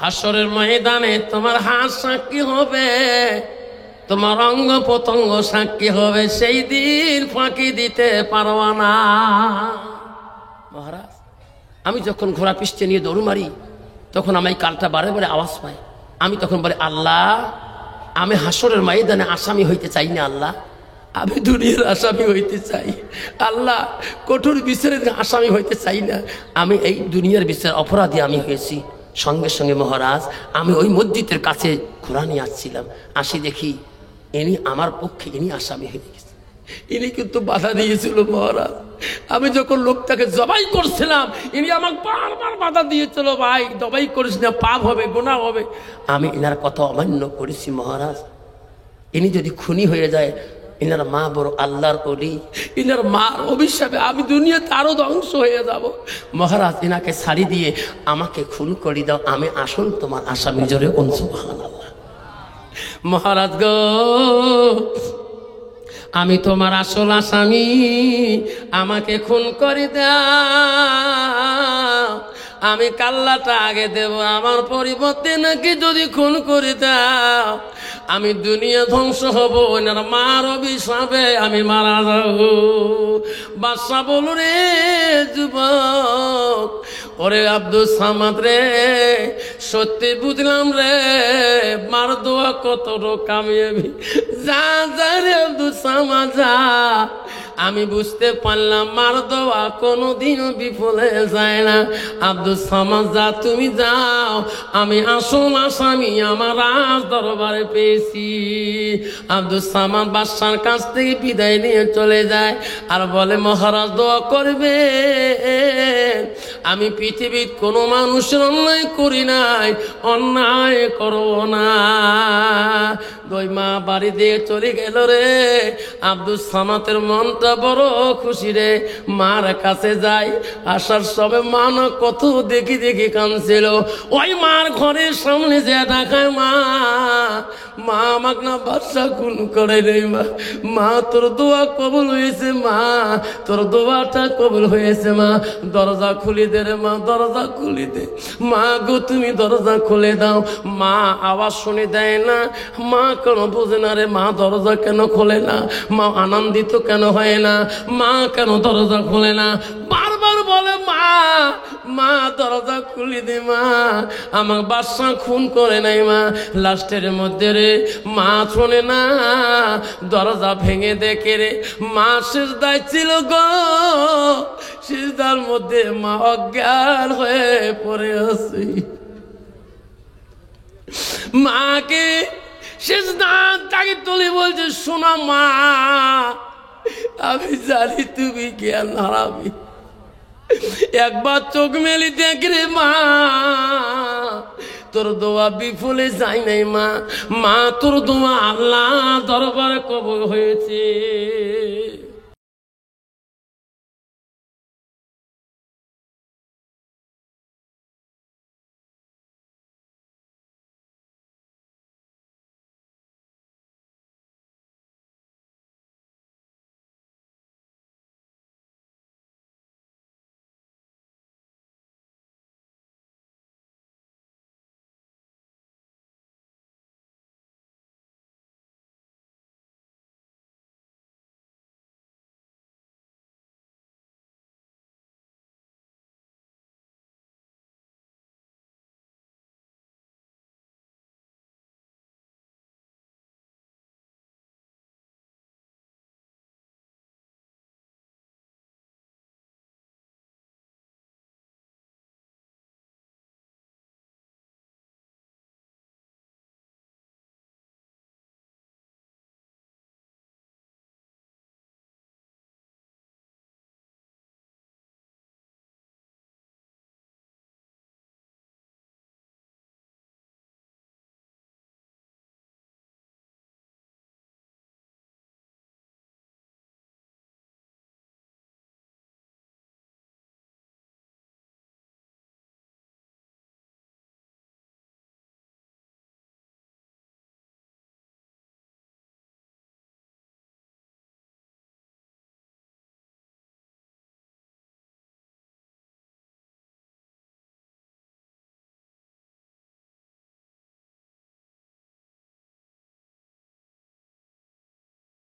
হাসরের ময়দানে তোমার হাত সাক্ষী হবে, তোমার অঙ্গ প্রত্যঙ্গ সাক্ষী হবে, সেই দিন ফাঁকি দিতে পারবা না। মহারাজ আমি যখন ঘোড়া পিষ্টে নিয়ে দৌড় মারি তখন আমি কানটা বারে বারে আওয়াজ পাই। আমি তখন বলি আল্লাহ আমি হাসরের ময়দানে আসামি হইতে চাই না, আল্লাহ আমি দুনিয়ার আসামি হইতে চাই, আল্লাহ কঠোর বিচারের আসামি হইতে চাই না, আমি এই দুনিয়ার বিচার অপরাধী আমি হয়েছি। সঙ্গে সঙ্গে মহারাজ আমি ওই মসজিদের কাছে ঘোড়া নিয়ে আসছিলাম, আসি দেখি ইনি আমার পক্ষে ইনি আসামি হয়ে গেছে। ইনি কিন্তু বাধা দিয়েছিল মহারাজ। আমি যখন লোকটাকে জবাই করছিলাম ইনি আমাকে বারবার বাধা দিয়েছিল, ভাই জবাই করিস না, পাপ হবে, গুনাহ হবে। আমি ইনার কথা অমান্য করেছি মহারাজ। ইনি যদি খুনি হয়ে যায়, ইনার মা বড় আল্লাহর ওলি, ইনার মার অভিশাপে আমি দুনিয়াতে আরো ধ্বংস হয়ে যাব। মহারাজ ইনাকে ছাড়ি দিয়ে আমাকে খুন করে দাও, আমি আসল তোমার আসামি। জোরে কোন সুবহানাল্লাহ। মহারাজ গো, আমি তোমার আসল আসামি, আমাকে খুন করে দাও। আমি কাল্লাটা আগে দেব, আমার পরিবর্তে নাকি যদি খুন করে দাও আমি দুনিয়া ধ্বংস হব, ওনার মার অভিশাপে আমি মারা যাব। বাদশা বল রে যুবক, ওরে আব্দুল সামাদ রে, সত্যি বুঝলাম রে মার দোয়া কত কামিয়াবি। যা যা রে আব্দুল সামাদ যা, আমি বুঝতে পারলাম মার দোয়া কোনোদিনও বিফলে যায় না। আব্দুল সামাদ যা, তুমি যাও, আমি আসল আসামি আমার রাজ দরবারে পেয়েছি। আব্দুল সামাদ বাদশার কাছ থেকে বিদায় নিয়ে চলে যায় আর বলে, মহারাজ দোয়া করবে, আমি পৃথিবীর কোনো মানুষের অন্যায় করি নাই, অন্যায় করব না। দুই মা বাড়ি দিয়ে চলে গেল রে। আব্দুল সামাদের মনটা বড় খুশি রে। মার কাছে যাই, আসার সবে মা না কত দেখি দেখি কাঁদছিল। ওই মার ঘরের সামনে যে দেখায়, মা মা আমাকে না বাদশা খুন করে রে। মা তোর দোয়া কবুল হয়েছে, মা তোর দোয়াটা কবুল হয়েছে। মা দরজা খুলে দে রে, মা দরজা খুলে দে। মা গো তুমি দরজা খুলে দাও। মা আওয়াজ শুনে দেয় না, মা কেন বোঝে না রে, মা দরজা কেন খোলে না, মা আনন্দিত কেন হয় না, মা কেন দরজা খোলে না। বারবার বলে, মা মা দরজা খুলে দে, মা আমার বাদশা খুন করে নাই। মা লাস্টের মধ্যে রে মা শোনে না, দরজা ভেঙে দেখে রে মা সিজদায় ছিল গো। সিজদার মধ্যে মা অজ্ঞান হয়ে পড়ে আছে। মাকে সিজদার তাকে তুলে বলছে, শোনা মা, আমি জানি তুমি জ্ঞান হারাবি, একবার চোখ মেলি দেখ রে মা, তোর দোয়া বিফলে যায় নাই মা। মা তোর দোয়া আল্লাহ দরবারে কবুল হয়েছে।